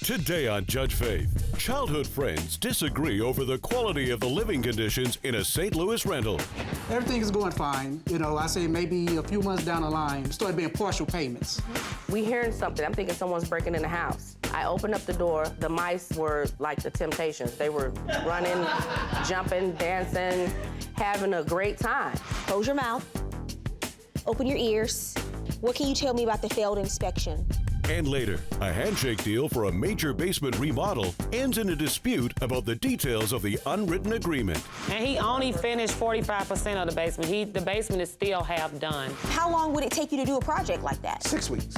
Today on Judge Faith, childhood friends disagree over the quality of the living conditions in a St. Louis rental. Everything is going fine. I say maybe a few months down the line, it started being partial payments. We hearing something. I'm thinking someone's breaking in the house. I opened up the door. The mice were like the Temptations. They were running, jumping, dancing, having a great time. Close your mouth. Open your ears. What can you tell me about the failed inspection? And later, a handshake deal for a major basement remodel ends in a dispute about the details of the unwritten agreement. And he only finished 45% of the basement. The basement is still half done. How long would it take you to do a project like that? 6 weeks.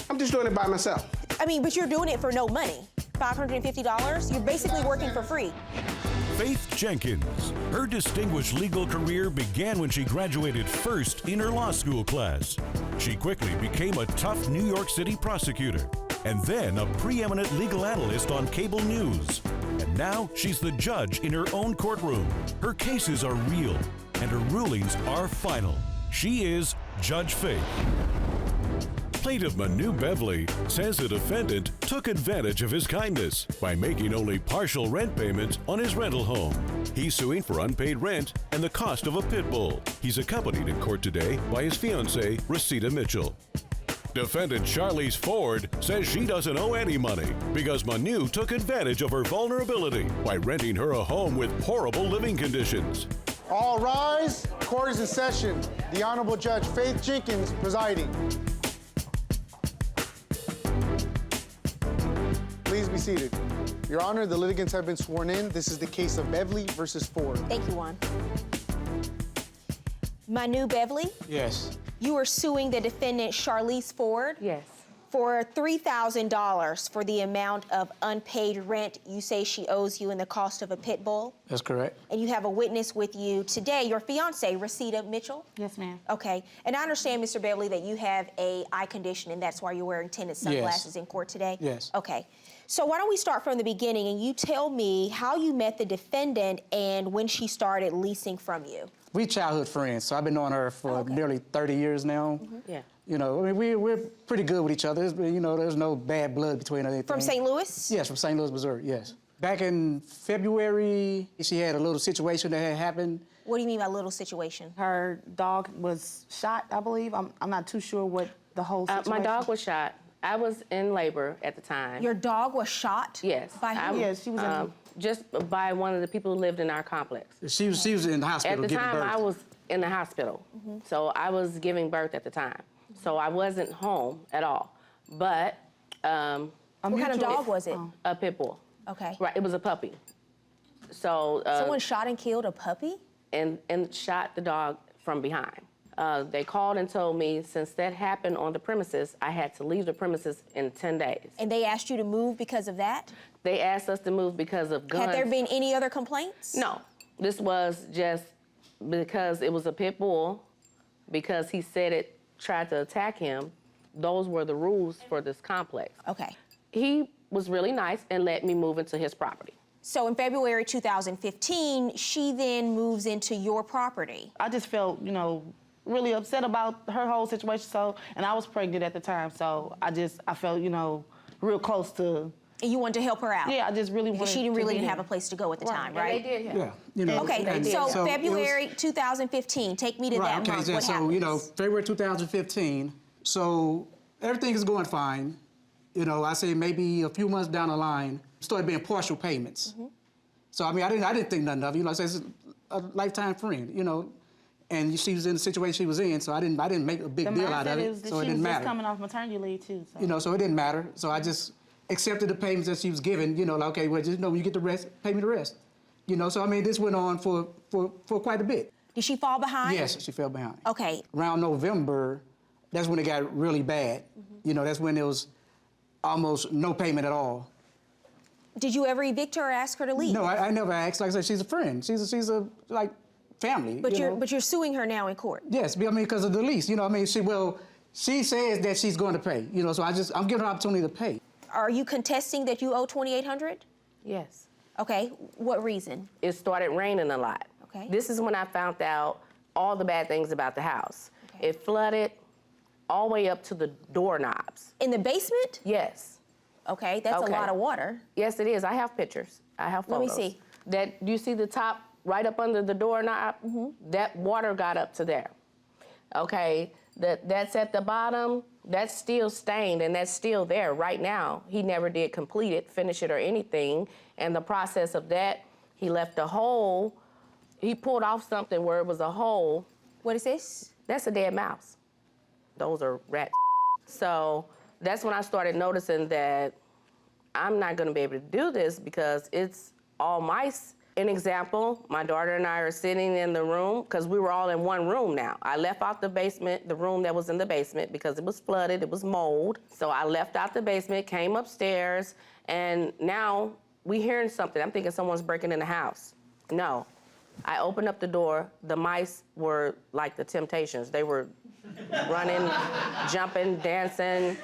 I'm just doing it by myself. But you're doing it for no money. $550? You're basically working for free. Faith Jenkins. Her distinguished legal career began when she graduated first in her law school class. She quickly became a tough New York City prosecutor, and then a preeminent legal analyst on cable news. And now she's the judge in her own courtroom. Her cases are real, and her rulings are final. She is Judge Faith. Plaintiff Manu Beverly says the defendant took advantage of his kindness by making only partial rent payments on his rental home. He's suing for unpaid rent and the cost of a pit bull. He's accompanied in court today by his fiancée, Rosita Mitchell. Defendant Charlize Ford says she doesn't owe any money because Manu took advantage of her vulnerability by renting her a home with horrible living conditions. All rise. Court is in session. The Honorable Judge Faith Jenkins presiding. Please be seated. Your Honor, the litigants have been sworn in. This is the case of Beverly versus Ford. Thank you, Juan. Manu Beverly, Yes. you are suing the defendant Charlize Ford Yes. for $3,000 for the amount of unpaid rent you say she owes you and the cost of a pit bull. That's correct. And you have a witness with you today, your fiancée, Rosita Mitchell. Yes, ma'am. Okay, and I understand, Mr. Beverly, that you have a eye condition and that's why you're wearing tinted sunglasses in court today? Yes. Okay, so why don't we start from the beginning and you tell me how you met the defendant and when she started leasing from you. We childhood friends, so I've been knowing her for nearly 30 years now. Yeah. We're pretty good with each other. There's no bad blood between us. From St. Louis? Yes, from St. Louis, Missouri, yes. Back in February, she had a little situation that had happened. What do you mean by little situation? Her dog was shot, I believe. I'm not too sure what the whole situation. My dog was shot. I was in labor at the time. Your dog was shot? Yes. By who? Yes, she was in just by one of the people who lived in our complex. She was in the hospital At the giving time, birth. I was in the hospital. So I was giving birth at the time. So I wasn't home at all. But What kind of dog was it? a pit bull. Okay. Right, it was a puppy. So Someone shot and killed a puppy? and shot the dog from behind. They called and told me since that happened on the premises, I had to leave the premises in 10 days. And they asked you to move because of that? They asked us to move because of guns. Had there been any other complaints? No, this was just because it was a pit bull, because he said it tried to attack him. Those were the rules for this complex. Okay. He was really nice and let me move into his property. So in February 2015, she then moves into your property. I just felt, really upset about her whole situation. And I was pregnant at the time, so I felt, real close to. And you wanted to help her out? Yeah, I just really wanted Because she didn't to really be have there. a place to go at the time, And right? they did, yeah. Okay, and so it was- February 2015, take me to that month. What happens? February 2015, so everything is going fine. I say maybe a few months down the line, started being partial payments. So, I didn't think nothing of it. I said, it's a lifetime friend, and she was in the situation she was in, so I didn't make a big deal out of it, so it didn't She was matter. just coming off maternity leave, too. So. So it didn't matter. So I just accepted the payments that she was given, okay, well, just when you get the rest, pay me the rest. So, this went on for quite a bit. Did she fall behind? Yes, she fell behind. Okay. Around November, that's when it got really bad. That's when there was almost no payment at all. Did you ever evict her or ask her to leave? No, I never asked. Like I said, she's a friend. She's a family. But you're suing her now in court. Yes, because of the lease. She says that she's going to pay. So I'm giving her an opportunity to pay. Are you contesting that you owe $2,800? Yes. Okay, what reason? It started raining a lot. Okay. This is when I found out all the bad things about the house. Okay. It flooded all the way up to the doorknobs. In the basement? Yes. Okay, that's a lot of water. Yes, it is. I have pictures. I have photos. Let me see. That, do you see the top right up under the doorknob? That water got up to there. Okay, that's at the bottom. That's still stained, and that's still there right now. He never did complete it, finish it, or anything. And the process of that, he left a hole. He pulled off something where it was a hole. What is this? That's a dead mouse. Those are rats. So that's when I started noticing that I'm not gonna be able to do this because it's all mice. An example, my daughter and I are sitting in the room, because we were all in one room now. I left out the basement, the room that was in the basement, because it was flooded, it was mold. So I left out the basement, came upstairs, and now we hearing something. I'm thinking someone's breaking in the house. No. I opened up the door, the mice were like the Temptations. They were running, jumping, dancing,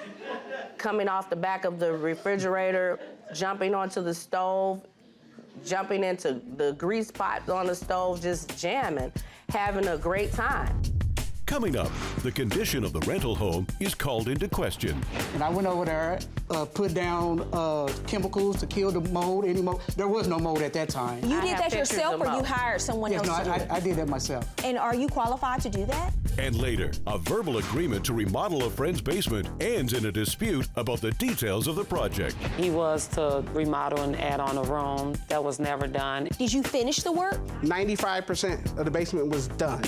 coming off the back of the refrigerator, jumping onto the stove, jumping into the grease pot on the stove, just jamming, having a great time. Coming up, the condition of the rental home is called into question. And I went over there, put down chemicals to kill the mold, any mold. There was no mold at that time. You I did have that pictures yourself, of or you mold. hired someone Yes, else no, to do it? I did that myself. And are you qualified to do that? And later, a verbal agreement to remodel a friend's basement ends in a dispute about the details of the project. He was to remodel and add on a room. That was never done. Did you finish the work? 95% of the basement was done.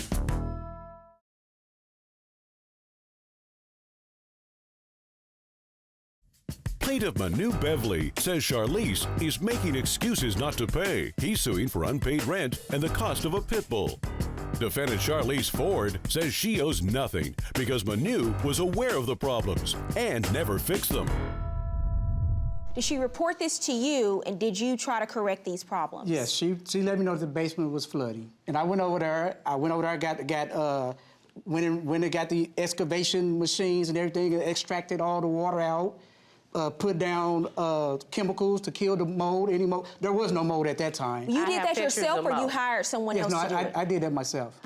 Plaintiff Manu Beverly says Charlize is making excuses not to pay. He's suing for unpaid rent and the cost of a pit bull. Defendant Charlize Ford says she owes nothing because Manu was aware of the problems and never fixed them. Did she report this to you, and did you try to correct these problems? Yes, she let me know the basement was flooding. And I went over there, when they got the excavation machines and everything, and extracted all the water out, put down chemicals to kill the mold, any mold. There was no mold at that time. You did that yourself, or you hired someone else to do it? I did that myself.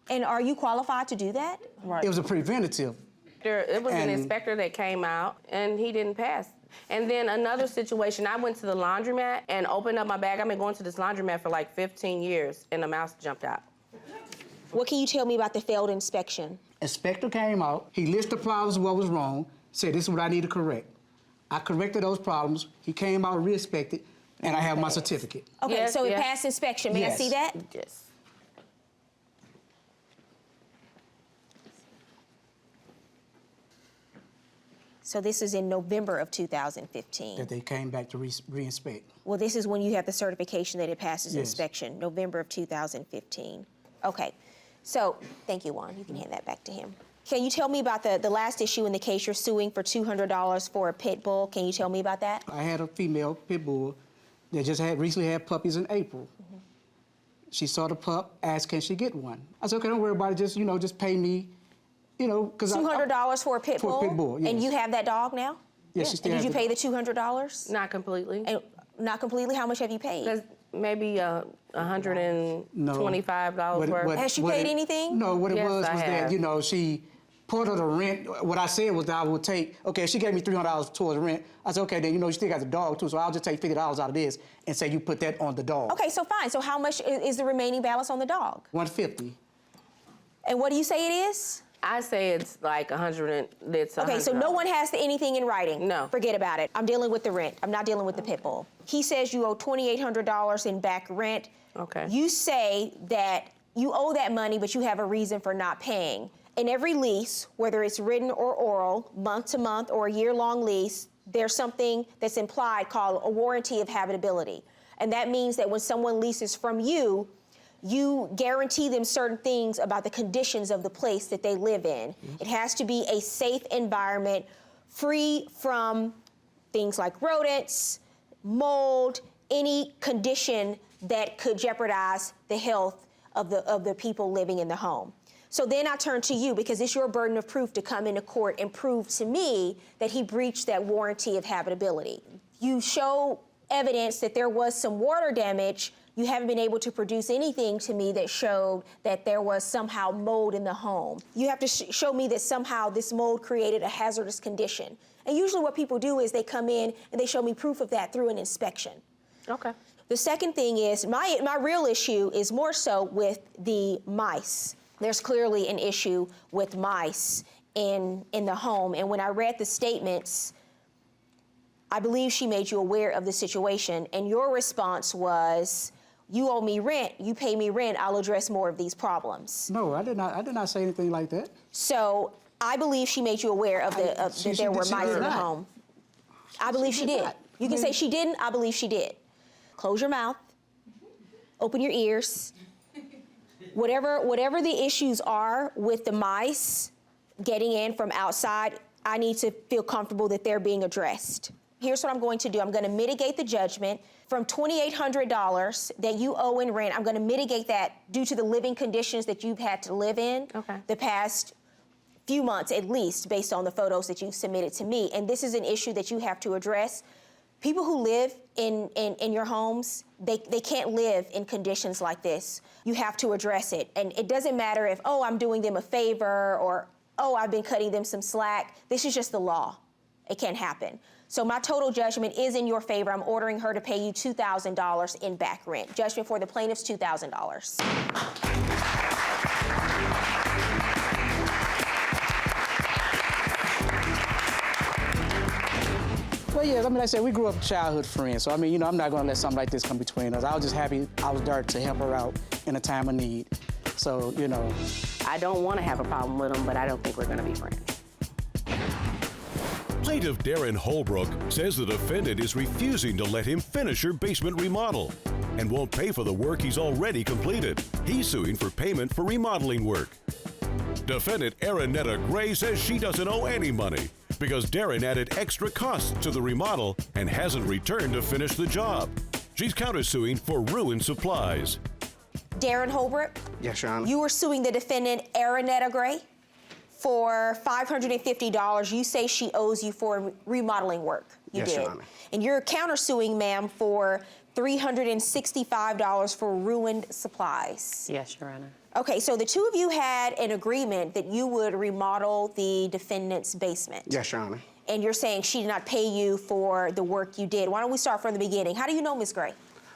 And are you qualified to do that? Right. It was a preventative. It was an inspector that came out, and he didn't pass. And then another situation, I went to the laundromat and opened up my bag. I've been going to this laundromat for like 15 years, and a mouse jumped out. What can you tell me about the failed inspection? Inspector came out, he listed the problems, what was wrong, said this is what I need to correct. I corrected those problems, he came out, re-inspected, and I have my certificate. Okay, Yes, so it yes. passed inspection. May I Yes. see that? Yes. So this is in November of 2015. That they came back to re-inspect. Well, this is when you have the certification that it passes Yes. inspection, November of 2015. Okay, so thank you, Juan. You can hand that back to him. Can you tell me about the last issue in the case you're suing for $200 for a pit bull? Can you tell me about that? I had a female pit bull that just recently had puppies in April. Mm-hmm. She saw the pup, asked can she get one. I said, okay, don't worry about it, just pay me, because $200 for a pit bull? For a pit bull, yes. And you have that dog now? Yes, she still And has did you the pay dog. the $200? Not completely. And not completely? How much have you paid? That's maybe $125 worth. Has she paid anything? No, what it Yes, was I that, have. she part of the rent, what I said was that I would take, okay, she gave me $300 towards rent. I said, okay, then you still got the dog too, so I'll just take $50 out of this and say you put that on the dog. Okay, so fine. So how much is the remaining balance on the dog? $150. And what do you say it is? I say it's like $100. Okay, so no one has anything in writing? No. Forget about it. I'm dealing with the rent. I'm not dealing with the pit bull. He says you owe $2,800 in back rent. Okay. You say that you owe that money, but you have a reason for not paying. In every lease, whether it's written or oral, month to month or a year-long lease, there's something that's implied called a warranty of habitability. And that means that when someone leases from you, you guarantee them certain things about the conditions of the place that they live in. Mm-hmm. It has to be a safe environment, free from things like rodents, mold, any condition that could jeopardize the health of the people living in the home. So then I turn to you because it's your burden of proof to come into court and prove to me that he breached that warranty of habitability. You show evidence that there was some water damage. You haven't been able to produce anything to me that showed that there was somehow mold in the home. You have to show me that somehow this mold created a hazardous condition. And usually what people do is they come in and they show me proof of that through an inspection. Okay. The second thing is, my real issue is more so with the mice. There's clearly an issue with mice in the home, and when I read the statements, I believe she made you aware of the situation, and your response was, you owe me rent, you pay me rent, I'll address more of these problems. No, I did not say anything like that. So I believe she made you aware of that there were mice in the home. I believe she did. You can say she didn't, I believe she did. Close your mouth, open your ears. Whatever the issues are with the mice getting in from outside, I need to feel comfortable that they're being addressed. Here's what I'm going to do. I'm going to mitigate the judgment from $2,800 that you owe in rent. I'm going to mitigate that due to the living conditions that you've had to live in the past few months, at least, based on the photos that you've submitted to me. And this is an issue that you have to address. People who live in your homes, they can't live in conditions like this. You have to address it. And it doesn't matter if, oh, I'm doing them a favor, or, oh, I've been cutting them some slack. This is just the law. It can't happen. So my total judgment is in your favor. I'm ordering her to pay you $2,000 in back rent. Judgment for the plaintiff's $2,000. Well, yeah, I mean, like I said, we grew up childhood friends. So, I mean, you know, I'm not going to let something like this come between us. I was just happy I was there to help her out in a time of need. So, you know. I don't want to have a problem with him, but I don't think we're going to be friends. Plaintiff Darren Holbrook says the defendant is refusing to let him finish her basement remodel and won't pay for the work he's already completed. He's suing for payment for remodeling work. Defendant Aranetta Gray says she doesn't owe any money because Darren added extra costs to the remodel and hasn't returned to finish the job. She's countersuing for ruined supplies. Darren Holbrook? Yes, Your Honor. You were suing the defendant Aranetta Gray for $550. You say she owes you for remodeling work. You did. Your Honor. And you're countersuing, ma'am, for $365 for ruined supplies. Yes, Your Honor. Okay, so the two of you had an agreement that you would remodel the defendant's basement. Yes, Your Honor. And you're saying she did not pay you for the work you did. Why don't we start from the beginning? How do you know Ms. Gray?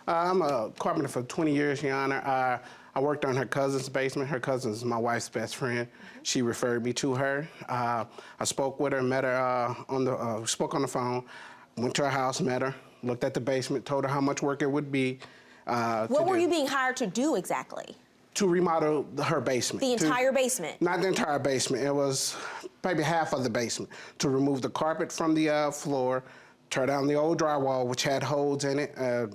I'm a carpenter for 20 years, Your Honor. I worked on her cousin's basement. Her cousin is my wife's best friend. She referred me to her. I spoke with her, met her spoke on the phone, went to her house, met her, looked at the basement, told her how much work it would be. What were you being hired to do exactly? To remodel her basement. The entire basement? Not the entire basement. It was maybe half of the basement. To remove the carpet from the floor, tear down the old drywall, which had holes in it,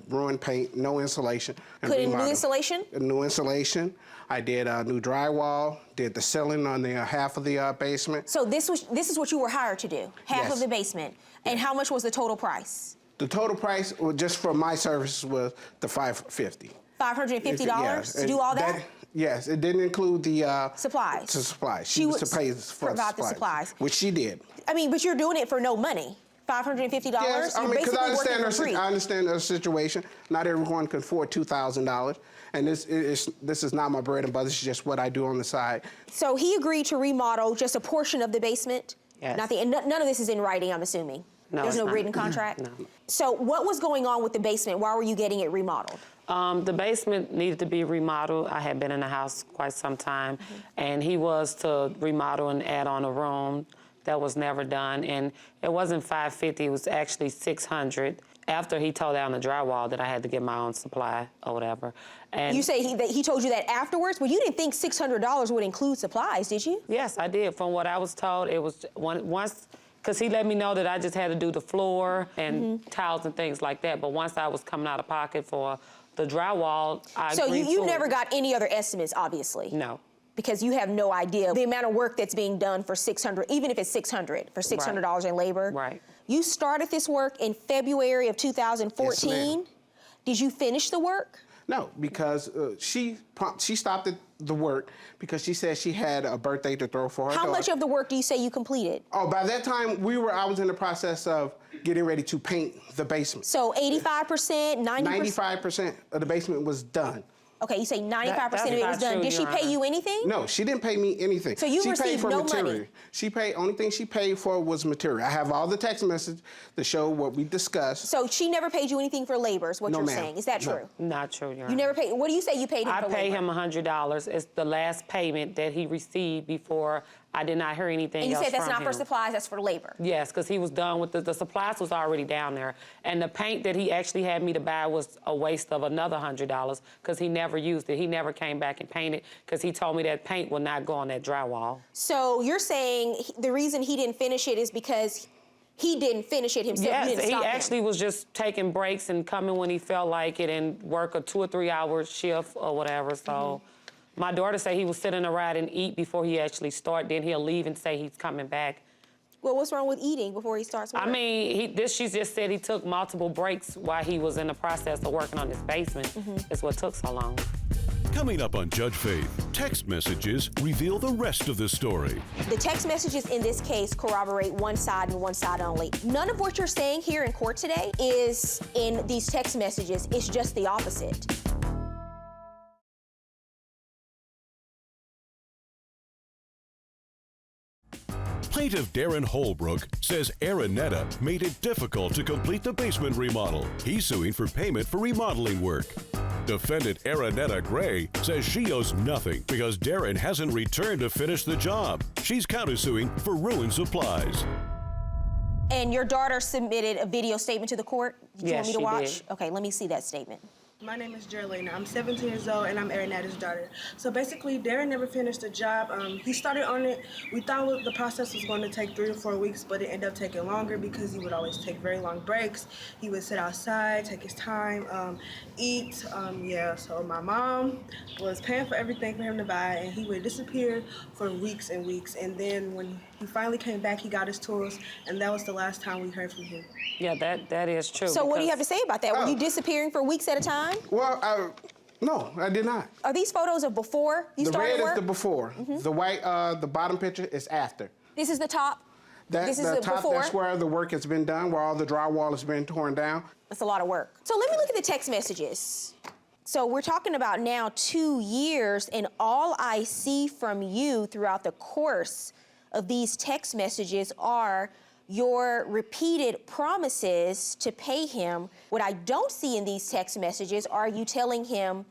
ruined paint, no insulation. Put in new insulation? New insulation. I did new drywall, did the ceiling on the half of the basement. So this is what you were hired to do, half Yes. of the basement. And how much was the total price? The total price, just for my services, was the $550. $550 to do all that? Yes, it didn't include the supplies. To supplies. She was to pay for provide the supplies, which she did. I mean, but you're doing it for no money. $550. Yes, I mean, because I understand her situation. Not everyone can afford $2,000, and this is not my bread and butter. This is just what I do on the side. So he agreed to remodel just a portion of the basement. Yes. None of this is in writing, I'm assuming. No, There's it's no not. written contract? No. So what was going on with the basement? Why were you getting it remodeled? The basement needed to be remodeled. I had been in the house quite some time, and he was to remodel and add on a room. That was never done, and it wasn't $550, it was actually $600. After he tore down the drywall, that I had to get my own supply or whatever. And You say he told you that afterwards? Well, you didn't think $600 would include supplies, did you? yes, I did. From what I was told, it was once, because he let me know that I just had to do the floor and towels and things like that. But once I was coming out of pocket for the drywall, I So agreed you to never it. got any other estimates, obviously? No. Because you have no idea the amount of work that's being done for $600, even if it's $600, for $600 in labor. Right. You started this work in February of 2014. Yes, ma'am. Did you finish the work? No, because she stopped the work because she said she had a birthday to throw for her How daughter. much of the work do you say you completed? Oh, by that time, I was in the process of getting ready to paint the basement. So 85%, 90%? 95% of the basement was done. Okay, you say 95% of That's it was not done. true, Did she Your pay Honor. you anything? No, she didn't pay me anything. So you she paid received for no material. money? She paid, only thing she paid for was material. I have all the text messages to show what we discussed. So she never paid you anything for labor, is what No, you're ma'am. saying. Is that No. true? Not true, Your You Honor. never paid, what do you say you paid him I for labor? paid him $100. It's the last payment that he received before I did not hear anything And you else said that's from not for him. supplies, that's for labor. Yes, because he was done with the supplies was already down there. And the paint that he actually had me to buy was a waste of another $100 because he never used it. He never came back and painted because he told me that paint will not go on that drywall. So you're saying the reason he didn't finish it is because he didn't finish it himself? You Yes, didn't he stop him. actually was just taking breaks and coming when he felt like it and work a 2 or 3 hour shift or whatever. So my daughter said he would sit in a ride and eat before he actually start. Then he'll leave and say he's coming back. Well, what's wrong with eating before he starts work? I mean, she just said he took multiple breaks while he was in the process of working on his basement. That's what took so long. Coming up on Judge Faith, text messages reveal the rest of the story. The text messages in this case corroborate one side and one side only. None of what you're saying here in court today is in these text messages. It's just the opposite. Plaintiff Darren Holbrook says Araneta made it difficult to complete the basement remodel. He's suing for payment for remodeling work. Defendant Araneta Gray says she owes nothing because Darren hasn't returned to finish the job. She's countersuing for ruined supplies. And your daughter submitted a video statement to the court? Did you want me to Yes, she watch? did. Okay, let me see that statement. My name is Geraldine. I'm 17 years old and I'm Araneta's daughter. So basically, Darren never finished the job. He started on it. We thought the process was going to take 3 to 4 weeks, but it ended up taking longer because he would always take very long breaks. He would sit outside, take his time, eat. So my mom was paying for everything for him to buy, and he would disappear for weeks and weeks. And then when he finally came back, he got his tools, and that was the last time we heard from him. Yeah, that is true. So what do you have to because- say about that? Were you disappearing for weeks at a time? Well, no, I did not. Are these photos of before you The started red work? is the before. The white, the bottom picture is after. This is the top? This is the the top, before? that's where the work has been done, where all the drywall has been torn down. That's a lot of work. So let me look at the text messages. So we're talking about now 2 years, and all I see from you throughout the course of these text messages are your repeated promises to pay him. What I don't see in these text messages are you telling him,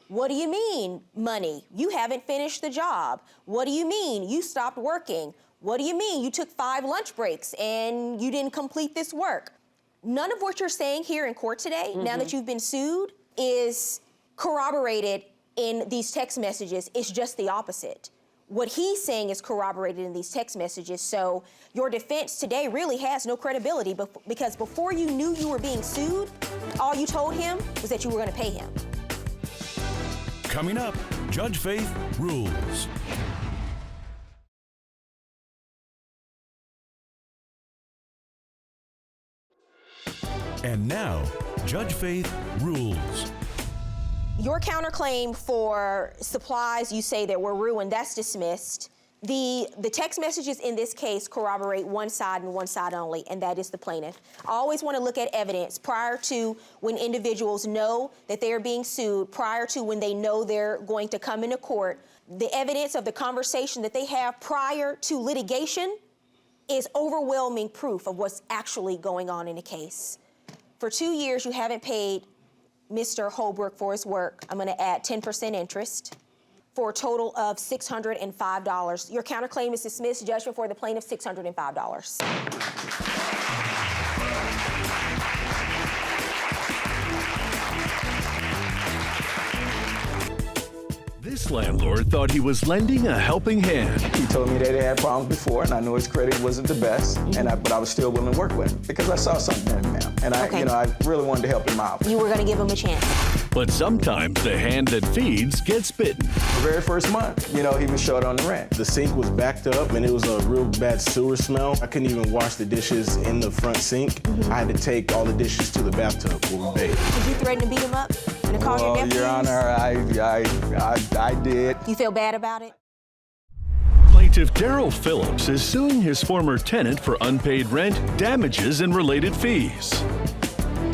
what do you mean, money? You haven't finished the job. What do you mean? You stopped working. What do you mean? You took 5 lunch breaks and you didn't complete this work. None of what you're saying here in court today, now that you've been sued, is corroborated in these text messages. It's just the opposite. What he's saying is corroborated in these text messages, so your defense today really has no credibility because before you knew you were being sued, all you told him was that you were going to pay him. Coming up, Judge Faith rules. And now, Judge Faith rules. Your counterclaim for supplies you say that were ruined, that's dismissed. The text messages in this case corroborate one side and one side only, and that is the plaintiff. I always want to look at evidence prior to when individuals know that they are being sued, prior to when they know they're going to come into court. The evidence of the conversation that they have prior to litigation is overwhelming proof of what's actually going on in a case. For 2 years, you haven't paid Mr. Holbrook for his work. I'm going to add 10% interest for a total of $605. Your counterclaim is dismissed. Judgment for the plaintiff, $605. This landlord thought he was lending a helping hand. He told me that they had problems before, and I knew his credit wasn't the best, but I was still willing to work with him because I saw something in him now, and I really wanted to help him out. You were going to give him a chance. But sometimes the hand that feeds gets bitten. The very first month, he was short on the rent. The sink was backed up, and it was a real bad sewer smell. I couldn't even wash the dishes in the front sink. I had to take all the dishes to the bathtub where we bathed. Did you threaten to beat him up and to call your nephews? Your Honor, I did. You feel bad about it? Plaintiff Daryl Phillips is suing his former tenant for unpaid rent, damages, and related fees.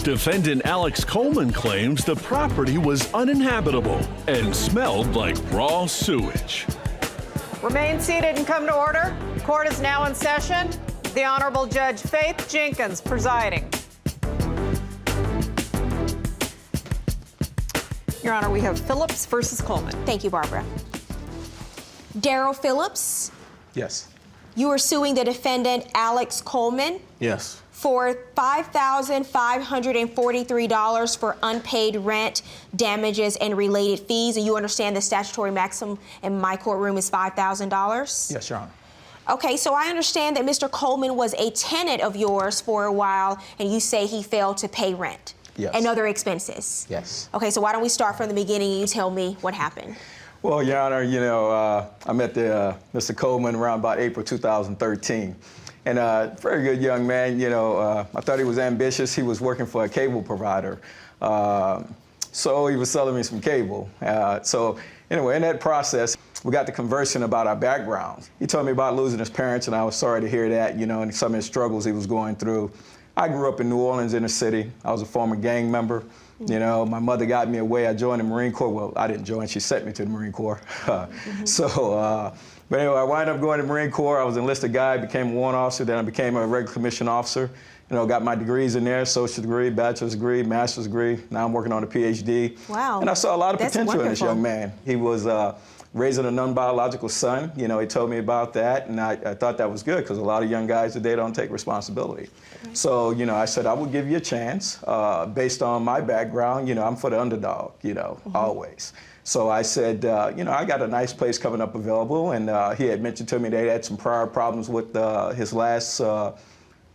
Defendant Alex Coleman claims the property was uninhabitable and smelled like raw sewage. Remain seated and come to order. Court is now in session. The Honorable Judge Faith Jenkins presiding. Your Honor, we have Phillips versus Coleman. Thank you, Barbara. Darrell Phillips, Yes. you are suing the defendant Alex Coleman Yes. for $5,543 for unpaid rent, damages, and related fees. And you understand the statutory maximum in my courtroom is $5,000? Yes, Your Honor. Okay, so I understand that Mr. Coleman was a tenant of yours for a while, and you say he failed to pay rent. Yes. And other expenses. Yes. Okay, so why don't we start from the beginning and you tell me what happened? Well, Your Honor, I met Mr. Coleman around about April 2013. And very good young man, I thought he was ambitious. He was working for a cable provider. So he was selling me some cable. So anyway, in that process, we got to conversing about our backgrounds. He told me about losing his parents, and I was sorry to hear that, and some of the struggles he was going through. I grew up in New Orleans, inner city. I was a former gang member. My mother got me away. I joined the Marine Corps. Well, I didn't join. She sent me to the Marine Corps. But anyway, I wound up going to the Marine Corps. I was an enlisted guy, became a warrant officer. Then I became a regular commissioned officer. Got my degrees in there, associate degree, bachelor's degree, master's degree. Now I'm working on a PhD. Wow. And I saw a lot of That's potential in this wonderful. young man. He was raising a non-biological son. He told me about that, and I thought that was good because a lot of young guys today don't take responsibility. So, I said, I would give you a chance based on my background. I'm for the underdog, always. So I said, I got a nice place coming up available, and he had mentioned to me they had some prior problems with his last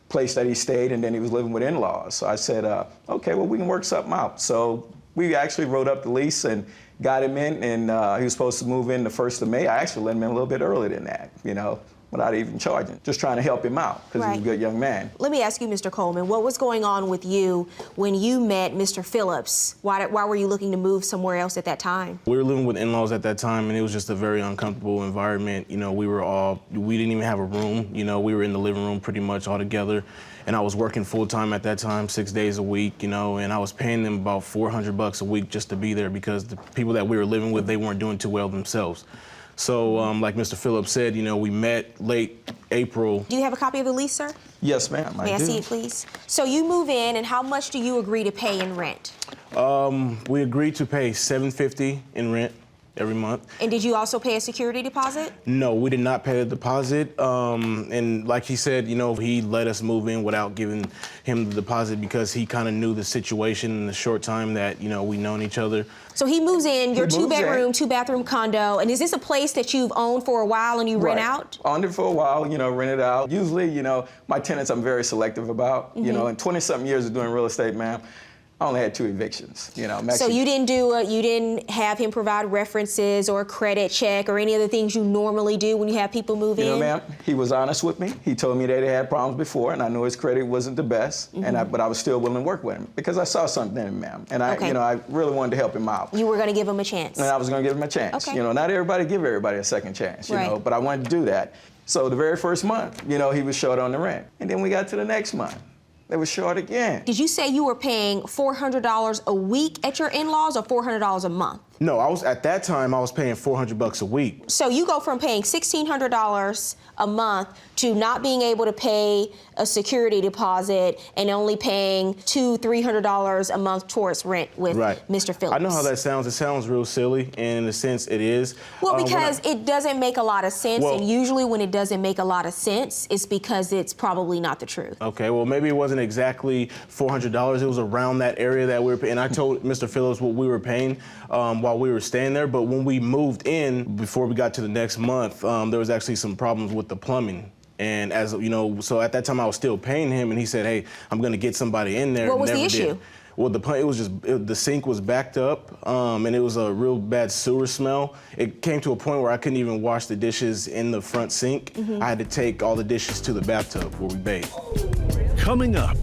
place that he stayed, and then he was living with in-laws. So I said, okay, well, we can work something out. So we actually wrote up the lease and got him in, and he was supposed to move in the 1st of May. I actually let him in a little bit earlier than that, without even charging, just trying to help him out because he was a good young man. Let me ask you, Mr. Coleman, what was going on with you when you met Mr. Phillips? Why were you looking to move somewhere else at that time? We were living with in-laws at that time, and it was just a very uncomfortable environment. We didn't even have a room. We were in the living room pretty much all together. And I was working full-time at that time, 6 days a week, and I was paying them about $400 a week just to be there because the people that we were living with, they weren't doing too well themselves. So, like Mr. Phillips said, we met late April. Do you have a copy of the lease, sir? Yes, ma'am, May I see it, please? So you move in, and how much do you agree to pay in rent? We agreed to pay $750 in rent every month. And did you also pay a security deposit? No, we did not pay a deposit. And like he said, he let us move in without giving him the deposit because he kind of knew the situation in the short time that, we known each other. So he moves in, your two-bedroom, two-bathroom condo, and is this a place that you've owned for a while and you rent out? Owned it for a while, rent it out. Usually, my tenants I'm very selective about. In 20-something years of doing real estate, ma'am, I only had 2 evictions, So you didn't have him provide references or a credit check or any of the things you normally do when you have people move in? Ma'am, he was honest with me. He told me that he had problems before, and I knew his credit wasn't the best, but I was still willing to work with him because I saw something in him, ma'am. And I really wanted to help him out. You were going to give him a chance? And I was going to give him a chance. Okay. Not everybody give everybody a second chance, but I wanted to do that. So the very first month, he was short on the rent. And then we got to the next month. They were short again. Did you say you were paying $400 a week at your in-laws or $400 a month? No, at that time I was paying $400 a week. So you go from paying $1,600 a month to not being able to pay a security deposit and only paying $200-300 a month towards rent with Mr. Phillips. I know how that sounds. It sounds real silly, and in a sense it is. Well, because it doesn't make a lot of sense, and usually when it doesn't make a lot of sense, it's because it's probably not the truth. Okay, well maybe it wasn't exactly $400. It was around that area that we were paying. And I told Mr. Phillips what we were paying while we were staying there, but when we moved in, before we got to the next month, there was actually some problems with the plumbing. And as so at that time I was still paying him, and he said, "Hey, I'm going to get somebody in there." What was the issue? Well, the sink was backed up, and it was a real bad sewer smell. It came to a point where I couldn't even wash the dishes in the front sink. I had to take all the dishes to the bathtub where we bathe. Coming up,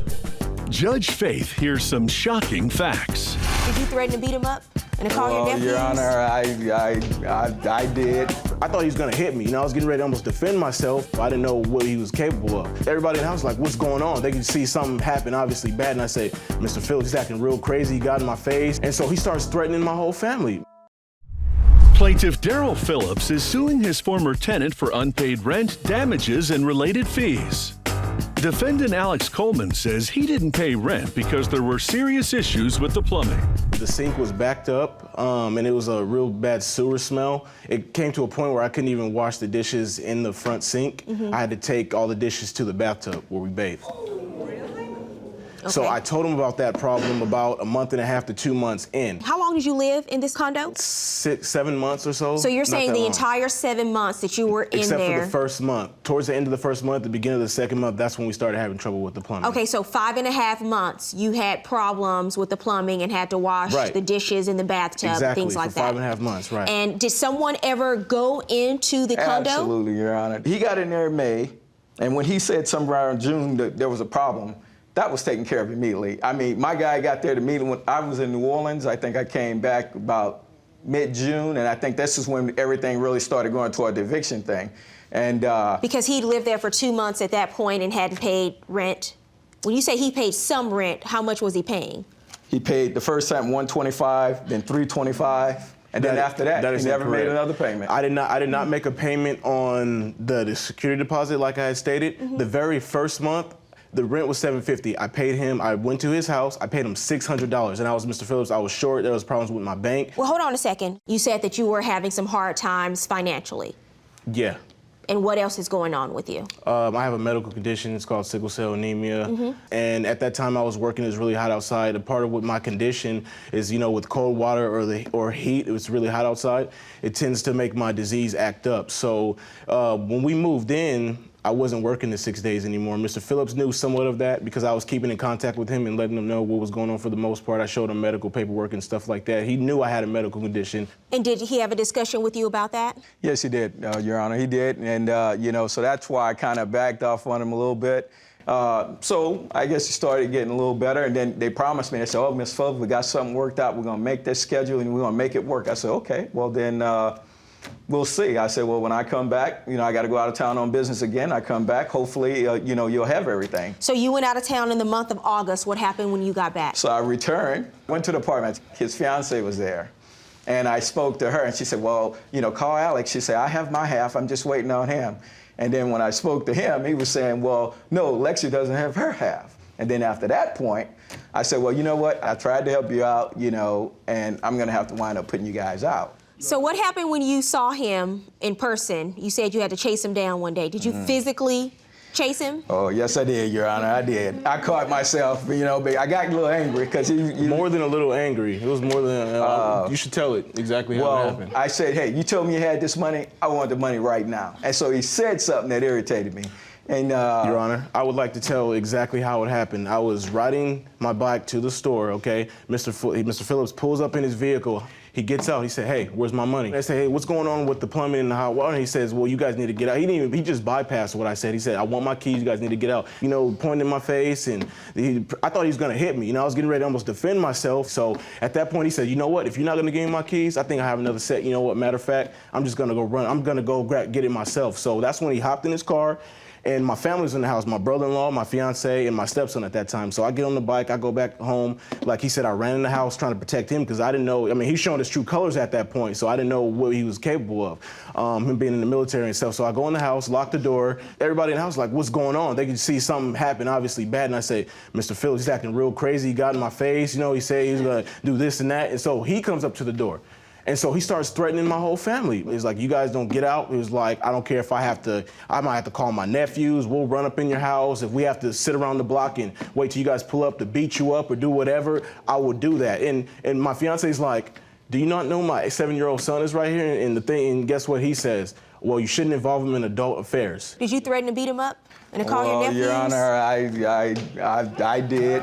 Judge Faith hears some shocking facts. Did you threaten to beat him up and to call your nephews? Your Honor, I did. I thought he was gonna hit me. I was getting ready to almost defend myself. But I didn't know what he was capable of. Everybody in the house was like, what's going on? They could see something happen, obviously bad. And I say, Mr. Phillips, he's acting real crazy. He got in my face. And so he starts threatening my whole family. Plaintiff Daryl Phillips is suing his former tenant for unpaid rent, damages, and related fees. Defendant Alex Coleman says he didn't pay rent because there were serious issues with the plumbing. The sink was backed up, and it was a real bad sewer smell. It came to a point where I couldn't even wash the dishes in the front sink. I had to take all the dishes to the bathtub where we bathed. Okay. So I told him about that problem about a month and a half to 2 months in. How long did you live in this condo? 7 months or so. So you're Not saying that the long. entire 7 months that you were in Except there? for the first month. Towards the end of the first month, the beginning of the second month, that's when we started having trouble with the plumbing. Okay, so 5.5 months, you had problems with the plumbing and had to wash the dishes in the bathtub, things like that. Exactly, for 5.5 months, right. And did someone ever go into the condo? Absolutely, Your Honor. He got in there in May, and when he said somewhere in June that there was a problem, that was taken care of immediately. I mean, my guy got there to meet him when I was in New Orleans. I think I came back about mid-June, and I think this is when everything really started going toward the eviction thing. And because he'd lived there for 2 months at that point and hadn't paid rent. When you say he paid some rent, how much was he paying? He paid the first time $125, then $325, and then after that he never made another payment. I did not make a payment on the security deposit like I had stated. The very first month, the rent was $750. I paid him. I went to his house. I paid him $600. And I was Mr. Phillips. I was short. There was problems with my bank. Well, hold on a second. You said that you were having some hard times financially. Yeah. And what else is going on with you? I have a medical condition. It's called sickle cell anemia. And at that time I was working, it was really hot outside. A part of what my condition is, with cold water or heat, it was really hot outside, it tends to make my disease act up. So when we moved in, I wasn't working the 6 days anymore. Mr. Phillips knew somewhat of that because I was keeping in contact with him and letting him know what was going on for the most part. I showed him medical paperwork and stuff like that. He knew I had a medical condition. And did he have a discussion with you about that? Yes, he did, Your Honor, he did. And, so that's why I kind of backed off on him a little bit. So I guess he started getting a little better, and then they promised me, they said, oh, Ms. Phillips, we got something worked out. We're going to make this schedule, and we're going to make it work. I said, okay, well, then we'll see. I said, well, when I come back, I got to go out of town on business again. I come back, hopefully, you'll have everything. So you went out of town in the month of August. What happened when you got back? So I returned, went to the apartment. His fiance was there. And I spoke to her, and she said, well, call Alex. She said, I have my half. I'm just waiting on him. And then when I spoke to him, he was saying, well, no, Lexi doesn't have her half. And then after that point, I said, well, you know what? I tried to help you out, and I'm going to have to wind up putting you guys out. So what happened when you saw him in person? You said you had to chase him down one day. Did you physically chase him? Oh, yes, I did, Your Honor, I did. I caught myself, but I got a little angry because he... More than a little angry. It was more than... you should tell it exactly how it happened. I said, hey, you told me you had this money. I want the money right now. And so he said something that irritated me. And, Your Honor, I would like to tell exactly how it happened. I was riding my bike to the store, okay? Mr. Phillips pulls up in his vehicle. He gets out. He said, hey, where's my money? I said, hey, what's going on with the plumbing and the hot water? And he says, well, you guys need to get out. He just bypassed what I said. He said, I want my keys. You guys need to get out. Pointing in my face. And I thought he was going to hit me. I was getting ready to almost defend myself. So at that point, he said, you know what? If you're not going to give me my keys, I think I have another set. You know what? Matter of fact, I'm just going to go run. I'm going to go get it myself. So that's when he hopped in his car. And my family was in the house, my brother-in-law, my fiance, and my stepson at that time. So I get on the bike, I go back home. Like he said, I ran in the house trying to protect him because I didn't know, he's showing his true colors at that point, so I didn't know what he was capable of, him being in the military and stuff. So I go in the house, lock the door. Everybody in the house is like, what's going on? They could see something happen, obviously bad. And I say, Mr. Phillips, he's acting real crazy. He got in my face. He said he's going to do this and that. And so he comes up to the door. And so he starts threatening my whole family. He's like, you guys don't get out. He was like, I don't care if I might have to call my nephews. We'll run up in your house. If we have to sit around the block and wait till you guys pull up to beat you up or do whatever, I will do that. And my fiance's like, do you not know my 7-year-old son is right here? And guess what he says? Well, you shouldn't involve him in adult affairs. Did you threaten to beat him up and to call your nephews? Your Honor, I did.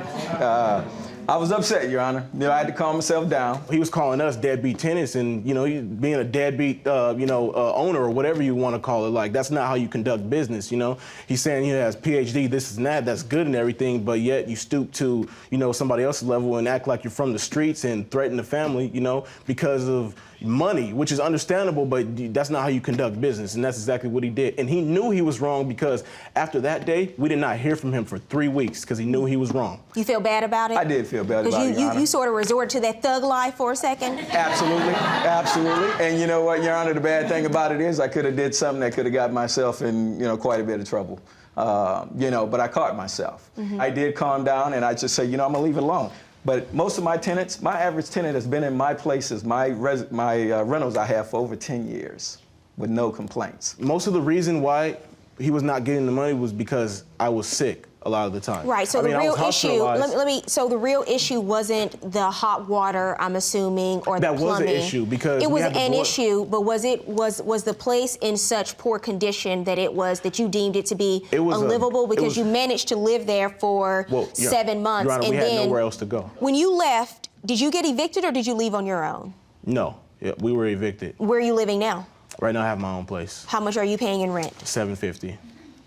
I was upset, Your Honor. I had to calm myself down. He was calling us deadbeat tenants and, being a deadbeat, owner or whatever you want to call it. Like, that's not how you conduct business, He's saying he has PhD, this and that, that's good and everything, but yet you stoop to, somebody else's level and act like you're from the streets and threaten the family, because of money, which is understandable, but that's not how you conduct business, and that's exactly what he did. And he knew he was wrong because after that day, we did not hear from him for 3 weeks because he knew he was wrong. You feel bad about it? I did feel bad about it, Your Because Honor. you sort of resorted to that thug life for a second? Absolutely, absolutely. And you know what, Your Honor, the bad thing about it is I could have did something that could have got myself in, quite a bit of trouble. But I caught myself. I did calm down and I just said, I'm gonna leave it alone. But most of my tenants, my average tenant has been in my places, my rentals I have for over 10 years with no complaints. Most of the reason why he was not getting the money was because I was sick a lot of the time. Right, so the real issue, so the real issue wasn't the hot water, I'm assuming, or the plumbing. That was an issue because it was an issue, but was the place in such poor condition that you deemed it to be unlivable because you managed to live there for 7 months? Your Honor, and we had then nowhere else to go. When you left, did you get evicted or did you leave on your own? No, we were evicted. Where are you living now? Right now I have my own place. How much are you paying in rent? $750.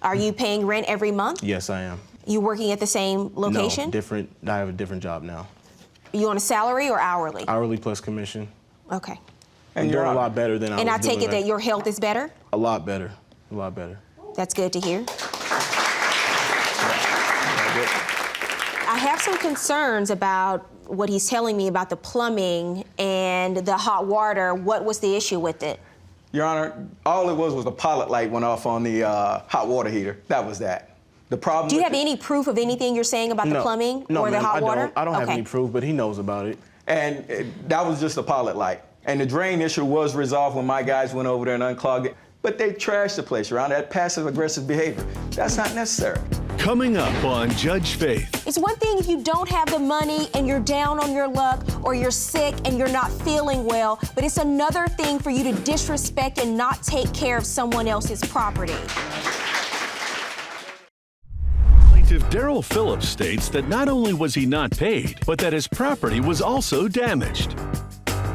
Are you paying rent every month? Yes, I am. You working at the same location? No, different. I have a different job now. You on a salary or hourly? Hourly plus commission. Okay. And you're doing a lot better than I was doing. And I take it that your health is better? A lot better. A lot better. That's good to hear. I have some concerns about what he's telling me about the plumbing and the hot water. What was the issue with it? Your Honor, all it was the pilot light went off on the hot water heater. That was that. The problem. Do you have any proof of anything you're saying about the plumbing or the hot water? I don't have any proof, but he knows about it. And that was just a pilot light. And the drain issue was resolved when my guys went over there and unclogged it. But they trashed the place, Your Honor. That passive-aggressive behavior. That's not necessary. Coming up on Judge Faith. It's one thing if you don't have the money and you're down on your luck or you're sick and you're not feeling well, but it's another thing for you to disrespect and not take care of someone else's property. Plaintiff Daryl Phillips states that not only was he not paid, but that his property was also damaged.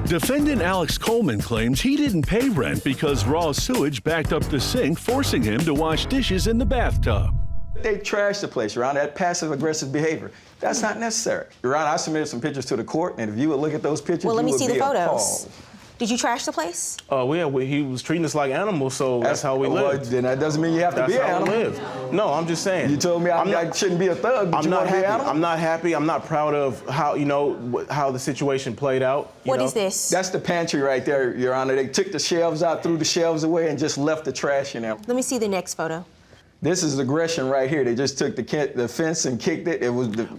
Defendant Alex Coleman claims he didn't pay rent because raw sewage backed up the sink, forcing him to wash dishes in the bathtub. They trashed the place, Your Honor. That passive-aggressive behavior. That's not necessary. Your Honor, I submitted some pictures to the court, and if you would look at those pictures, well, let me see the photos. Appalled. Did you trash the place? He was treating us like animals, so that's how we lived. Then that doesn't mean you have to be an animal. That's how we lived. No, I'm just saying. You told me I shouldn't be a thug, but I'm not happy. I'm not happy. I'm not proud of how, how the situation played out. What is this? That's the pantry right there, Your Honor. They took the shelves out, threw the shelves away, and just left the trash in there. Let me see the next photo. This is aggression right here. They just took the fence and kicked it.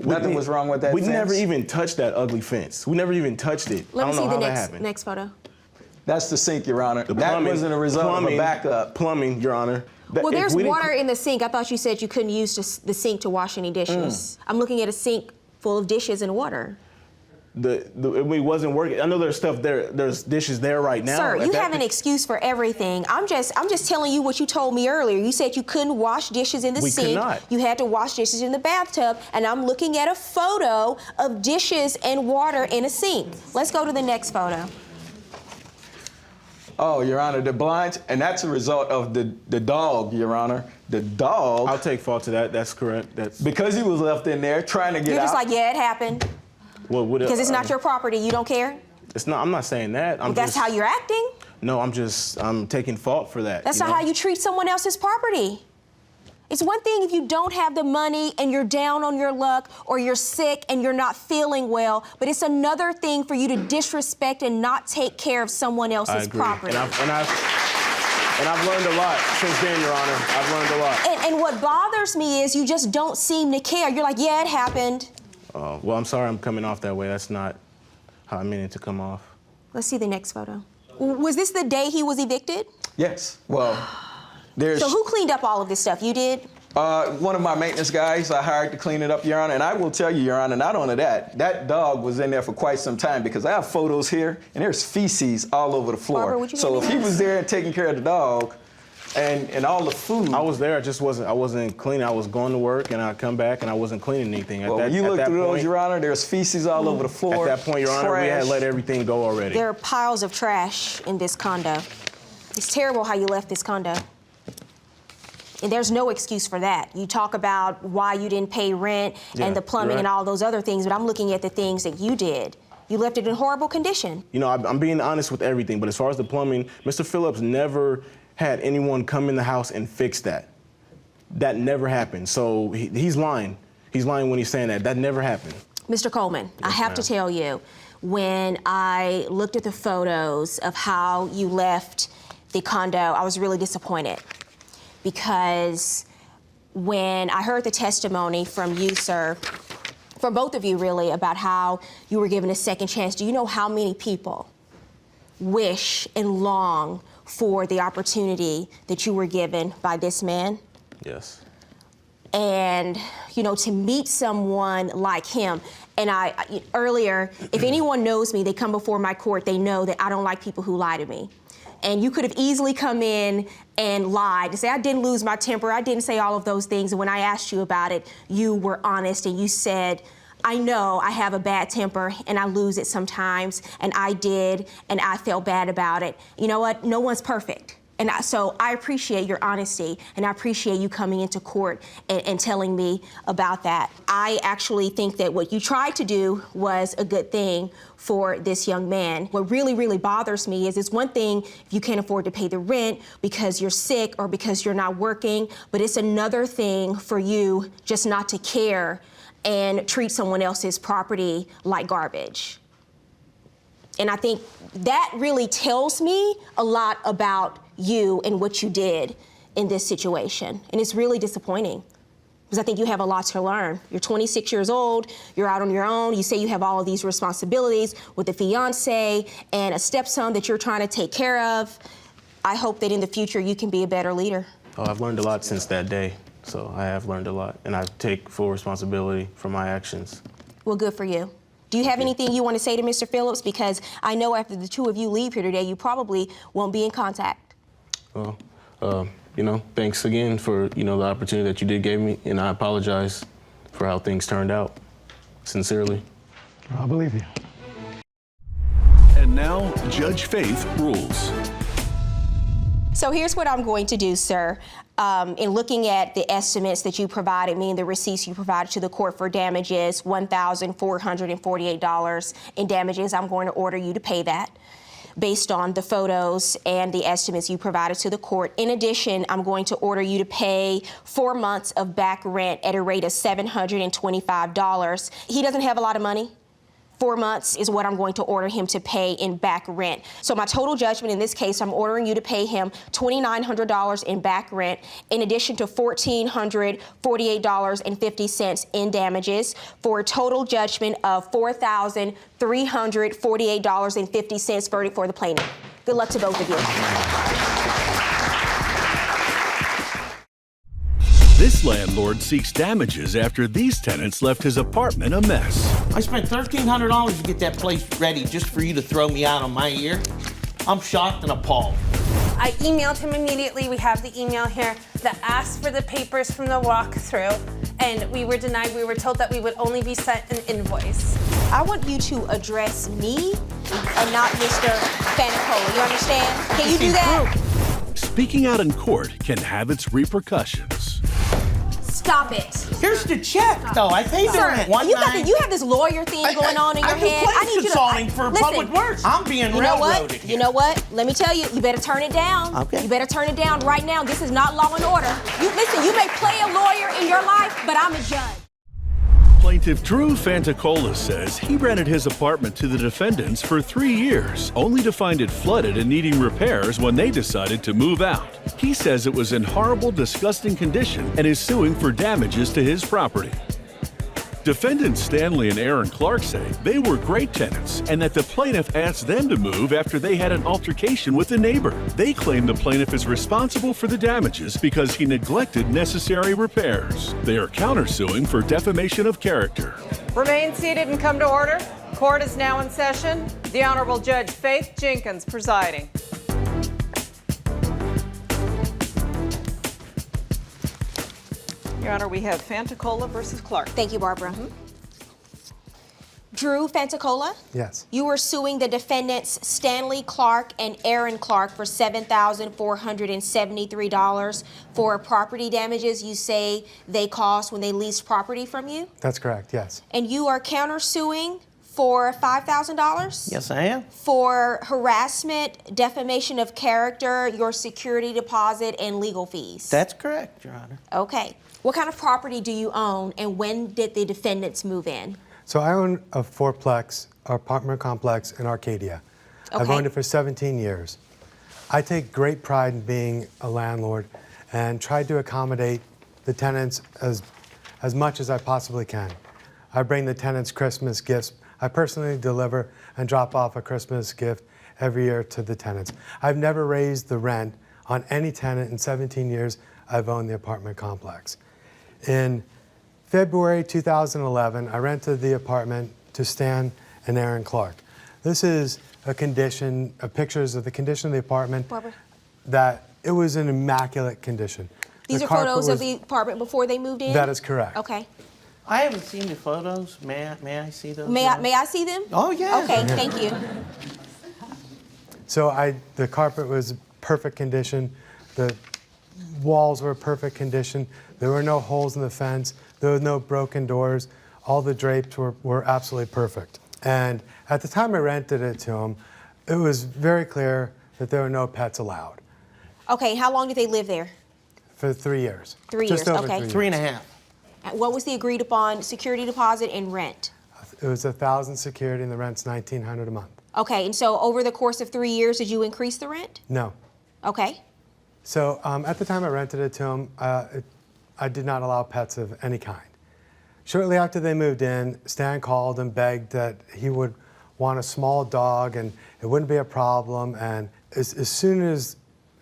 Nothing was wrong with that fence. We never even touched that ugly fence. We never even touched it. Let I don't me know see how the that happened. next photo. That's the sink, Your Honor. That wasn't a result of a backup. Plumbing, Your Honor. Well, there's water in the sink. I thought you said you couldn't use the sink to wash any dishes. I'm looking at a sink full of dishes and water. It wasn't working. I know there's stuff there. There's dishes there right now. Sir, you have an excuse for everything. I'm just telling you what you told me earlier. You said you couldn't wash dishes in the sink. We could not. You had to wash dishes in the bathtub, and I'm looking at a photo of dishes and water in a sink. Let's go to the next photo. Oh, Your Honor, the blinds, and that's a result of the dog, Your Honor. The dog. I'll take fault to that. That's correct. Because he was left in there trying to get out. You're just like, yeah, it happened. Because it's not your property. You don't care? It's not. I'm not saying that. That's how you're acting? No, I'm taking fault for that. That's not how you treat someone else's property. It's one thing if you don't have the money and you're down on your luck or you're sick and you're not feeling well, but it's another thing for you to disrespect and not take care of someone else's property. And I've learned a lot since then, Your Honor. I've learned a lot. And what bothers me is you just don't seem to care. You're like, yeah, it happened. Well, I'm sorry I'm coming off that way. That's not how I meant it to come off. Let's see the next photo. Was this the day he was evicted? Yes. Well, So who cleaned up all of this stuff? You did? One of my maintenance guys I hired to clean it up, Your Honor. And I will tell you, Your Honor, not only that dog was in there for quite some time because I have photos here, and there's feces all over the floor. Barbara, would you so if he was there taking care of the dog and all the food. I was there. I wasn't cleaning. I was going to work, and I'd come back, and I wasn't cleaning anything. Well, when you look through those, Your Honor, there's feces all over the floor. At that point, Your Honor, we had let everything go already. There are piles of trash in this condo. It's terrible how you left this condo. And there's no excuse for that. You talk about why you didn't pay rent and the plumbing and all those other things, but I'm looking at the things that you did. You left it in horrible condition. You know, I'm being honest with everything, but as far as the plumbing, Mr. Phillips never had anyone come in the house and fix that. That never happened. So he's lying. He's lying when he's saying that. That never happened. Mr. Coleman, Yes, I have to tell you, when I looked at the photos of how you left the condo, I was really disappointed. Because when I heard the testimony from you, sir, from both of you really, about how you were given a second chance, do you know how many people wish and long for the opportunity that you were given by this man? Yes. And, you know, to meet someone like him, and earlier, if anyone knows me, they come before my court, they know that I don't like people who lie to me. And you could have easily come in and lied to say, I didn't lose my temper, I didn't say all of those things. And when I asked you about it, you were honest and you said, I know I have a bad temper and I lose it sometimes, and I did, and I felt bad about it. You know what? No one's perfect. And so I appreciate your honesty, and I appreciate you coming into court and telling me about that. I actually think that what you tried to do was a good thing for this young man. What really, really bothers me is it's one thing if you can't afford to pay the rent because you're sick or because you're not working, but it's another thing for you just not to care and treat someone else's property like garbage. And I think that really tells me a lot about you and what you did in this situation. And it's really disappointing because I think you have a lot to learn. You're 26 years old, you're out on your own, you say you have all of these responsibilities with a fiance and a stepson that you're trying to take care of. I hope that in the future you can be a better leader. Oh, I've learned a lot since that day. So I have learned a lot, and I take full responsibility for my actions. Well, good for you. Do you have anything you want to say to Mr. Phillips? Because I know after the two of you leave here today, you probably won't be in contact. Well, you know, thanks again for, you know, the opportunity that you did give me, and I apologize for how things turned out, sincerely. I believe you. And now, Judge Faith rules. So here's what I'm going to do, sir. In looking at the estimates that you provided me and the receipts you provided to the court for damages, $1,448 in damages, I'm going to order you to pay that based on the photos and the estimates you provided to the court. In addition, I'm going to order you to pay 4 months of back rent at a rate of $725. He doesn't have a lot of money. 4 months is what I'm going to order him to pay in back rent. So my total judgment in this case, I'm ordering you to pay him $2,900 in back rent, in addition to $1,448.50 in damages, for a total judgment of $4,348.50 verdict for the plaintiff. Good luck to both of you. This landlord seeks damages after these tenants left his apartment a mess. I spent $1,300 to get that place ready just for you to throw me out on my ear. I'm shocked and appalled. I emailed him immediately. We have the email here that asked for the papers from the walkthrough, and we were denied. We were told that we would only be sent an invoice. I want you to address me and not Mr. Fanicola. You understand? Can you do that? Speaking out in court can have its repercussions. Stop it. Here's the check, though. I paid the rent one night. You have this lawyer thing going on in your head. I do consulting for public works. I'm being railroaded. You know what? Let me tell you, you better turn it down. Okay. You better turn it down right now. This is not law and order. Listen, you may play a lawyer in your life, but I'm a judge. Plaintiff Drew Fantacola says he rented his apartment to the defendants for 3 years, only to find it flooded and needing repairs when they decided to move out. He says it was in horrible, disgusting condition and is suing for damages to his property. Defendants Stanley and Aaron Clark say they were great tenants and that the plaintiff asked them to move after they had an altercation with a neighbor. They claim the plaintiff is responsible for the damages because he neglected necessary repairs. They are countersuing for defamation of character. Remain seated and come to order. Court is now in session. The Honorable Judge Faith Jenkins presiding. Your Honor, we have Fantacola versus Clark. Thank you, Barbara. Drew Fantacola? Yes. You are suing the defendants Stanley Clark and Aaron Clark for $7,473 for property damages you say they caused when they leased property from you? That's correct, yes. And you are countersuing For $5,000? Yes, I am. For harassment, defamation of character, your security deposit, and legal fees? That's correct, Your Honor. Okay. What kind of property do you own, and when did the defendants move in? So I own a fourplex apartment complex in Arcadia. I've Okay. owned it for 17 years. I take great pride in being a landlord and try to accommodate the tenants as much as I possibly can. I bring the tenants Christmas gifts. I personally deliver and drop off a Christmas gift every year to the tenants. I've never raised the rent on any tenant in 17 years I've owned the apartment complex. In February 2011, I rented the apartment to Stan and Aaron Clark. This is pictures of the condition of the apartment, Barbara. that it was in immaculate condition. These The are carpet photos of was- the apartment before they moved in? That is correct. Okay. I haven't seen the photos. May I see those? May Your I, Honor? may I see them? Oh, yeah. Okay, thank you. So the carpet was perfect condition. The walls were perfect condition. There were no holes in the fence. There were no broken doors. All the drapes were absolutely perfect. And at the time I rented it to him, it was very clear that there were no pets allowed Okay, how long did they live there? for 3 years. 3 Just years, over okay. 3 and a years. half. What was the agreed upon security deposit and rent? It was 1,000 security and the rent's $1,900 a month. Okay, and so over the course of 3 years, did you increase the rent? No. Okay. So at the time I rented it to him, I did not allow pets of any kind. Shortly after they moved in, Stan called and begged that he would want a small dog and it wouldn't be a problem. And as soon as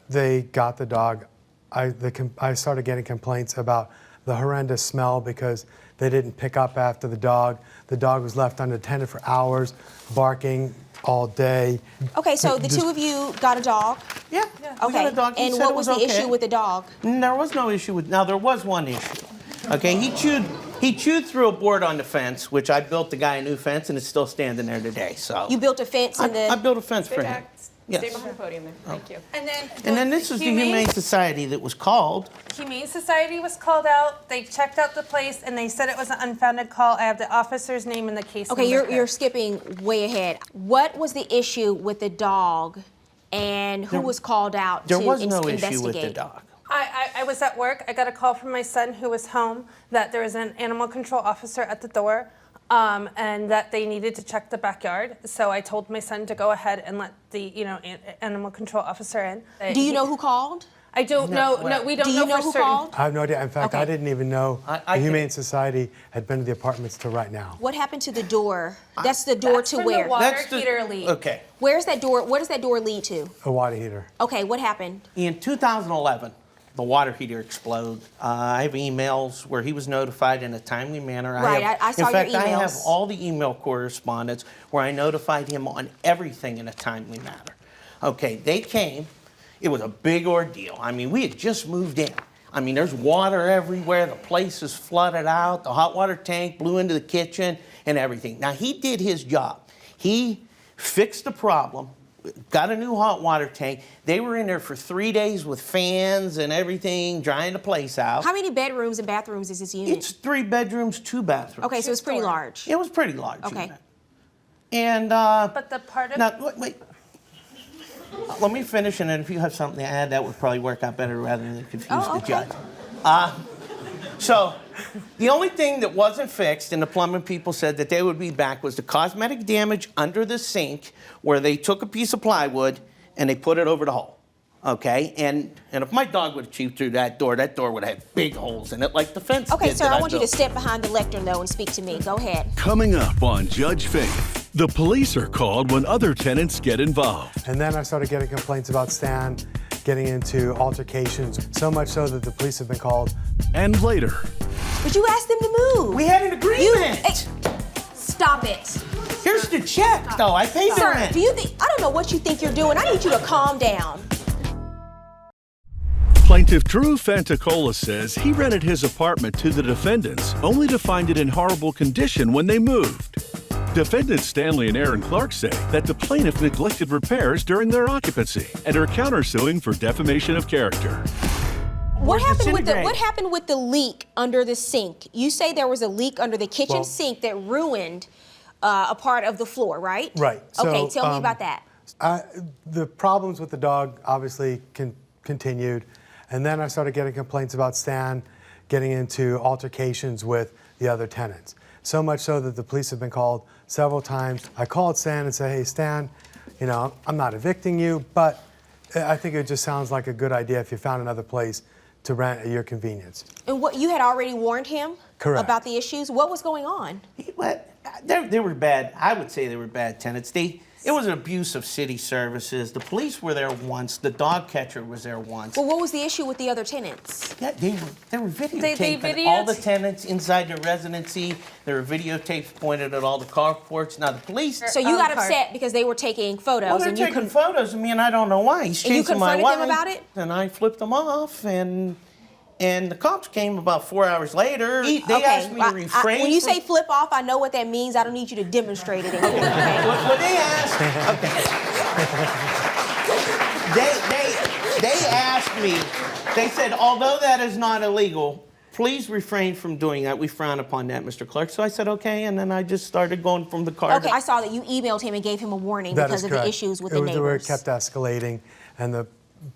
they got the dog, I started getting complaints about the horrendous smell because they didn't pick up after the dog. The dog was left unattended for hours, barking all day. Okay, so the Just- two of you got a dog? Yeah. We Okay, got a dog. He and said what it was was the okay. issue with the dog? There was no issue with. Now there was one issue. Okay, he chewed through a board on the fence, which I built the guy a new fence, and it's still standing there today. So You built a fence in the... I built a fence for him. Yes. Stay behind the podium there. Thank you. And then this is the Humane Society that was called. Humane Society was called out. They checked out the place and they said it was an unfounded call. I have the officer's name in the case. Okay, number here. you're skipping way ahead. What was the issue with the dog and who was called out There to was no investigate? issue with the dog. I was at work. I got a call from my son who was home that there was an animal control officer at the door and that they needed to check the backyard. So I told my son to go ahead and let the animal control officer in. Do you know who called? I don't know. No, we don't Do you know for who certain. called? I have no idea. In fact, I didn't even know I the Humane Society had been to the apartments till right now. What happened to the door? That's the door That's to from where? the water heater leak. Okay. Where's that door? Where does that door lead to? A water heater. Okay, what happened? In 2011, the water heater exploded. I have emails where he was notified in a timely manner. Right, I saw in fact, your I have emails. all the email correspondence where I notified him on everything in a timely manner. Okay, they came. It was a big ordeal. I mean, we had just moved in. I mean, there's water everywhere. The place is flooded out. The hot water tank blew into the kitchen and everything. Now, he did his job. He fixed the problem, got a new hot water tank. They were in there for 3 days with fans and everything, drying the place out. How many bedrooms and bathrooms is this unit? It's 3 bedrooms, 2 bathrooms. Okay, so it's pretty large. It was pretty large. Okay. unit. And But the part of now, wait. Let me finish, and then if you have something to add, that would probably work out better rather than confuse the judge. So, the only thing that wasn't fixed, and the plumbing people said that they would be back, was the cosmetic damage under the sink, where they took a piece of plywood and they put it over the hole. Okay, and if my dog would have chewed through that door would have had big holes in it, like the fence Okay, did sir, that I want you to built. step behind the lectern, though, and speak to me. Go ahead. Coming up on Judge Faith, the police are called when other tenants get involved. And then I started getting complaints about Stan getting into altercations, so much so that the police have been called. And later, But you asked them to move. We had an agreement. Stop it. Here's the check, though. I paid the Sir, rent. do you think, I don't know what you think you're doing. I need you to calm down. Plaintiff Drew Fantacola says he rented his apartment to the defendants only to find it in horrible condition when they moved. Defendants Stanley and Aaron Clark say that the plaintiff neglected repairs during their occupancy and are countersuing for defamation of character. What happened disintegrating. with the leak under the sink? You say there was a leak under the kitchen Well- sink that ruined a part of the floor, right? Right. Okay, So, tell me about that. The problems with the dog obviously continued, and then I started getting complaints about Stan getting into altercations with the other tenants. So much so that the police have been called several times. I called Stan and said, hey, Stan, you know, I'm not evicting you, but I think it just sounds like a good idea if you found another place to rent at your convenience. And what, you had already warned him Correct. about the issues? What was going on? They were bad. I would say they were bad tenants. It was an abuse of city services. The police were there once. The dog catcher was there once. Well, what was the issue with the other tenants? Yeah, they were videotaping all the tenants inside their residency. There were videotapes pointed at all the carports. Now the police. So you got upset because they were taking photos. Well, they're and taking photos of me, and I don't know why. He's chasing my wife. And you confronted them about it? And I flipped them off, and the cops came about 4 hours later. They asked me to refrain. When you say flip off, I know what that means. I don't need you to demonstrate it anymore. Okay? Well, they asked. They asked me. They said, although that is not illegal, please refrain from doing that. We frown upon that, Mr. Clerk. So I said, okay, and then I just started going from the car. Okay, I saw that you emailed him and gave him a warning That because is of correct. the issues with the They neighbors. kept escalating, and the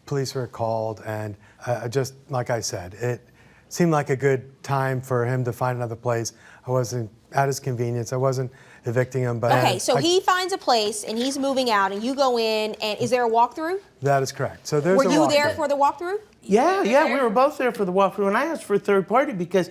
police were called, and just like I said, it seemed like a good time for him to find another place. I wasn't at his convenience. I wasn't evicting him, but Okay, so he finds a place and he's moving out, and you go in, and is there a walkthrough? That is correct. So there's Were a you walkthrough. there for the walkthrough? Yeah, we were both there for the walkthrough, and I asked for a third party because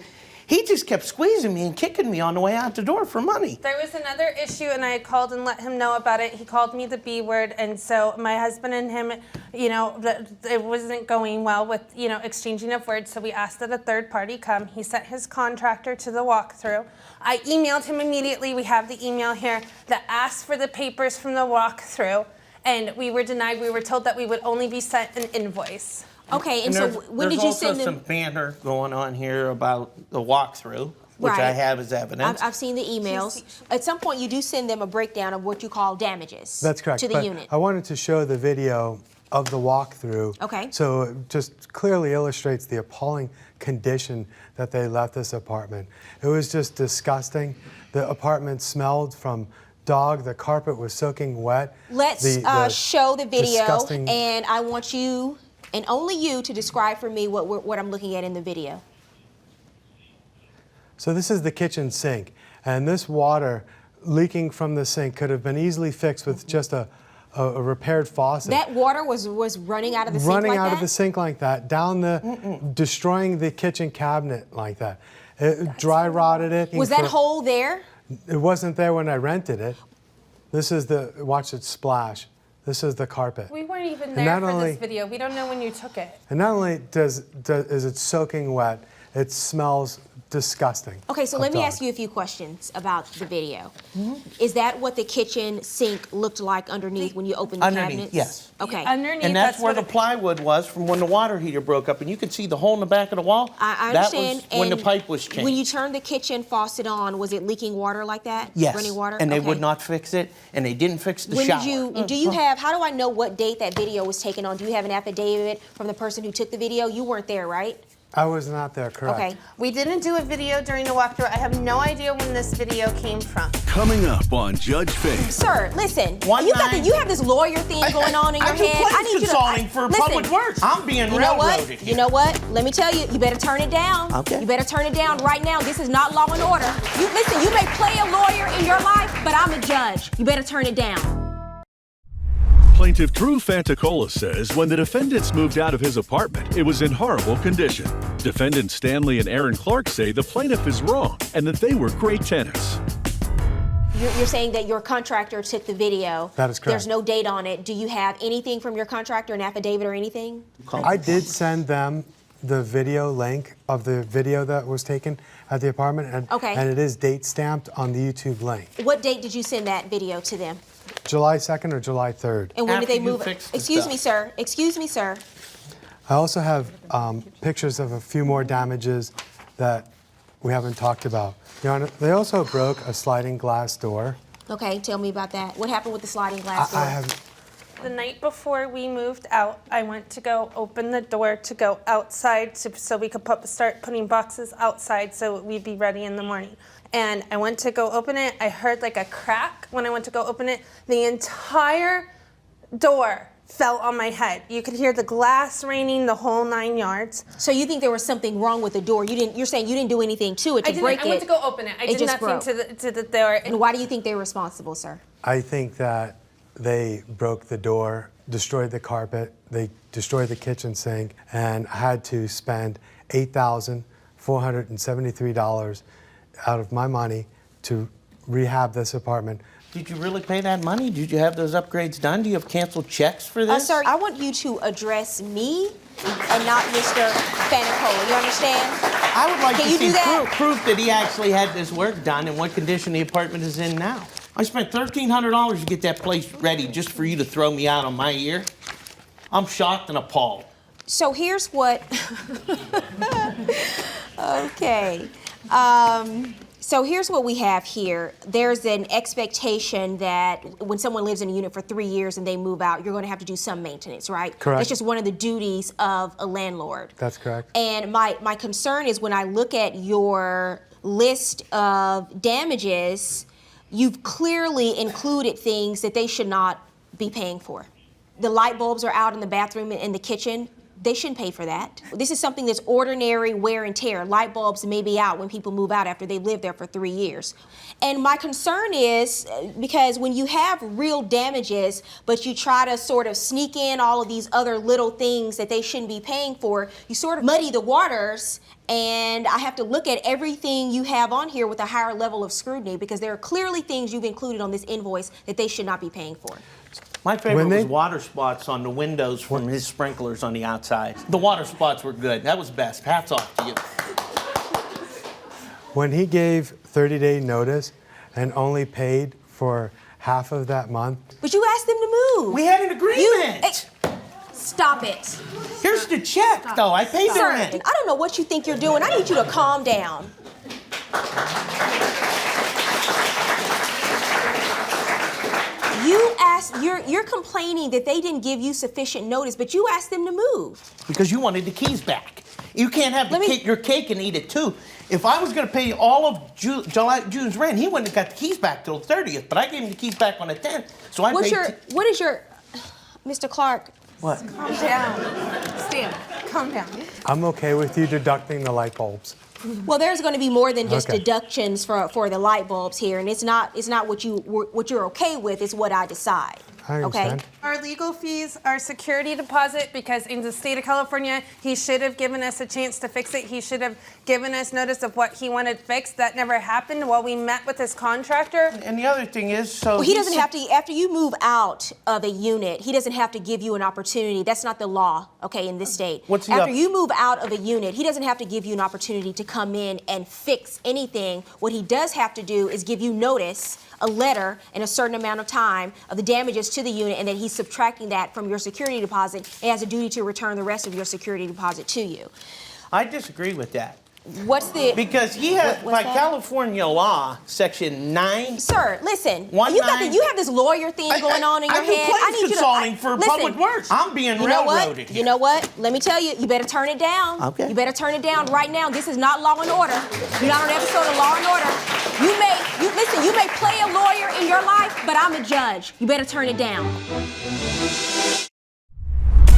he just kept squeezing me and kicking me on the way out the door for money. There was another issue, and I called and let him know about it. He called me the B word, and so my husband and him, you know, it wasn't going well with, you know, exchanging of words, so we asked that a third party come. He sent his contractor to the walkthrough. I emailed him immediately. We have the email here that asked for the papers from the walkthrough, and we were denied. We were told that we would only be sent an invoice. Okay, and so when did you send There's also them? some banner going on here about the walkthrough, which I have as evidence. I've seen the emails. At some point, you do send them a breakdown of what you call damages. That's correct. To the but unit. I wanted to show the video of the walkthrough. Okay. So it just clearly illustrates the appalling condition that they left this apartment. It was just disgusting. The apartment smelled from dog. The carpet was soaking wet. Let's show the video, disgusting- and I want you, and only you, to describe for me what I'm looking at in the video. So this is the kitchen sink, and this water leaking from the sink could have been easily fixed with just a repaired faucet. That water was running out of the sink Running like out that? of the sink like that, down destroying the kitchen cabinet like that. It dry rotted it. Was that hole there? It wasn't there when I rented it. This is watch it splash. This is the carpet. We weren't even And there not for only- this video. We don't know when you took it. And not only is it soaking wet, it smells disgusting. Okay, so of let me dog. ask you a few questions about the video. Is that what the kitchen sink looked like underneath when you opened the Underneath, cabinets? yes. Okay. Underneath, And that's where the plywood was from when the water heater broke up. And you could see the hole in the back of the wall. I understand. That was when the and pipe was changed. When you turned the kitchen faucet on, was it leaking water like that? Yes. Running water? And they Okay. would not fix it, and they didn't fix the When shower. did you, do you have, how do I know what date that video was taken on? Do you have an affidavit from the person who took the video? You weren't there, right? I was not there, correct. Okay. We didn't do a video during the walkthrough. I have no idea when this video came from. Coming up on Judge Faith. Sir, listen. One you night- you have this lawyer thing going on in your I do head. police consulting for listen, public works. I'm being you know what? railroaded here. You know what? Let me tell you. You better turn it down. Okay. You better turn it down right now. This is not law and order. You listen. You may play a lawyer in your life, but I'm a judge. You better turn it down. Plaintiff Drew Fantacola says when the defendants moved out of his apartment, it was in horrible condition. Defendants Stanley and Aaron Clark say the plaintiff is wrong and that they were great tenants. You're saying that your contractor took the video. That is correct. There's no date on it. Do you have anything from your contractor, an affidavit or anything? I did send them the video link of the video that was taken at the apartment, and, Okay. and it is date stamped on the YouTube link. What date did you send that video to them? July 2nd or July 3rd. And when did they After you move? fixed the Excuse stuff. me, sir. Excuse me, sir. I also have pictures of a few more damages that we haven't talked about. Your Honor, they also broke a sliding glass door. Okay, tell me about that. What happened with the sliding glass door? I have. The night before we moved out, I went to go open the door to go outside so we could start putting boxes outside so we'd be ready in the morning. and I went to go open it. I heard like a crack when I went to go open it. The entire door fell on my head. You could hear the glass raining the whole 9 yards. So you think there was something wrong with the door? You're saying you didn't do anything to it to break it? I went to go open it. I did nothing to the door. And why do you think they were responsible, sir? I think that they broke the door, destroyed the carpet, they destroyed the kitchen sink, and had to spend $8,473 out of my money to rehab this apartment. Did you really pay that money? Did you have those upgrades done? Do you have canceled checks for this? Sir, I want you to address me and not Mr. Fanicola. You understand? I would like Can to you see do that? proof that he actually had this work done and what condition the apartment is in now. I spent $1,300 to get that place ready just for you to throw me out on my ear. I'm shocked and appalled. So here's what. Okay. So here's what we have here. There's an expectation that when someone lives in a unit for 3 years and they move out, you're going to have to do some maintenance, right? Correct. It's just one of the duties of a landlord. That's correct. And my concern is when I look at your list of damages, you've clearly included things that they should not be paying for. The light bulbs are out in the bathroom and in the kitchen. They shouldn't pay for that. This is something that's ordinary wear and tear. Light bulbs may be out when people move out after they've lived there for 3 years. And my concern is because when you have real damages, but you try to sort of sneak in all of these other little things that they shouldn't be paying for, you sort of muddy the waters. And I have to look at everything you have on here with a higher level of scrutiny because there are clearly things you've included on this invoice that they should not be paying for. My favorite was water spots on the windows from his sprinklers on the outside. The water spots were good. That was best. Hats off to you. When he gave 30-day notice and only paid for half of that month. But you asked them to move. We had an agreement. Stop it. Here's the check, though. I paid the Sir, rent. I don't know what you think you're doing. I need you to calm down. You're complaining that they didn't give you sufficient notice, but you asked them to move. Because you wanted the keys back. You can't have your cake and eat it too. If I was going to pay all of June's rent, he wouldn't have got the keys back till the 30th, but I gave him the keys back on the 10th. So I paid. What is your, Mr. Clark? What? Calm down. Stan, calm down. I'm okay with you deducting the light bulbs. Well, there's going to be more than just Okay. deductions for the light bulbs here, and it's not what you're okay with. It's what I decide. I understand. Okay. Our legal fees, our security deposit, because in the state of California, he should have given us a chance to fix it. He should have given us notice of what he wanted fixed. That never happened while we met with his contractor. And the other thing is, Well, he doesn't have to, after you move out of a unit, he doesn't have to give you an opportunity. That's not the law, okay, in this state. What's the After you move out of a unit, he doesn't have to give you an opportunity to come in and fix anything. What he does have to do is give you notice, a letter, in a certain amount of time of the damages to the unit, and then he's subtracting that from your security deposit. He has a duty to return the rest of your security deposit to you. I disagree with that. What's the... Because he has, by California law, Section 9. Sir, listen. 19. You have this lawyer thing going on in your I do head. claims consulting for public works. I'm being railroaded here. You know what? Let me tell you, you better turn it down. Okay. You better turn it down right now. This is not Law and Order. You're not on an episode of Law and Order. You may play a lawyer in your life, but I'm a judge. You better turn it down.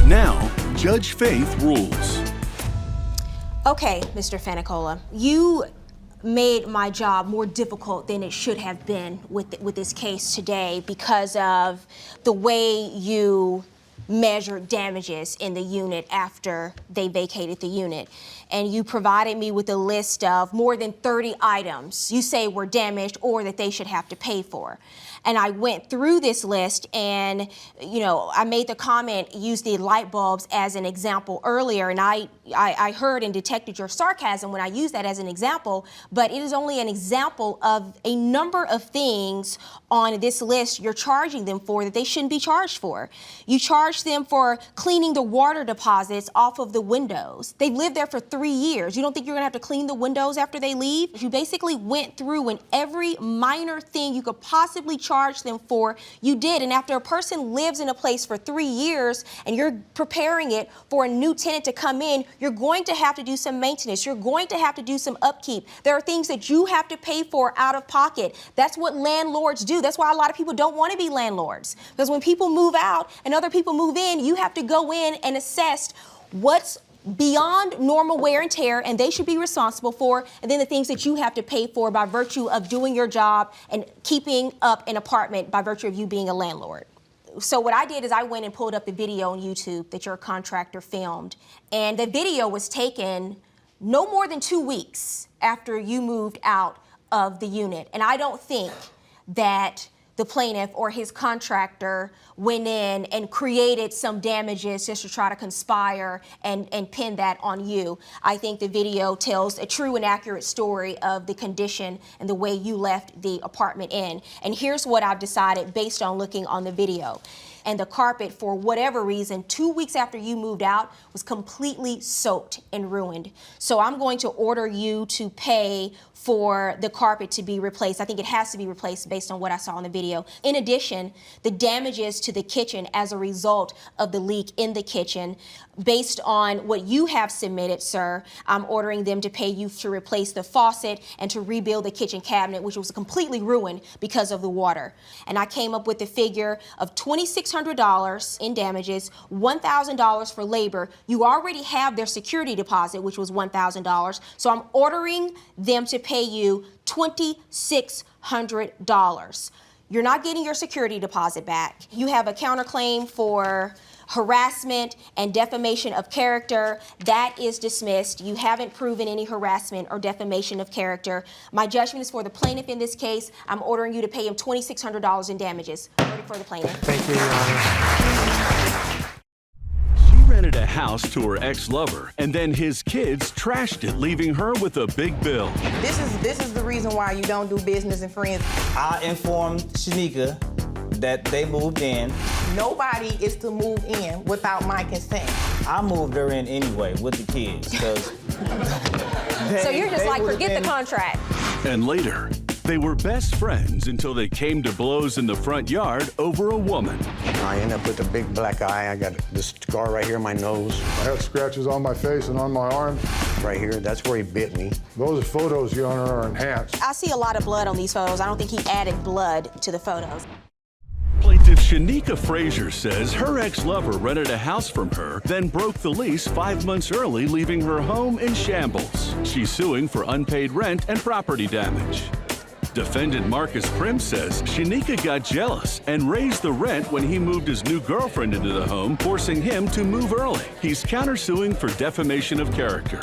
Now, Judge Faith rules. Okay, Mr. Fanicola, you made my job more difficult than it should have been with this case today because of the way you measured damages in the unit after they vacated the unit. And you provided me with a list of more than 30 items you say were damaged or that they should have to pay for. And I went through this list and, I made the comment, use the light bulbs as an example earlier, and I heard and detected your sarcasm when I used that as an example, but it is only an example of a number of things on this list you're charging them for that they shouldn't be charged for. You charge charge them for cleaning the water deposits off of the windows. They've lived there for 3 years. You don't think you're gonna have to clean the windows after they leave? You basically went through and every minor thing you could possibly charge them for, you did. And after a person lives in a place for 3 years and you're preparing it for a new tenant to come in, you're going to have to do some maintenance. You're going to have to do some upkeep. There are things that you have to pay for out of pocket. That's what landlords do. That's why a lot of people don't want to be landlords. Because when people move out and other people move in, you have to go in and assess what's beyond normal wear and tear, and they should be responsible for, and then the things that you have to pay for by virtue of doing your job and keeping up an apartment by virtue of you being a landlord. So what I did is I went and pulled up the video on YouTube that your contractor filmed, and the video was taken no more than 2 weeks after you moved out of the unit. And I don't think that the plaintiff or his contractor went in and created some damages just to try to conspire and pin that on you. I think the video tells a true and accurate story of the condition and the way you left the apartment in. And here's what I've decided based on looking on the video. And the carpet, for whatever reason, 2 weeks after you moved out, was completely soaked and ruined. So I'm going to order you to pay for the carpet to be replaced. I think it has to be replaced based on what I saw in the video. In addition, the damages to the kitchen as a result of the leak in the kitchen, based on what you have submitted, sir, I'm ordering them to pay you to replace the faucet and to rebuild the kitchen cabinet, which was completely ruined because of the water. And I came up with a figure of $2,600 in damages, $1,000 for labor. You already have their security deposit, which was $1,000. So I'm ordering them to pay you $2,600. You're not getting your security deposit back. You have a counterclaim for harassment and defamation of character. That is dismissed. You haven't proven any harassment or defamation of character. My judgment is for the plaintiff in this case. I'm ordering you to pay him $2,600 in damages. Order for the plaintiff. Thank you, Your Honor. She rented a house to her ex-lover, and then his kids trashed it, leaving her with a big bill. This is the reason why you don't do business and friends. I informed Shanika that they moved in. Nobody is to move in without my consent. I moved her in anyway with the kids, because So you're just like, forget the contract. And later, they were best friends until they came to blows in the front yard over a woman. I ended up with a big black eye. I got this scar right here in my nose. I have scratches on my face and on my arms. Right here, that's where he bit me. Those photos, Your Honor, are enhanced. I see a lot of blood on these photos. I don't think he added blood to the photos. Plaintiff Shanika Frazier says her ex-lover rented a house from her, then broke the lease 5 months early, leaving her home in shambles. She's suing for unpaid rent and property damage. Defendant Marcus Prim says Shanika got jealous and raised the rent when he moved his new girlfriend into the home, forcing him to move early. He's countersuing for defamation of character.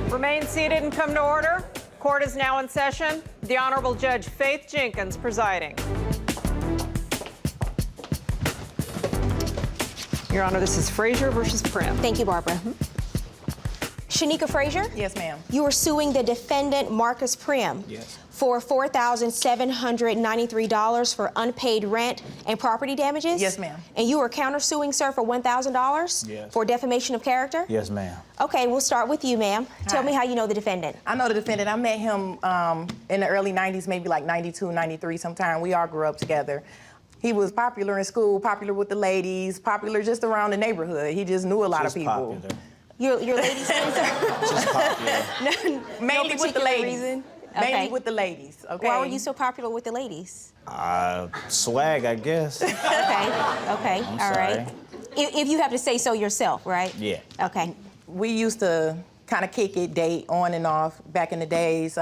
Remain seated and come to order. Court is now in session. The Honorable Judge Faith Jenkins presiding. Your Honor, this is Frazier versus Prim. Thank you, Barbara. Shanika Frazier? Yes, ma'am. You are suing the defendant, Marcus Prim, Yes. for $4,793 for unpaid rent and property damages? Yes, ma'am. And you are countersuing, sir, for $1,000? Yes. For defamation of character? Yes, ma'am. Okay, we'll start with you, ma'am. Tell me how you know the defendant. I know the defendant. I met him in the early 90s, maybe like 92, 93 sometime. We all grew up together. He was popular in school, popular with the ladies, popular just around the neighborhood. He just knew a lot of people. Popular. Your ladies friends, sir? Just popular. Mainly with the ladies. Reason? Mainly Okay. with the ladies, okay? Why were you so popular with the ladies? Swag, I guess. Okay, all right. If you have to say so yourself, right? Yeah. Okay. We used to kind of kick it, date on and off back in the days.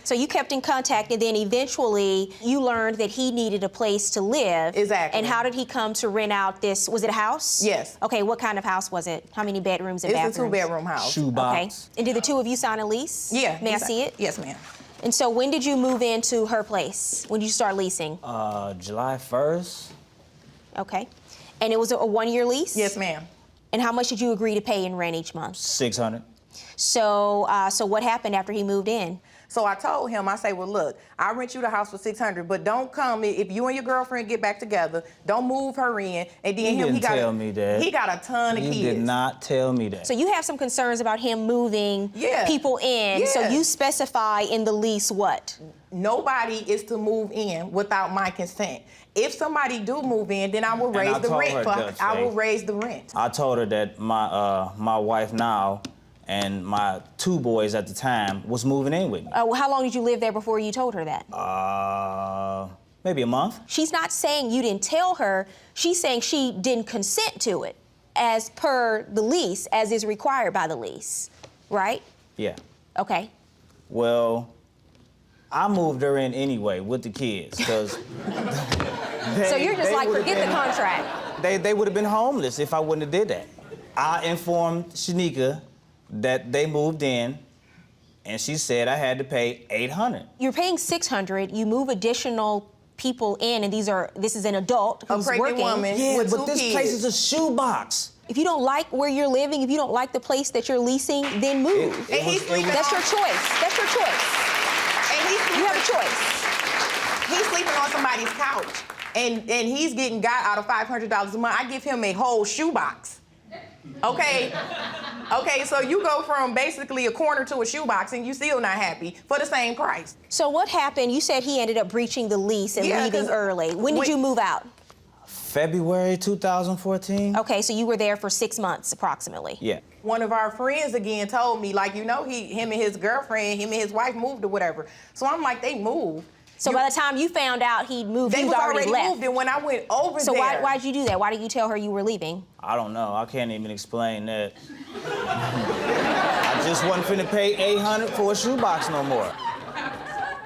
So you kept in contact, and then eventually you learned that he needed a place to live. Exactly. And how did he come to rent out this? Was it a house? Yes. Okay, what kind of house was it? How many bedrooms and bathrooms? It's a two-bedroom house. Shoebox. Okay. And did the two of you sign a lease? Yeah. May I see it? Yes, ma'am. And so when did you move into her place? When did you start leasing? July 1st. Okay. And it was a 1-year lease? Yes, ma'am. And how much did you agree to pay in rent each month? $600. So what happened after he moved in? So I told him, I say, well, look, I'll rent you the house for $600, but don't come, if you and your girlfriend get back together, don't move her in. And then He tell me that. He got a ton of kids. He did not tell me that. So you have some concerns about him moving people in. So you specify in the lease what? Nobody is to move in without my consent. If somebody do move in, then I will raise the rent. I will raise the rent. I told her that my wife now and my 2 boys at the time was moving in with me. Well, how long did you live there before you told her that? Maybe a month. She's not saying you didn't tell her. She's saying she didn't consent to it as per the lease, as is required by the lease, right? Yeah. Okay. Well, I moved her in anyway with the kids, because so you're just like, forget the contract. They would have been homeless if I wouldn't have did that. I informed Shanika that they moved in, and she said I had to pay $800. You're paying $600. You move additional people in, and this is an adult who's working. Woman with but this place is a shoebox. If you don't like where you're living, if you don't like the place that you're leasing, then move. That's your choice. That's your choice. You have a choice. He's sleeping on somebody's couch, and he's getting got out of $500 a month. I give him a whole shoebox. Okay? Okay, so you go from basically a corner to a shoebox, and you still not happy for the same price. So what happened? You said he ended up breaching the lease and leaving early. When did you move out? February 2014. Okay, so you were there for 6 months approximately. Yeah. One of our friends again told me, like, you know, him and his girlfriend, him and his wife moved or whatever. So I'm like, they moved. So by the time you found out he'd moved, they you'd was already left. moved, and when I went over so there. So why'd you do that? Why did you tell her you were leaving? I don't know. I can't even explain that. I just wasn't finna pay $800 for a shoebox no more.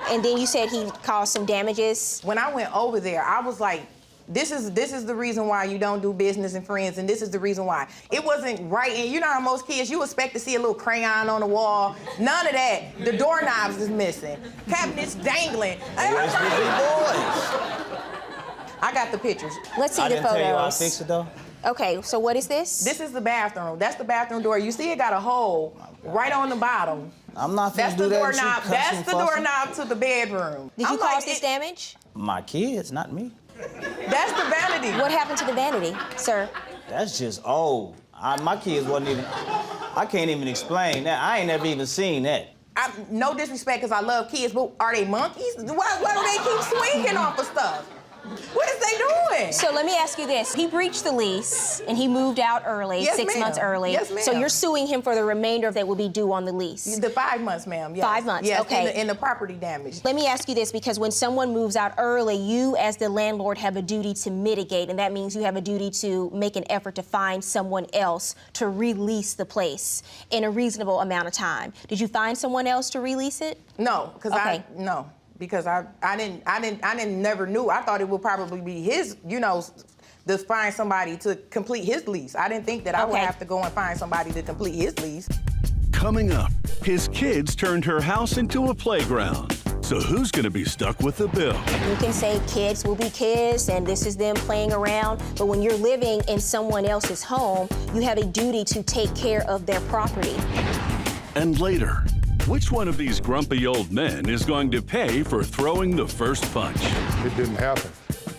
And then you said he caused some damages. When I went over there, I was like, this is the reason why you don't do business and friends, and this is the reason why. It wasn't right, and you know how most kids, you expect to see a little crayon on the wall. None of that. The doorknobs is missing. Cabinets dangling. Where's the big boys? I got the pictures. Let's see the photos. I didn't tell you I fixed it though. Okay, so what is this? This is the bathroom. That's the bathroom door. You see it got a hole right on the bottom. I'm not finna do that. Doorknob. That's the doorknob to the bedroom. Did you cause this damage? My kids, not me. That's the vanity. What happened to the vanity, sir? That's just old. My kids wasn't even, I can't even explain that. I ain't never even seen that. No disrespect, because I love kids, but are they monkeys? Why do they keep swinging off of stuff? What is they doing? So let me ask you this. He breached the lease, and he moved out early, Yes, 6 months ma'am. early. Yes, ma'am. So you're suing him for the remainder that will be due on the lease? The 5 months, ma'am. Yes. 5 months, yes, okay. In the property damage. Let me ask you this, because when someone moves out early, you as the landlord have a duty to mitigate, and that means you have a duty to make an effort to find someone else to release the place in a reasonable amount of time. Did you find someone else to release it? No, because because I didn't never knew. I thought it would probably be his, you know, to find somebody to complete his lease. I didn't think that I would have to go and find somebody to complete his lease. Coming up, his kids turned her house into a playground. So who's going to be stuck with the bill? You can say kids will be kids and this is them playing around, but when you're living in someone else's home, you have a duty to take care of their property. And later, which one of these grumpy old men is going to pay for throwing the first punch? It didn't happen.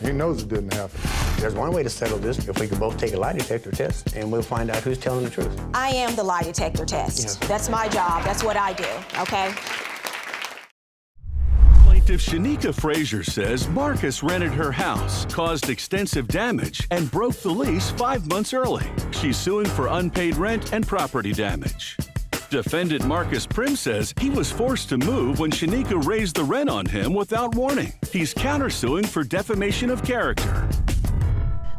He knows it didn't happen. There's one way to settle this, if we could both take a lie detector test, and we'll find out who's telling the truth. I am the lie detector test. Yes. That's my job. That's what I do, okay? Plaintiff Shanika Frazier says Marcus rented her house, caused extensive damage, and broke the lease 5 months early. She's suing for unpaid rent and property damage. Defendant Marcus Prim says he was forced to move when Shanika raised the rent on him without warning. He's countersuing for defamation of character.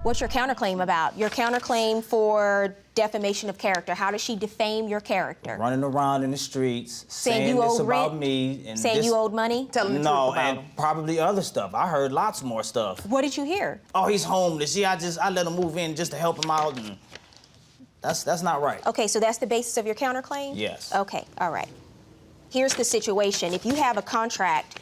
What's your counterclaim about? Your counterclaim for defamation of character. How does she defame your character? Running around in the streets, saying you this owed about rent? me. And saying this, you owed money? Telling the truth No, about and him. probably other stuff. I heard lots more stuff. What did you hear? Oh, he's homeless. Yeah, I let him move in just to help him out. And that's not right. Okay, so that's the basis of your counterclaim? Yes. Okay, all right. Here's the situation. If you have a contract,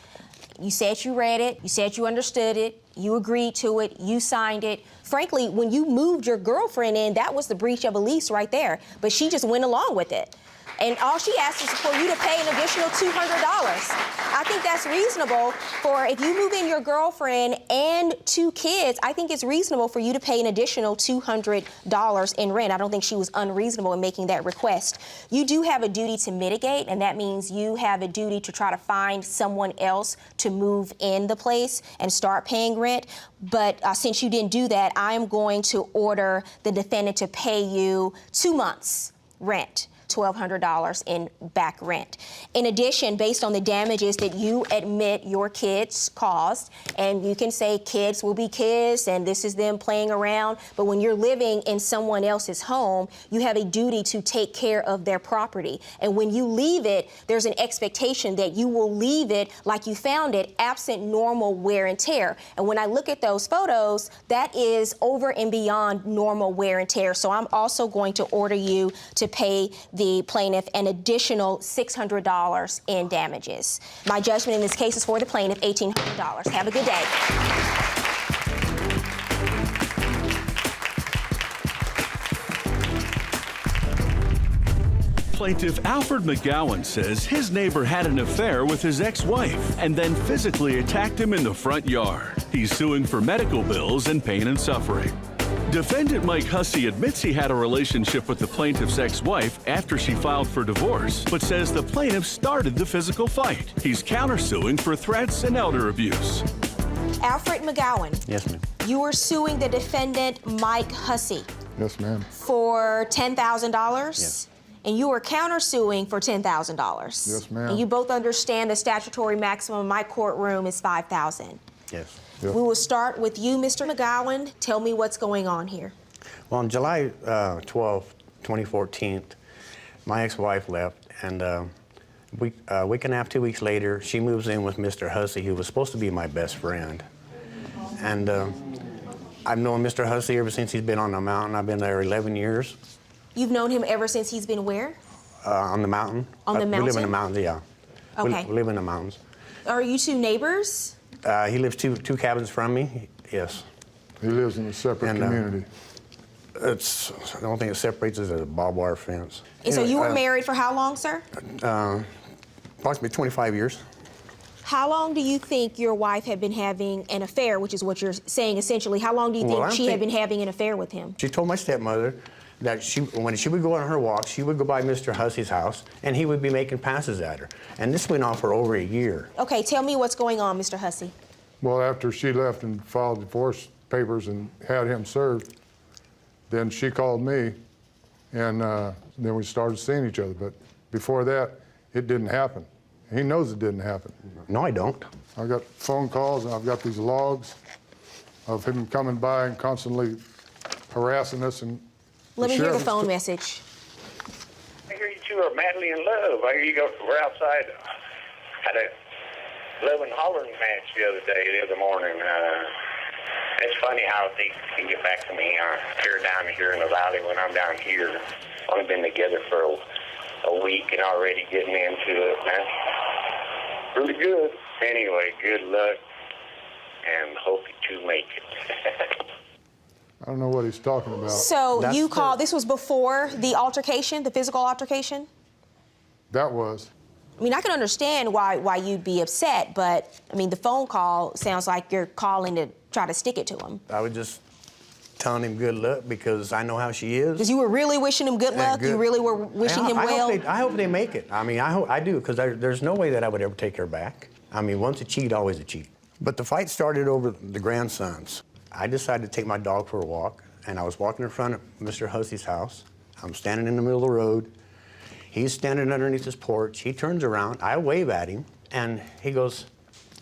you said you read it, you said you understood it, you agreed to it, you signed it. Frankly, when you moved your girlfriend in, that was the breach of a lease right there. But she just went along with it. And all she asks is for you to pay an additional $200. I think that's reasonable for if you move in your girlfriend and 2 kids, I think it's reasonable for you to pay an additional $200 in rent. I don't think she was unreasonable in making that request. You do have a duty to mitigate, and that means you have a duty to try to find someone else to move in the place and start paying rent. But since you didn't do that, I am going to order the defendant to pay you 2 months rent. $1,200 in back rent. In addition, based on the damages that you admit your kids caused, and you can say kids will be kids and this is them playing around, but when you're living in someone else's home, you have a duty to take care of their property. And when you leave it, there's an expectation that you will leave it like you found it, absent normal wear and tear. And when I look at those photos, that is over and beyond normal wear and tear. So I'm also going to order you to pay the plaintiff an additional $600 in damages. My judgment in this case is for the plaintiff, $1,800. Have a good day. Plaintiff Alfred McGowan says his neighbor had an affair with his ex-wife and then physically attacked him in the front yard. He's suing for medical bills and pain and suffering. Defendant Mike Hussey admits he had a relationship with the plaintiff's ex-wife after she filed for divorce, but says the plaintiff started the physical fight. He's countersuing for threats and elder abuse. Alfred McGowan. Yes, ma'am. You are suing the defendant Mike Hussey. Yes, ma'am. For $10,000? Yes. And you are countersuing for $10,000. Yes, ma'am. And you both understand the statutory maximum in my courtroom is $5,000. Yes. Yep. We will start with you, Mr. McGowan. Tell me what's going on here. Well, on July 12, 2014, my ex-wife left, and a week and a half, 2 weeks later, she moves in with Mr. Hussey, who was supposed to be my best friend. And I've known Mr. Hussey ever since he's been on the mountain. I've been there 11 years. You've known him ever since he's been where? On the mountain. On the mountain? We live in the mountains, yeah. Okay. We live in the mountains. Are you two neighbors? He lives two cabins from me, yes. He lives in a separate community. The only thing that separates us is a barbed wire fence. And so you were married for how long, sir? Approximately 25 years. How long do you think your wife had been having an affair, which is what you're saying essentially? How long do you think she had been having an affair with him? She told my stepmother that when she would go on her walk, she would go by Mr. Hussey's house, and he would be making passes at her. And this went on for over a year. Okay, tell me what's going on, Mr. Hussey. Well, after she left and filed divorce papers and had him served, then she called me, and then we started seeing each other. But before that, it didn't happen. He knows it didn't happen. No, I don't. I've got phone calls, and I've got these logs of him coming by and constantly harassing us. And let me hear the phone message. I hear you two are madly in love. I hear you go. We're outside. Had a loving hollering match the other morning. It's funny how they can get back to me here down here in the valley when I'm down here. Only been together for a week and already getting into it, man. Really good. Anyway, good luck and hope you two make it. I don't know what he's talking about. So you called, this was before the altercation, the physical altercation? That was. I mean, I can understand why you'd be upset, but, I mean, the phone call sounds like you're calling to try to stick it to him. I was just telling him good luck because I know how she is. Because you were really wishing him good luck? You really were wishing him well? I hope they make it. I mean, I do, because there's no way that I would ever take her back. I mean, once a cheat, always a cheat. But the fight started over the grandsons. I decided to take my dog for a walk, and I was walking in front of Mr. Hussey's house. I'm standing in the middle of the road. He's standing underneath his porch. He turns around. I wave at him, and he goes,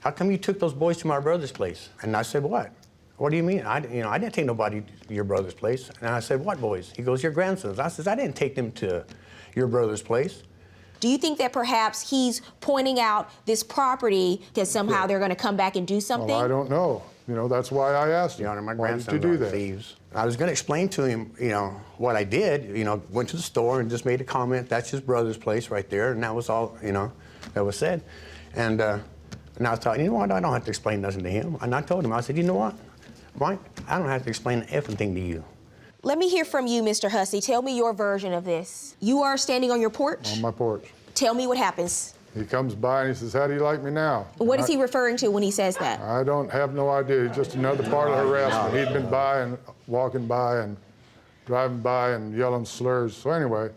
"How come you took those boys to my brother's place?" And I said, "What? What do you mean? I didn't take nobody to your brother's place." And I said, "What boys?" He goes, "Your grandsons." I said, "I didn't take them to your brother's place." Do you think that perhaps he's pointing out this property because somehow they're going to come back and do something? Well, I don't know. You know, that's why I asked him. Your Honor, my why grandsons did you do that? thieves. I was going to explain to him, what I did. Went to the store and just made a comment. That's his brother's place right there, and that was all, that was said. And I thought, you know what? I don't have to explain nothing to him. And I told him, I said, you know what, Mike, I don't have to explain everything to you. Let me hear from you, Mr. Hussey. Tell me your version of this. You are standing on your porch? On my porch. Tell me what happens. He comes by and he says, how do you like me now? What is he referring to when he says that? I don't have no idea. It's just another part of harassment. He'd been by and walking by and driving by and yelling slurs. So anyway,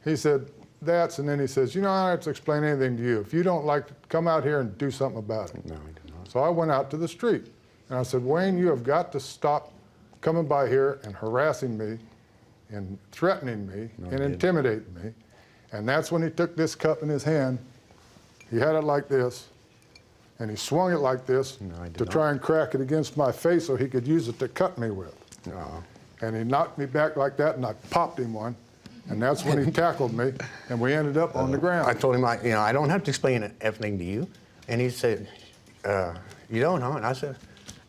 he said, and then he says, you know, I don't have to explain anything to you. If you don't like it, come out here and do something about it. No, he did not. So I went out to the street and I said, Wayne, you have got to stop coming by here and harassing me and threatening me and intimidating me. And that's when he took this cup in his hand. He had it like this, and he swung it like this to try and crack it against my face so he could use it to cut me with. No. And he knocked me back like that, and I popped him one. And that's when he tackled me, and we ended up on the ground. I told him, I don't have to explain everything to you. And he said, you don't, huh? And I said,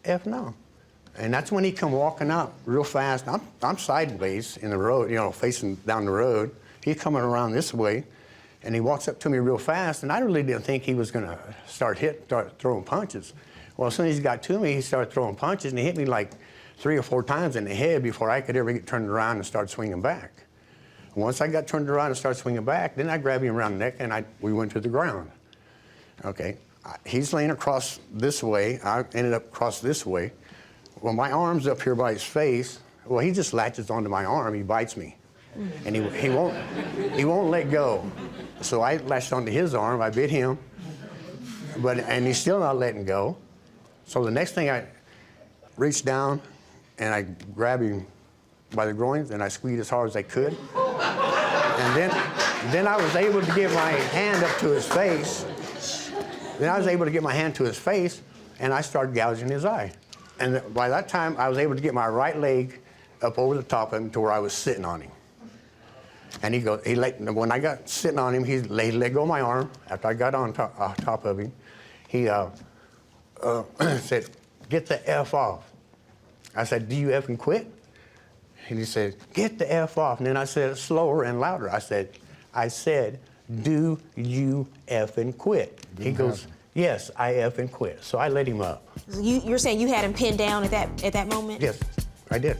F no. And that's when he come walking out real fast. I'm sideways in the road, facing down the road. He's coming around this way, and he walks up to me real fast, and I really didn't think he was gonna start throwing punches. Well, as soon as he got to me, he started throwing punches, and he hit me like 3 or 4 times in the head before I could ever get turned around and start swinging back. Once I got turned around and started swinging back, then I grabbed him around the neck, and we went to the ground. Okay, he's laying across this way. I ended up across this way. Well, my arm's up here by his face. Well, he just latches onto my arm. He bites me. And he won't let go. So I latched onto his arm, I bit him, and he's still not letting go. So the next thing, I reached down and I grabbed him by the groins and I squeezed as hard as I could. And then I was able to get my hand up to his face. Then I was able to get my hand to his face and I started gouging his eye. And by that time, I was able to get my right leg up over the top of him to where I was sitting on him. And when I got sitting on him, he let go of my arm. After I got on top of him, he said, get the F off. I said, do you effing quit? And he said, get the F off. And then I said it slower and louder. I said, do you effing quit? He goes, yes, I effing quit. So I let him up. You're saying you had him pinned down at that moment? Yes, I did.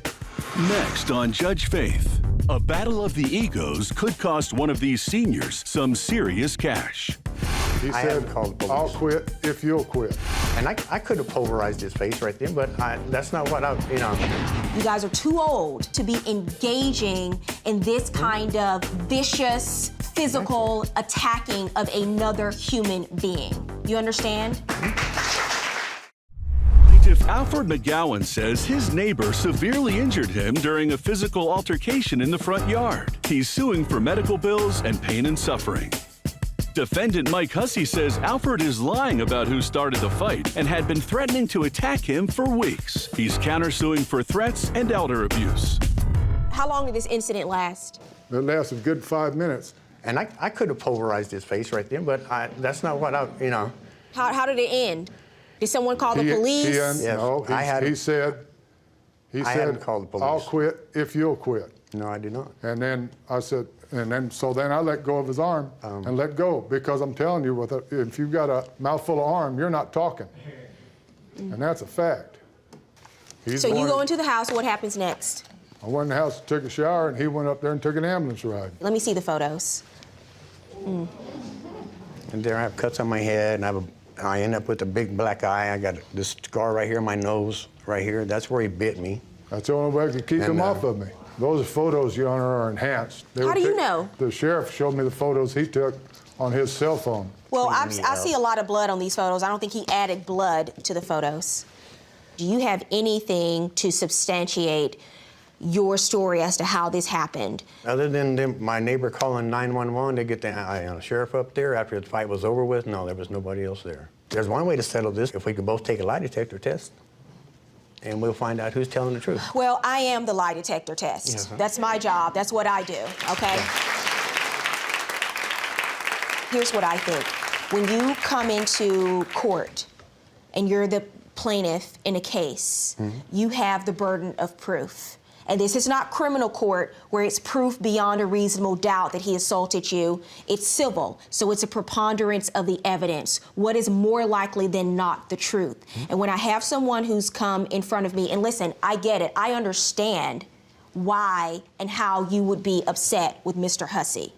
Next on Judge Faith, a battle of the egos could cost one of these seniors some serious cash. He said, I'll quit if you'll quit. And I could have pulverized his face right then, but that's not what You guys are too old to be engaging in this kind of vicious, physical attacking of another human being. You understand? Plaintiff Alfred McGowan says his neighbor severely injured him during a physical altercation in the front yard. He's suing for medical bills and pain and suffering. Defendant Mike Hussey says Alfred is lying about who started the fight and had been threatening to attack him for weeks. He's countersuing for threats and elder abuse. How long did this incident last? It lasted a good 5 minutes. And I could have pulverized his face right then, but that's not what How did it end? Did someone call the police? He said, called the police. I'll quit if you'll quit. No, I did not. And then I said, so then I let go of his arm and let go, because I'm telling you, if you've got a mouthful of arm, you're not talking. And that's a fact. So you go into the house, what happens next? I went in the house, took a shower, and he went up there and took an ambulance ride. Let me see the photos. And there I have cuts on my head, and I end up with a big black eye. I got this scar right here on my nose, right here. That's where he bit me. That's the only way I could keep him off of me. Those photos, Your Honor, are enhanced. How do you know? The sheriff showed me the photos he took on his cell phone. Well, I see a lot of blood on these photos. I don't think he added blood to the photos. Do you have anything to substantiate your story as to how this happened? Other than my neighbor calling 911 to get the sheriff up there after the fight was over with, no, there was nobody else there. There's one way to settle this, if we could both take a lie detector test, and we'll find out who's telling the truth. Well, I am the lie detector test. Yes, That's my job. That's what I do, okay? Yeah. Here's what I think. When you come into court and you're the plaintiff in a case, you have the burden of proof. And this is not criminal court where it's proof beyond a reasonable doubt that he assaulted you. It's civil, so it's a preponderance of the evidence. What is more likely than not the truth? And when I have someone who's come in front of me, and listen, I get it, I understand why and how you would be upset with Mr. Hussey.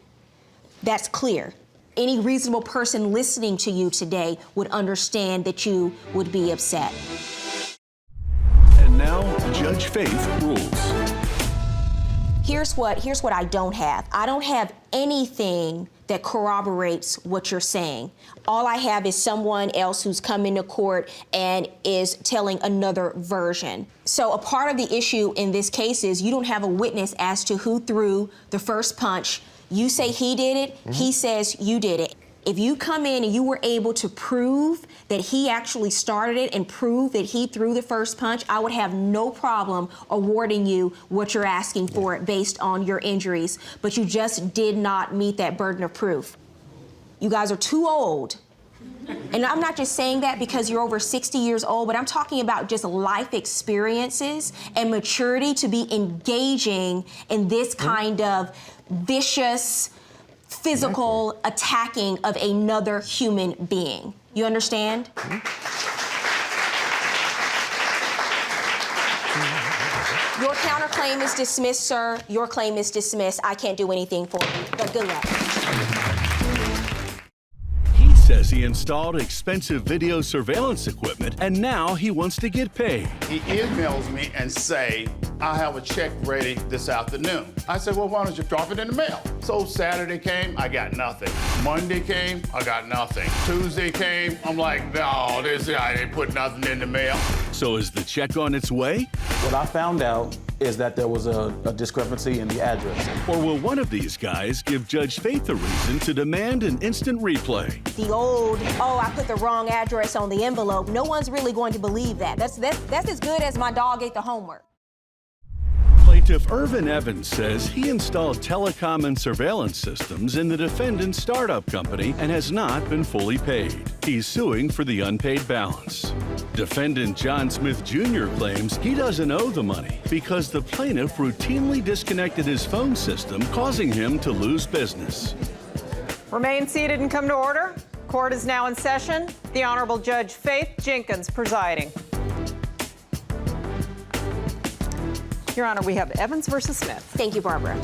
That's clear. Any reasonable person listening to you today would understand that you would be upset. And now, Judge Faith rules. Here's what I don't have. I don't have anything that corroborates what you're saying. All I have is someone else who's come into court and is telling another version. So a part of the issue in this case is you don't have a witness as to who threw the first punch. You say he did it, he says you did it. If you come in and you were able to prove that he actually started it and prove that he threw the first punch, I would have no problem awarding you what you're asking for based on your injuries. But you just did not meet that burden of proof. You guys are too old. And I'm not just saying that because you're over 60 years old, but I'm talking about just life experiences and maturity to be engaging in this kind of vicious, physical attacking of another human being. You understand? Your counterclaim is dismissed, sir. Your claim is dismissed. I can't do anything for you, but good luck. He says he installed expensive video surveillance equipment and now he wants to get paid. He emails me and say, I have a check ready this afternoon. I said, well, why don't you drop it in the mail? So Saturday came, I got nothing. Monday came, I got nothing. Tuesday came, I'm like, no, this guy didn't put nothing in the mail. So is the check on its way? What I found out is that there was a discrepancy in the address. Or will one of these guys give Judge Faith a reason to demand an instant replay? The old, oh, I put the wrong address on the envelope. No one's really going to believe that. That's as good as my dog ate the homework. Plaintiff Irvin Evans says he installed telecom and surveillance systems in the defendant's startup company and has not been fully paid. He's suing for the unpaid balance. Defendant John Smith Jr. claims he doesn't owe the money because the plaintiff routinely disconnected his phone system, causing him to lose business. Remain seated and come to order. Court is now in session. The Honorable Judge Faith Jenkins presiding. Your Honor, we have Evans versus Smith. Thank you, Barbara.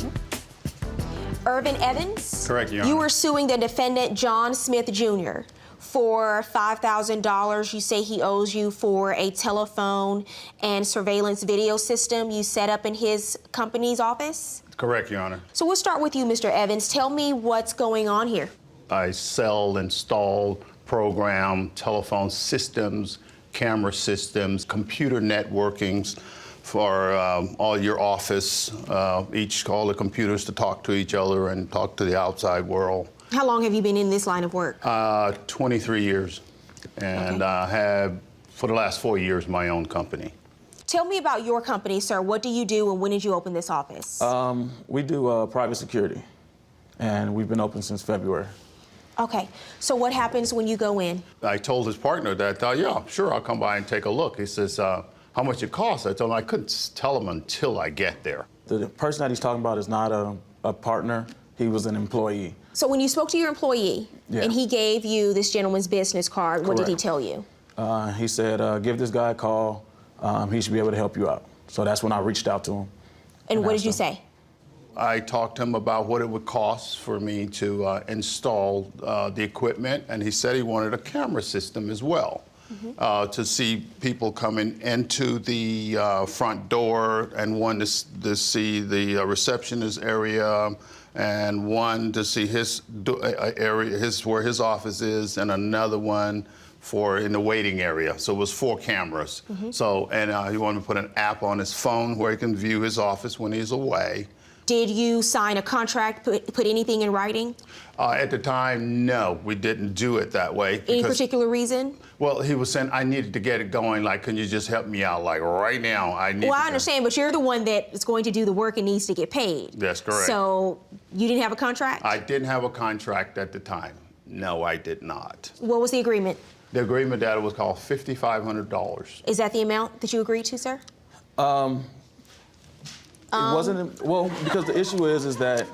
Irvin Evans? Correct, Your You Honor. were suing the defendant, John Smith Jr., for $5,000 you say he owes you for a telephone and surveillance video system you set up in his company's office? Correct, Your Honor. So we'll start with you, Mr. Evans. Tell me what's going on here. I sell, install, program telephone systems, camera systems, computer networkings for all your office, all the computers to talk to each other and talk to the outside world. How long have you been in this line of work? 23 years, and I have, for the last 4 years, my own company. Tell me about your company, sir. What do you do and when did you open this office? We do private security, and we've been open since February. Okay, so what happens when you go in? I told his partner that, yeah, sure, I'll come by and take a look. He says, how much it costs? I told him I couldn't tell him until I get there. The person that he's talking about is not a partner. He was an employee. So when you spoke to your employee and he gave you this gentleman's business card, what did he tell you? He said, give this guy a call. He should be able to help you out. So that's when I reached out to him. And what did you say? I talked to him about what it would cost for me to install the equipment, and he said he wanted a camera system as well. To see people coming into the front door, and one to see the receptionist area, and one to see his area, where his office is, and another one for in the waiting area. So it was 4 cameras. So, and he wanted to put an app on his phone where he can view his office when he's away. Did you sign a contract, put anything in writing? At the time, no, we didn't do it that way. Any particular reason? Well, he was saying I needed to get it going, like, can you just help me out, like, right now, I need Well, I understand, but you're the one that is going to do the work and needs to get paid. That's correct. So you didn't have a contract? I didn't have a contract at the time. No, I did not. What was the agreement? The agreement that was called $5,500. Is that the amount that you agreed to, sir? It wasn't, well, because the issue is that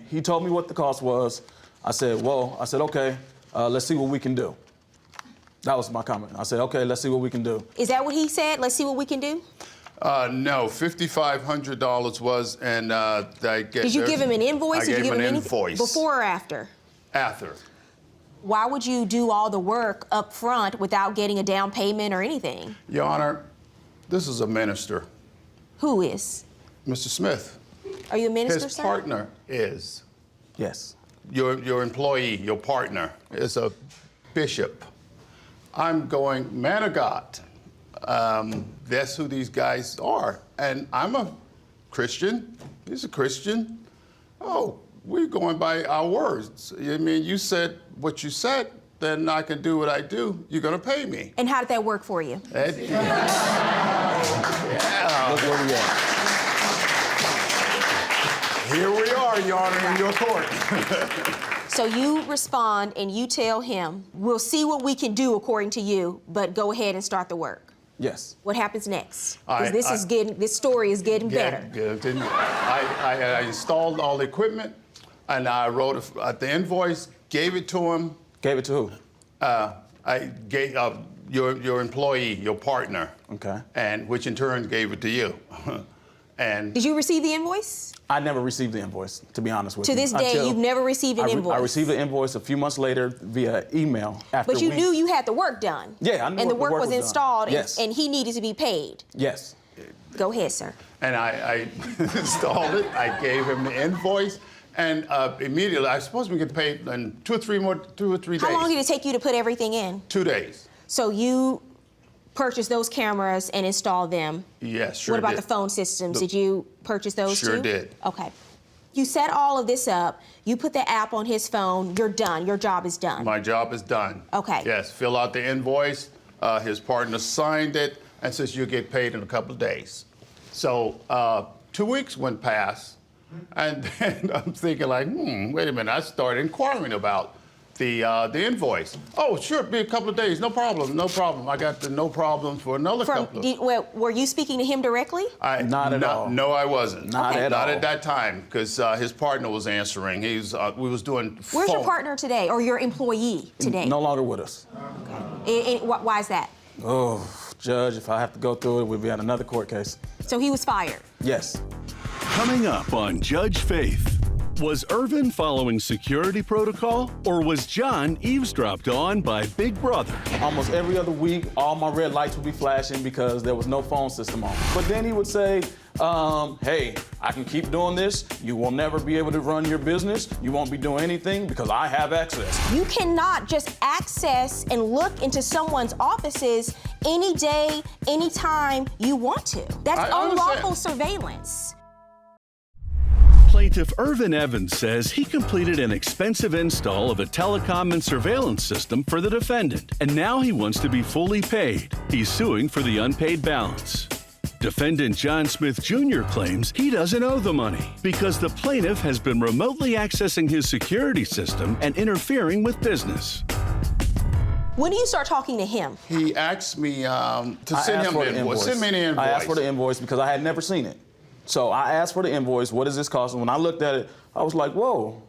he told me what the cost was. I said, okay, let's see what we can do. That was my comment. I said, okay, let's see what we can do. Is that what he said? Let's see what we can do? No, $5,500 was, and I get. Did you give him an invoice? I Did you gave give him an anything invoice. before or after? After. Why would you do all the work up front without getting a down payment or anything? Your Honor, this is a minister. Who is? Mr. Smith. Are you a minister, His sir? partner is. Yes. Your employee, your partner, is a bishop. I'm going, man of God. That's who these guys are. And I'm a Christian. He's a Christian. Oh, we're going by our words. I mean, you said what you said, then I can do what I do. You're going to pay me. And how did that work for you? Yeah. Look where we are. Here we are, Your Honor, in your court. So you respond and you tell him, we'll see what we can do according to you, but go ahead and start the work. Yes. What happens next? Because this story is getting better. I installed all the equipment, and I wrote the invoice, gave it to him. Gave it to who? I gave your employee, your partner. Okay. And which in turn gave it to you. And did you receive the invoice? I never received the invoice, to be honest with you. To this day, you've never received an invoice? I received the invoice a few months later via email. But you knew you had the work done. Yeah, I knew and the work was done. installed, Yes. and he needed to be paid. Yes. Go ahead, sir. And I installed it. I gave him the invoice, and immediately I was supposed to get paid in 2 or 3 days. How long did it take you to put everything in? 2 days. So you purchased those cameras and installed them. Yes, sure What about did. the phone systems? Did you purchase those too? Sure did. Okay. You set all of this up. You put the app on his phone. You're done. Your job is done. My job is done. Okay. Yes, fill out the invoice. His partner signed it and says you'll get paid in a couple of days. So 2 weeks went past, and then I'm thinking like, wait a minute. I started inquiring about the invoice. Oh, sure, be a couple of days. No problem, no problem. I got the no problem for another couple of... Were you speaking to him directly? Not at all. No, I wasn't. Not at all. Not at that time, because his partner was answering. We was doing Where's phone. your partner today, or your employee today? No longer with us. Okay. Why is that? Oh, Judge, if I have to go through it, we'll be on another court case. So he was fired? Yes. Coming up on Judge Faith. Was Irvin following security protocol, or was John eavesdropped on by Big Brother? Almost every other week, all my red lights would be flashing because there was no phone system on. But then he would say, hey, I can keep doing this. You will never be able to run your business. You won't be doing anything because I have access. You cannot just access and look into someone's offices any day, anytime you want to. That's unlawful surveillance. Plaintiff Irvin Evans says he completed an expensive install of a telecom and surveillance system for the defendant, and now he wants to be fully paid. He's suing for the unpaid balance. Defendant John Smith Jr. claims he doesn't owe the money because the plaintiff has been remotely accessing his security system and interfering with business. When do you start talking to him? He asked me to send him the invoice. Send me the invoice. I asked for the invoice because I had never seen it. So I asked for the invoice. What does this cost? And when I looked at it, I was like, whoa,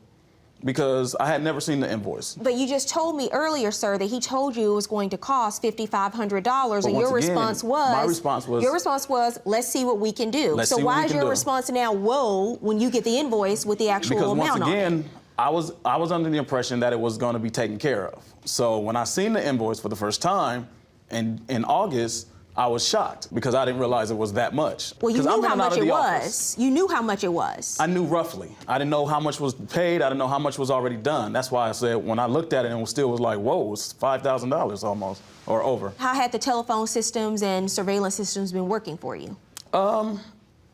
because I had never seen the invoice. But you just told me earlier, sir, that he told you it was going to cost $5,500, and your response was... My response was... Your response was, let's see what we can do. So why is your response now, whoa, when you get the invoice with the actual amount on it? Because once again, I was under the impression that it was going to be taken care of. So when I seen the invoice for the first time in August, I was shocked because I didn't realize it was that much. Well, you knew how much it was. You knew how much it was. I knew roughly. I didn't know how much was paid. I didn't know how much was already done. That's why I said when I looked at it, it still was like, whoa, it's $5,000 almost or over. How had the telephone systems and surveillance systems been working for you?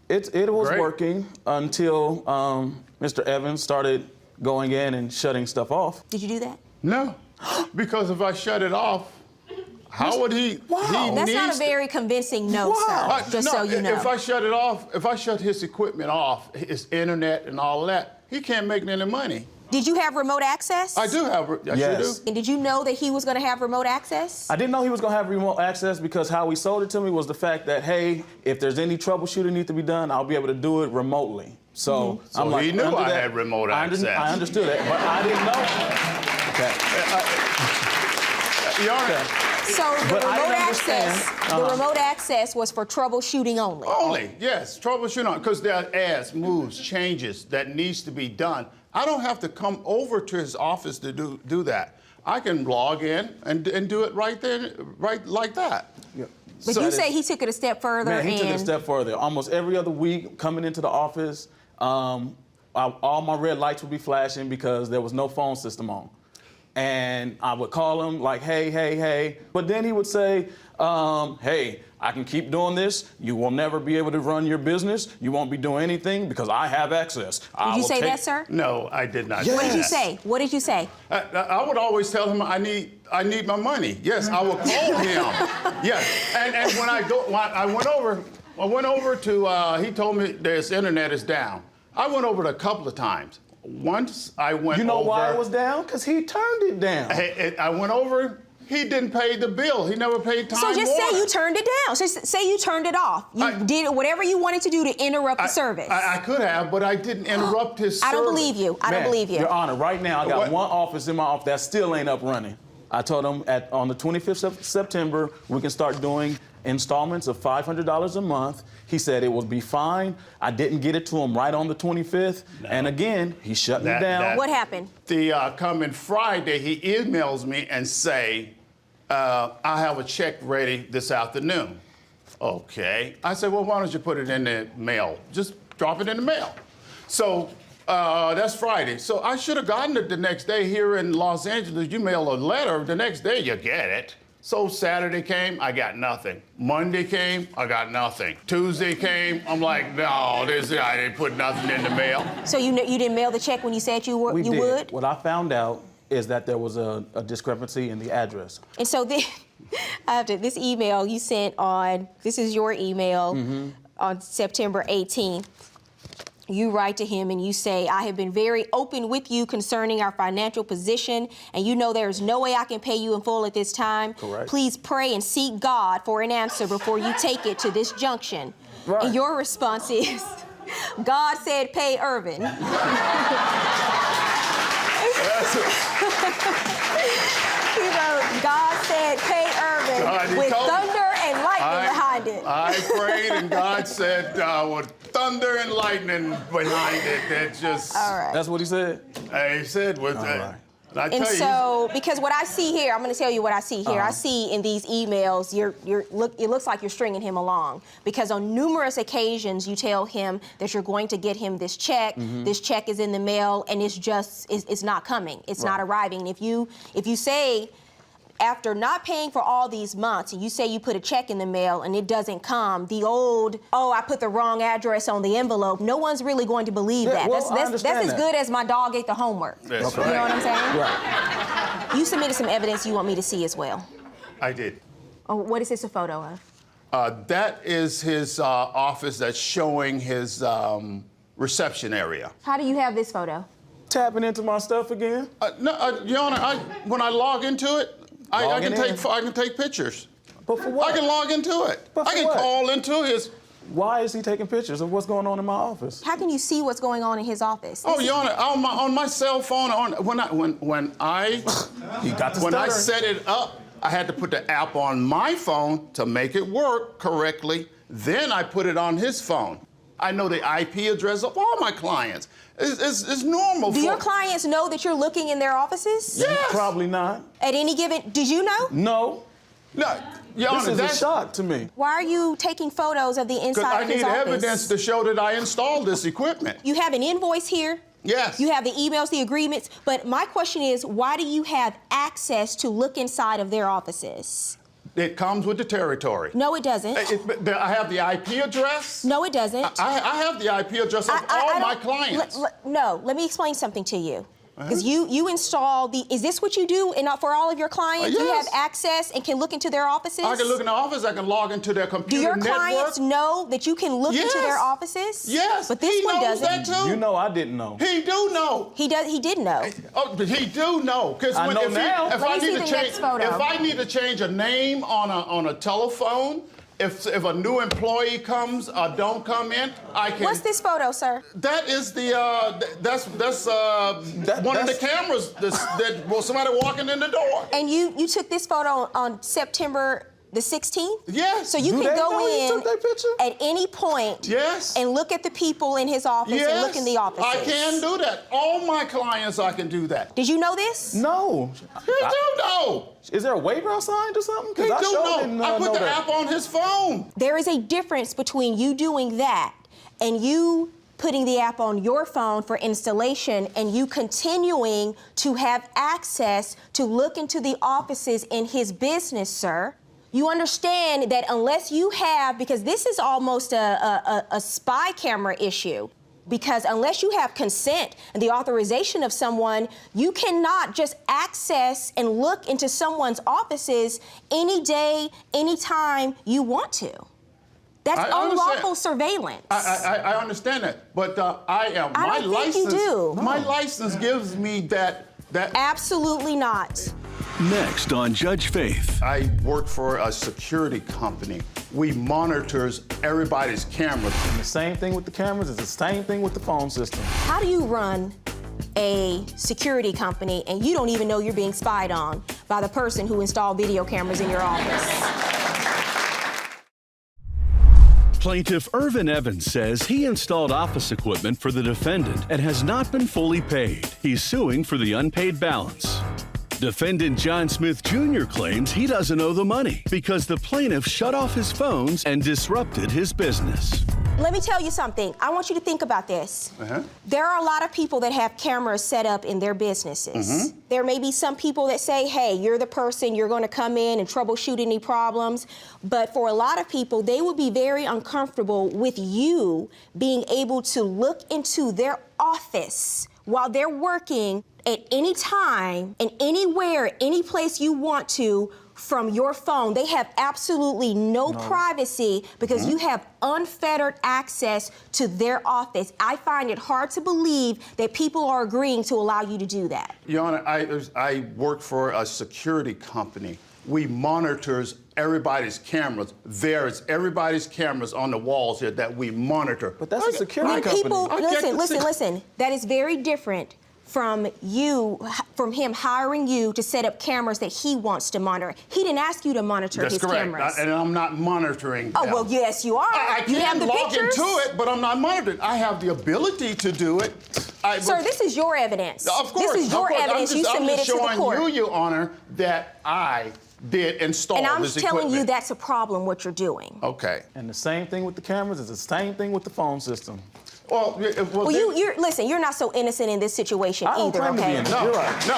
It was working until Mr. Evans started going in and shutting stuff off. Did you do that? No, because if I shut it off, how would he? Wow. That's not a very convincing no, sir, just so you know. If I shut it off, if I shut his equipment off, his internet and all that, he can't make any money. Did you have remote access? I do have, I sure do. And did you know that he was going to have remote access? I didn't know he was going to have remote access because how he sold it to me was the fact that, hey, if there's any troubleshooting need to be done, I'll be able to do it remotely. So, I'm like, he knew I had remote access. I understood that, but I didn't know. Your Honor, So the But I remote understand. access, the remote access was for troubleshooting only. Only, yes, troubleshooting, because there are adds, moves, changes that needs to be done. I don't have to come over to his office to do that. I can log in and do it right there, right like that. Yeah. But you say he took it a step further. Man, he took it a and step further. Almost every other week, coming into the office, all my red lights would be flashing because there was no phone system on. And I would call him like, hey, hey, hey. But then he would say, hey, I can keep doing this. You will never be able to run your business. You won't be doing anything because I have access. Did you say that, sir? No, I did not. What did you say? What did you say? I would always tell him I need my money. Yes, I would call him. Yes, and when I went over to he told me his internet is down. I went over it a couple of times. Once I went over. You know why it was down? Because he turned it down. I went over. He didn't pay the bill. He never paid time. So just say you turned it down. So say you turned it off. You did whatever you wanted to do to interrupt the service. I could have, but I didn't interrupt his service. I don't believe you. I don't believe you. Your Honor, right now I got one office in my office that still ain't up running. I told him on the 25th of September we can start doing installments of $500 a month. He said it would be fine. I didn't get it to him right on the 25th. No. And again, he shut me down. What happened? The coming Friday, he emails me and say, I have a check ready this afternoon. Okay. I said, well, why don't you put it in the mail? Just drop it in the mail. So that's Friday. So I should have gotten it the next day. Here in Los Angeles, you mail a letter, the next day you get it. So Saturday came, I got nothing. Monday came, I got nothing. Tuesday came, I'm like, no, I didn't put nothing in the mail. So you didn't mail the check when you said you would? What I found out is that there was a discrepancy in the address. And so after this email you sent on, this is your email on September 18th. You write to him and you say, I have been very open with you concerning our financial position, and you know there is no way I can pay you in full at this time. Correct. Please pray and seek God for an answer before you take it to this junction. Right. And your response is, God said pay Irvin. You know, God said pay Irvin with thunder and lightning behind it. I prayed and God said with thunder and lightning behind it. That just. All right. That's what he said? He said with And so, because what I see here, I'm going to tell you what I see here. I see in these emails, it looks like you're stringing him along, because on numerous occasions you tell him that you're going to get him this check. This check is in the mail, and it's not coming. It's not arriving. If you say, after not paying for all these months, and you say you put a check in the mail and it doesn't come, the old, I put the wrong address on the envelope, no one's really going to believe that. Well, that's as good as my dog ate the homework. That's You know what I'm saying? Right. You submitted some evidence you want me to see as well. I did. Oh, what is this a photo of? That is his office that's showing his reception area. How do you have this photo? Tapping into my stuff again? No, Your Honor, when I log into it, I can take pictures. But for what? I can log into it. But I can what? call into his. Why is he taking pictures of what's going on in my office? How can you see what's going on in his office? Your Honor, on my cell phone, when I set it up, I had to put the app on my phone to make it work correctly. Then I put it on his phone. I know the IP address of all my clients. It's normal. Do your clients know that you're looking in their offices? Yes. Probably not. At any given, did you know? No. No. Your Honor, This is a shock to me. Why are you taking photos of the inside of his office? I need evidence to show that I installed this equipment. You have an invoice here. Yes. You have the emails, the agreements. But my question is, why do you have access to look inside of their offices? It comes with the territory. No, it doesn't. I have the IP address. No, it doesn't. I have the IP address of all my clients. No, let me explain something to you. Because you install is this what you do for all of your clients? Yes. You have access and can look into their offices? I can look in the office, I can log into their computer Do your network. clients know that you can look into their offices? Yes. But this one doesn't. That too. You know I didn't know. He do know. He did know. Oh, but he do know. Because I know now. If I need to change, photo. if I need to change a name on a telephone, if a new employee comes or don't come in, I can. What's this photo, sir? That is the that's one of the cameras that was somebody walking in the door. And you took this photo on September the 16th? Yes. So you can go in at any point yes. and look at the people in his office yes. and look in the offices. I can do that. All my clients, I can do that. Did you know this? No. You do know. Is there a waiver signed or something? He do know. I put the app on his phone. There is a difference between you doing that and you putting the app on your phone for installation and you continuing to have access to look into the offices in his business, sir. You understand that unless you have, because this is almost a spy camera issue, because unless you have consent and the authorization of someone, you cannot just access and look into someone's offices any day, anytime you want to. That's unlawful surveillance. I understand that, but I don't think you do. My license gives me that. Absolutely not. Next on Judge Faith. I work for a security company. We monitors everybody's cameras. And the same thing with the cameras is the same thing with the phone system. How do you run a security company and you don't even know you're being spied on by the person who installed video cameras in your office? Plaintiff Irvin Evans says he installed office equipment for the defendant and has not been fully paid. He's suing for the unpaid balance. Defendant John Smith Jr. claims he doesn't owe the money because the plaintiff shut off his phones and disrupted his business. Let me tell you something. I want you to think about this. There are a lot of people that have cameras set up in their businesses. There may be some people that say, hey, you're the person, you're going to come in and troubleshoot any problems. But for a lot of people, they would be very uncomfortable with you being able to look into their office while they're working at any time and anywhere, any place you want to from your phone. They have absolutely no privacy because you have unfettered access to their office. I find it hard to believe that people are agreeing to allow you to do that. Your Honor, I work for a security company. We monitors everybody's cameras. There's everybody's cameras on the walls here that we monitor. But that's a security company. People, listen. That is very different from him hiring you to set up cameras that he wants to monitor. He didn't ask you to monitor his cameras. That's correct, and I'm not monitoring them. Oh, well, yes, you are. I You have can the log pictures. into it, but I'm not monitoring. I have the ability to do it. Sir, this is your evidence. Of course. This is your evidence you submitted to the court. I'm just showing you, Your Honor, that I did install this equipment. And I'm telling you that's a problem, what you're doing. Okay. And the same thing with the cameras is the same thing with the phone system. Well, listen, you're not so innocent in this situation either, okay? No, you're right. No.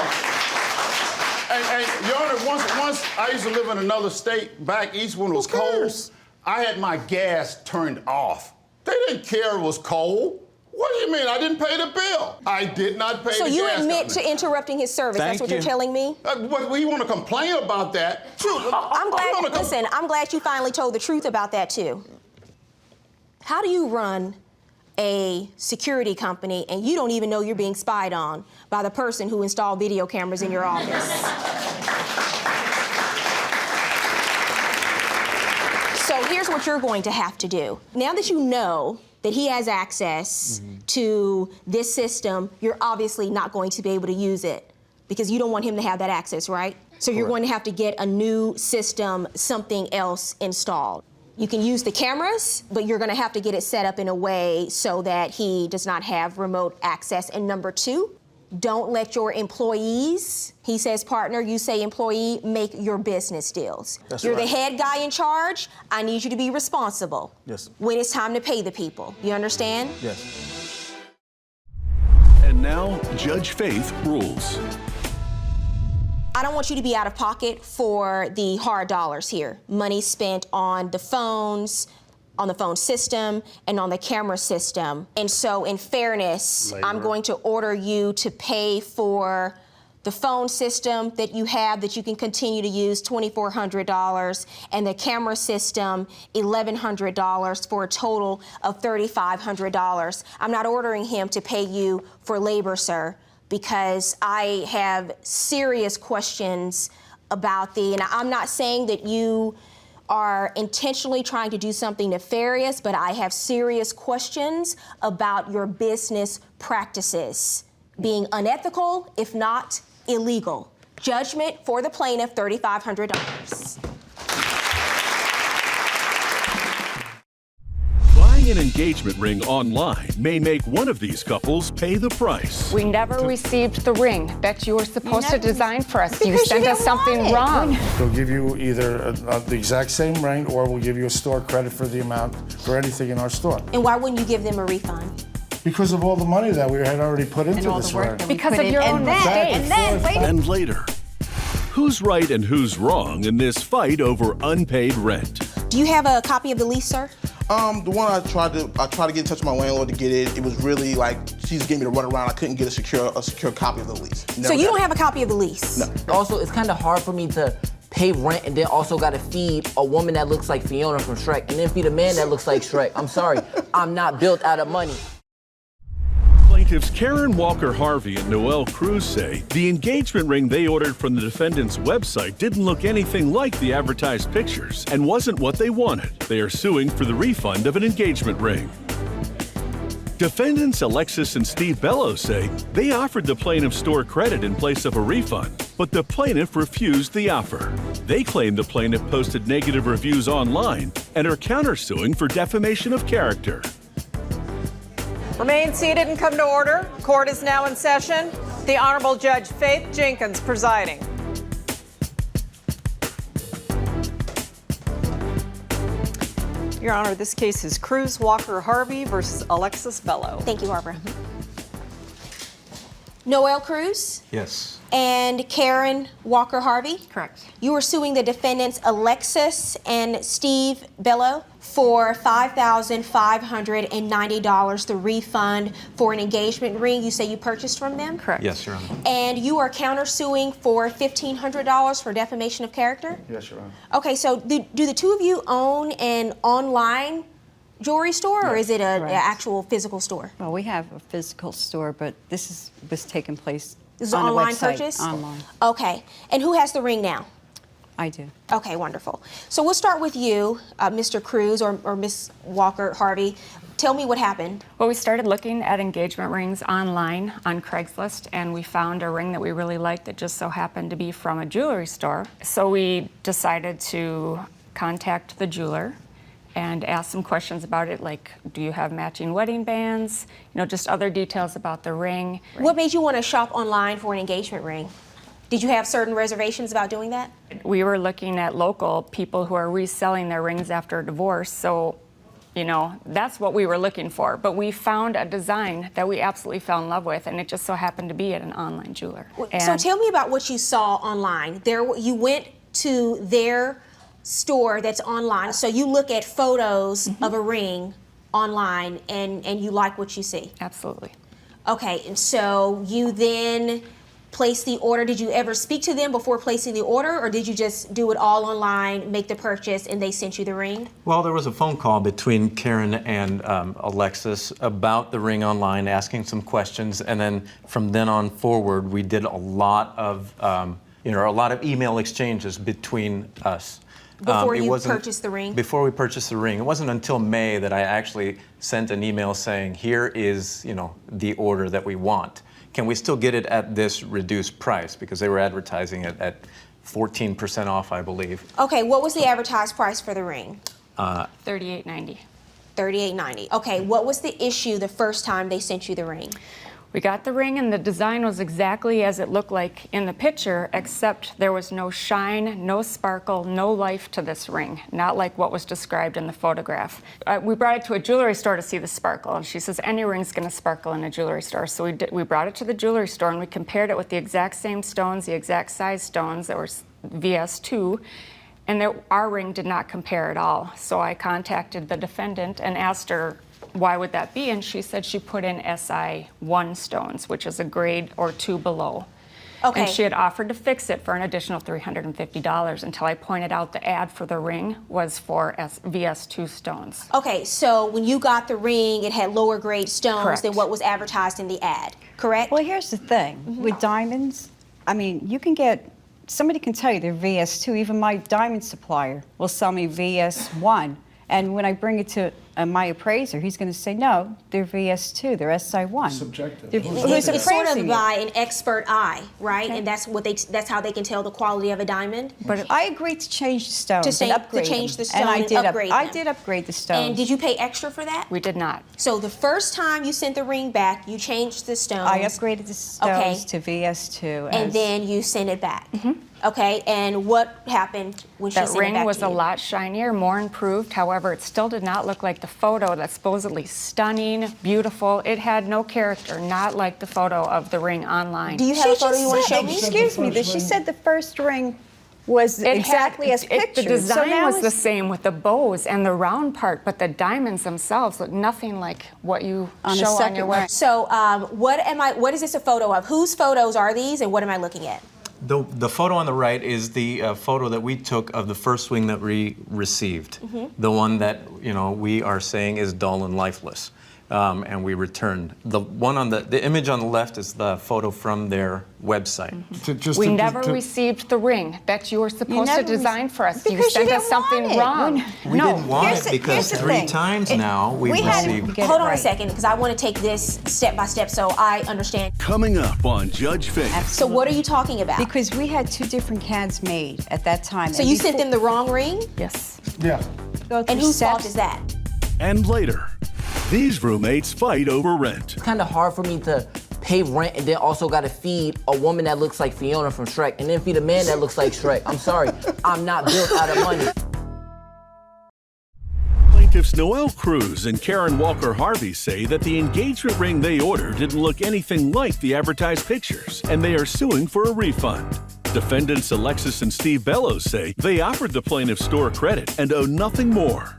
And Your Honor, once I used to live in another state back east when it was cold. I had my gas turned off. They didn't care it was cold. What do you mean? I didn't pay the bill. I did not pay the gas. So you admit to interrupting his service. That's what you're telling me? But we want to complain about that. I'm glad you finally told the truth about that too. How do you run a security company and you don't even know you're being spied on by the person who installed video cameras in your office? So here's what you're going to have to do. Now that you know that he has access to this system, you're obviously not going to be able to use it because you don't want him to have that access, right? So you're going to have to get a new system, something else installed. You can use the cameras, but you're going to have to get it set up in a way so that he does not have remote access. And number two, don't let your employees, he says partner, you say employee, make your business deals. You're the head guy in charge. I need you to be responsible. Yes. When it's time to pay the people. You understand? Yes. And now, Judge Faith rules. I don't want you to be out of pocket for the hard dollars here. Money spent on the phones, on the phone system, and on the camera system. And so in fairness, I'm going to order you to pay for the phone system that you have that you can continue to use, $2,400, and the camera system, $1,100, for a total of $3,500. I'm not ordering him to pay you for labor, sir, because I have serious questions about and I'm not saying that you are intentionally trying to do something nefarious, but I have serious questions about your business practices being unethical, if not illegal. Judgment for the plaintiff, $3,500. Buying an engagement ring online may make one of these couples pay the price. We never received the ring that you were supposed to design for us. You Because you sent us didn't want something it. wrong. They'll give you either the exact same ring, or we'll give you a store credit for the amount for anything in our store. And why wouldn't you give them a refund? Because of all the money that we had already put into this ring. Because of your own mistakes. And later, who's right and who's wrong in this fight over unpaid rent? Do you have a copy of the lease, sir? The one I tried to get in touch with my landlord to get it. It was really like she's giving me the runaround. I couldn't get a secure copy of the lease. So you don't have a copy of the lease? No. Also, it's kind of hard for me to pay rent and then also got to feed a woman that looks like Fiona from Shrek and then feed a man that looks like Shrek. I'm sorry, I'm not built out of money. Plaintiffs Karen Walker Harvey and Noelle Cruz say the engagement ring they ordered from the defendant's website didn't look anything like the advertised pictures and wasn't what they wanted. They are suing for the refund of an engagement ring. Defendants Alexis and Steve Bello say they offered the plaintiff store credit in place of a refund, but the plaintiff refused the offer. They claim the plaintiff posted negative reviews online and are countersuing for defamation of character. Remain seated and come to order. Court is now in session. The Honorable Judge Faith Jenkins presiding. Your Honor, this case is Cruz Walker Harvey versus Alexis Bello. Thank you, Barbara. Noelle Cruz Yes. and Karen Walker Harvey. Correct. You are suing the defendants Alexis and Steve Bello for $5,590, the refund for an engagement ring you say you purchased from them? Correct. Yes, Your Honor. And you are countersuing for $1,500 for defamation of character? Yes, Your Honor. Okay, so do the two of you own an online jewelry store, or is it an actual physical store? Well, we have a physical store, but this was taking place This is on an a online website. purchase? Online. Okay, and who has the ring now? I do. Okay, wonderful. So we'll start with you, Mr. Cruz or Miss Walker Harvey. Tell me what happened. Well, we started looking at engagement rings online on Craigslist, and we found a ring that we really liked that just so happened to be from a jewelry store. So we decided to contact the jeweler and ask some questions about it, like, do you have matching wedding bands? You know, just other details about the ring. What made you want to shop online for an engagement ring? Did you have certain reservations about doing that? We were looking at local people who are reselling their rings after a divorce, so, you know, that's what we were looking for. But we found a design that we absolutely fell in love with, and it just so happened to be at an online jeweler. So tell me about what you saw online. You went to their store that's online, so you look at photos of a ring online and you like what you see? Absolutely. Okay, and so you then place the order. Did you ever speak to them before placing the order, or did you just do it all online, make the purchase, and they sent you the ring? Well, there was a phone call between Karen and Alexis about the ring online, asking some questions, and then from then on forward, we did a lot of email exchanges between us. Before you purchased the ring? Before we purchased the ring. It wasn't until May that I actually sent an email saying, here is, the order that we want. Can we still get it at this reduced price? Because they were advertising it at 14% off, I believe. Okay, what was the advertised price for the ring? $38.90. $38.90. Okay, what was the issue the first time they sent you the ring? We got the ring, and the design was exactly as it looked like in the picture, except there was no shine, no sparkle, no life to this ring, not like what was described in the photograph. We brought it to a jewelry store to see the sparkle, and she says any ring's going to sparkle in a jewelry store. So we brought it to the jewelry store, and we compared it with the exact same stones, the exact size stones that were VS2, and our ring did not compare at all. So I contacted the defendant and asked her, why would that be? And she said she put in SI1 stones, which is a grade or 2 below. Okay. And she had offered to fix it for an additional $350 until I pointed out the ad for the ring was for VS2 stones. Okay, so when you got the ring, it had lower grade stones Correct. than what was advertised in the ad, correct? Well, here's the thing. With diamonds, I mean, you can get somebody can tell you they're VS2. Even my diamond supplier will sell me VS1. And when I bring it to my appraiser, he's going to say, no, they're VS2, they're SI1. Subjective. Who's It's sort of appraising by it? an expert eye, right? Okay. And that's how they can tell the quality of a diamond. But I agreed to change the stones To and upgrade change them. the stone I and did upgrade I them. did upgrade the stones. And did you pay extra for that? We did not. So the first time you sent the ring back, you changed the stones. I upgraded the stones to VS2. And then you sent it back. Okay, and what happened when she That sent it ring back was to a you? lot shinier, more improved. However, it still did not look like the photo that's supposedly stunning, beautiful. It had no character, not like the photo of the ring online. Do you have a photo you want to show me? Excuse me, she said the first ring was exactly as pictured. The design so now was the same with the bows and the round part, but the diamonds themselves look nothing like what you On the show on second your one. website. So what is this a photo of? Whose photos are these and what am I looking at? The photo on the right is the photo that we took of the first ring that we received. The one that we are saying is dull and lifeless, and we returned. The one on the image on the left is the photo from their website. We never received the ring that you were supposed to never design for us. Because You you sent didn't us something want it. wrong. We didn't want it because here's the 3 thing. times now we've received. Hold on a second, because I want to take this step by step so I understand. Coming up on Judge Faith. So what are you talking about? Because we had 2 different CADs made at that time. So you sent them the wrong ring? Yes. Yeah. And whose fault is that? And later, these roommates fight over rent. It's kind of hard for me to pay rent and then also got to feed a woman that looks like Fiona from Shrek and then feed a man that looks like Shrek. I'm sorry, I'm not built out of money. Plaintiffs Noelle Cruz and Karen Walker Harvey say that the engagement ring they ordered didn't look anything like the advertised pictures, and they are suing for a refund. Defendants Alexis and Steve Bellows say they offered the plaintiff store credit and owe nothing more.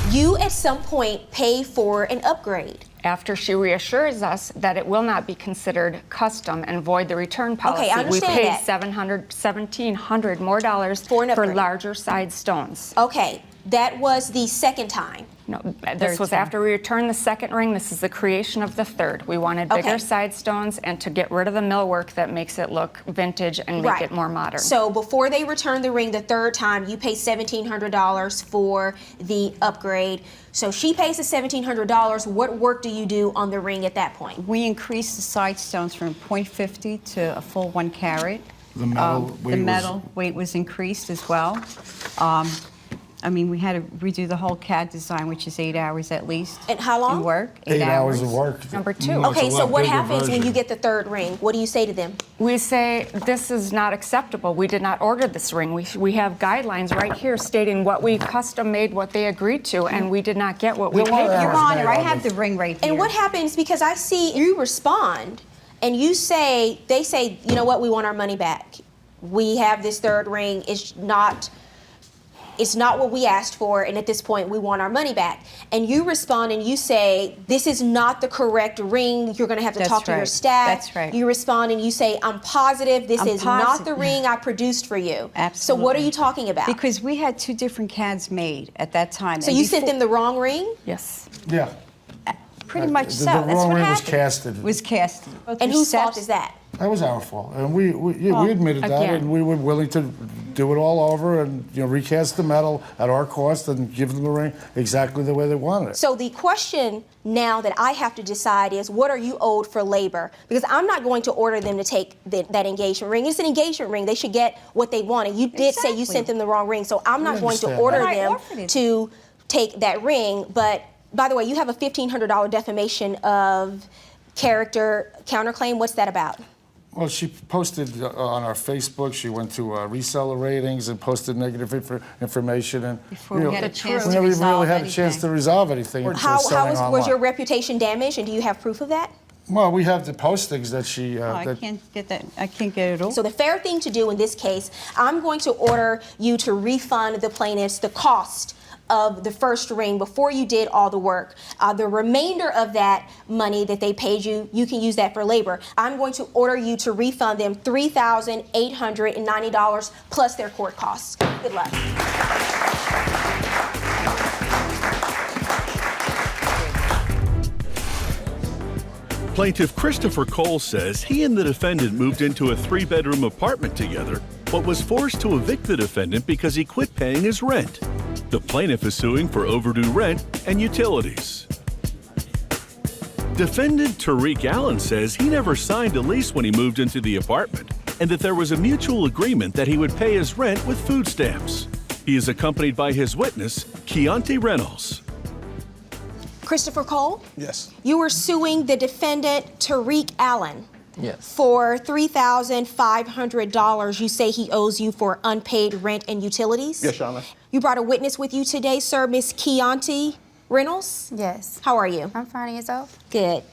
You at some point pay for an upgrade. After she reassures us that it will not be considered custom and void the return policy, I understand we paid that. $1,700 more dollars for larger side stones. Okay, that was the second time. No, this was after we returned the second ring. This is the creation of the third. We wanted bigger side stones and to get rid of the millwork that makes it look vintage and make it more modern. So before they returned the ring the third time, you pay $1,700 for the upgrade. So she pays the $1,700. What work do you do on the ring at that point? We increased the side stones from 0.50 to a full 1 carat. The metal weight was increased as well. I mean, we had to redo the whole CAD design, which is 8 hours at least. And how long? In work. 8 hours of work. Number 2. Okay, so what happens when you get the third ring? What do you say to them? We say, this is not acceptable. We did not order this ring. We have guidelines right here stating what we custom made, what they agreed to, and we did not get what we paid for. Your Honor, I have the ring right here. And what happens, because I see you respond, and you say, they say, you know what, we want our money back. We have this third ring, it's not what we asked for, and at this point, we want our money back. And you respond and you say, this is not the correct ring. You're going to have to talk to your staff. That's right. You respond and you say, I'm positive this is not the ring I produced for you. Absolutely. So what are you talking about? Because we had 2 different CADs made at that time. So you sent them the wrong ring? Yes. Yeah. Pretty much so. The That's wrong what ring was happened. casted. Was casted. And whose fault is that? That was our fault, and we admitted that, again. and we were willing to do it all over and recast the metal at our cost and give them the ring exactly the way they wanted it. So the question now that I have to decide is, what are you owed for labor? Because I'm not going to order them to take that engagement ring. It's an engagement ring. They should get what they want. And you did say you sent them the wrong ring, so I'm not going to order them to take that ring. But by the way, you have a $1,500 defamation of character counterclaim. What's that about? Well, she posted on our Facebook. She went to reseller ratings and posted negative information. And Before we had a chance we to never resolve really had a chance to resolve anything. How was your reputation damaged, and do you have proof of that? Well, we have the postings that she. I can't get that. I can't get it all. So the fair thing to do in this case, I'm going to order you to refund the plaintiffs the cost of the first ring before you did all the work. The remainder of that money that they paid you, you can use that for labor. I'm going to order you to refund them $3,890 plus their court costs. Good luck. Plaintiff Christopher Cole says he and the defendant moved into a 3-bedroom apartment together, but was forced to evict the defendant because he quit paying his rent. The plaintiff is suing for overdue rent and utilities. Defendant Tariq Allen says he never signed a lease when he moved into the apartment, and that there was a mutual agreement that he would pay his rent with food stamps. He is accompanied by his witness, Keontae Reynolds. Christopher Cole? Yes. You were suing the defendant, Tariq Allen. Yes. For $3,500 you say he owes you for unpaid rent and utilities? Yes, Your Honor. You brought a witness with you today, sir, Miss Keontae Reynolds? Yes. How are you? I'm fine, and yourself? Good.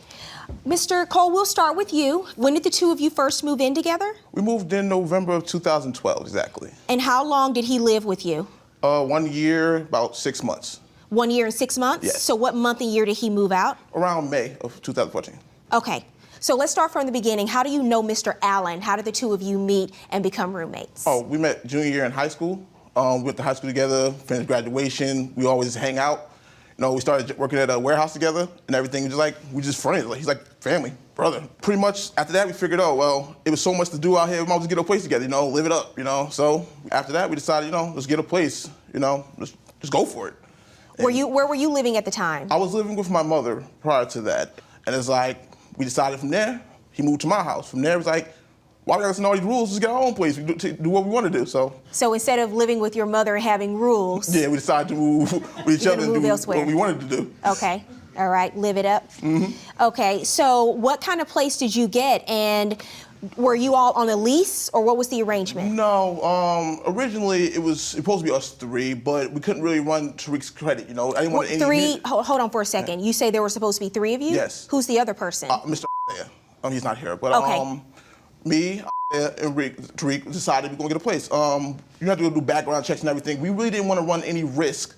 Mr. Cole, we'll start with you. When did the two of you first move in together? We moved in November of 2012, exactly. And how long did he live with you? 1 year, about 6 months. 1 year and 6 months? Yes. So what month and year did he move out? Around May of 2014. Okay. So let's start from the beginning. How do you know Mr. Allen? How did the two of you meet and become roommates? Oh, we met junior year in high school. We went to high school together, finished graduation. We always hang out. You know, we started working at a warehouse together and everything. We just friends. Like, he's like family, brother. Pretty much after that, we figured, oh, well, it was so much to do out here. We might as well get a place together, live it up, So after that, we decided, let's get a place, let's just go for it. Where were you living at the time? I was living with my mother prior to that. And it's like, we decided from there, he moved to my house. From there, it was like, why we gotta listen to all these rules? Let's get our own place. We do what we want to do. So instead of living with your mother and having rules, yeah, we decided to move with each other and do elsewhere. what we wanted to do. Okay. All right. Live it up. Mm-hmm. Okay. So what kind of place did you get? And were you all on a lease, or what was the arrangement? No. Originally, it was supposed to be us three, but we couldn't really run Tariq's credit. I didn't want any. Three. Hold on for a second. You say there were supposed to be three of you? Yes. Who's the other person? Mr. He's not here, but okay. Me and Tariq decided we're gonna get a place. You have to go do background checks and everything. We really didn't want to run any risk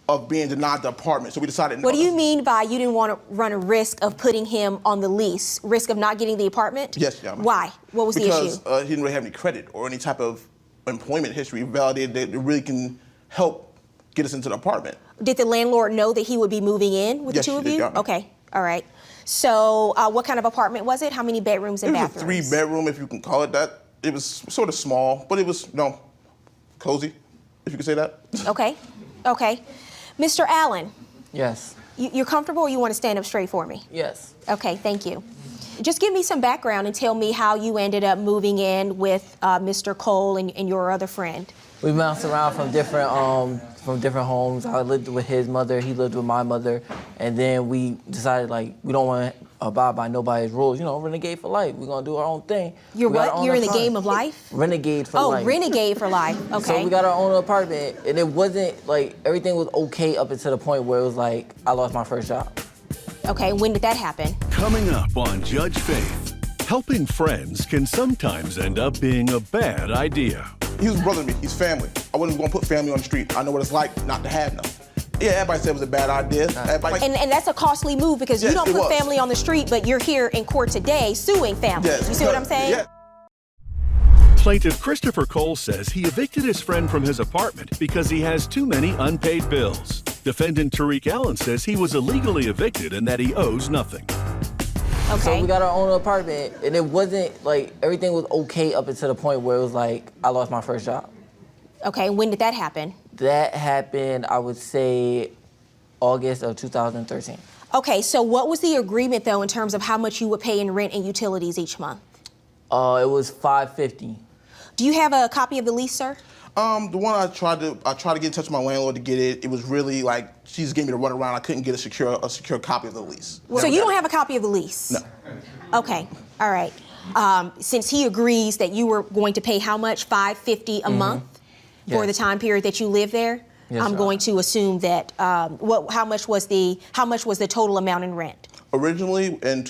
of being denied the apartment, so we decided. What do you mean by you didn't want to run a risk of putting him on the lease? Risk of not getting the apartment? Yes, yeah. Why? What was the issue? Because he didn't really have any credit or any type of employment history validated that it really can help get us into the apartment. Did the landlord know that he would be moving in with yes, the two of you? Did, okay, all right. So what kind of apartment was it? How many bedrooms and bathrooms? It was a 3-bedroom, if you can call it that. It was sort of small, but it was, cozy, if you could say that. Okay, okay. Mr. Allen. Yes. You're comfortable, or you want to stand up straight for me? Yes. Okay, thank you. Just give me some background and tell me how you ended up moving in with Mr. Cole and your other friend. We bounced around from different homes. I lived with his mother, he lived with my mother, and then we decided we don't want to abide by nobody's rules. Renegade for life. We're gonna do our own thing. You're what? You're in the game of life? Renegade for life. Oh, renegade for life. Okay. So we got our own apartment, and it wasn't everything was okay up until the point where it was I lost my first job. Okay, when did that happen? Coming up on Judge Faith, helping friends can sometimes end up being a bad idea. He was a brother to me. He's family. I wasn't going to put family on the street. I know what it's like not to have none. Yeah, everybody said it was a bad idea. And that's a costly move because yes, you don't put family on the street, but you're here in court today suing family. Yes, you see what I'm saying? Yeah. Plaintiff Christopher Cole says he evicted his friend from his apartment because he has too many unpaid bills. Defendant Tariq Allen says he was illegally evicted and that he owes nothing. Okay. So we got our own apartment, and it wasn't everything was okay up until the point where it was I lost my first job. Okay, when did that happen? That happened, I would say, August of 2013. Okay, so what was the agreement though in terms of how much you would pay in rent and utilities each month? It was $550. Do you have a copy of the lease, sir? The one I tried to get in touch with my landlord to get it. It was really she just gave me the runaround. I couldn't get a secure copy of the lease. So you don't have a copy of the lease? No. Okay, all right. Since he agrees that you were going to pay how much, $550 a month for the time period that you live there, yes, I'm going to assume that how much was the total amount in rent? Originally in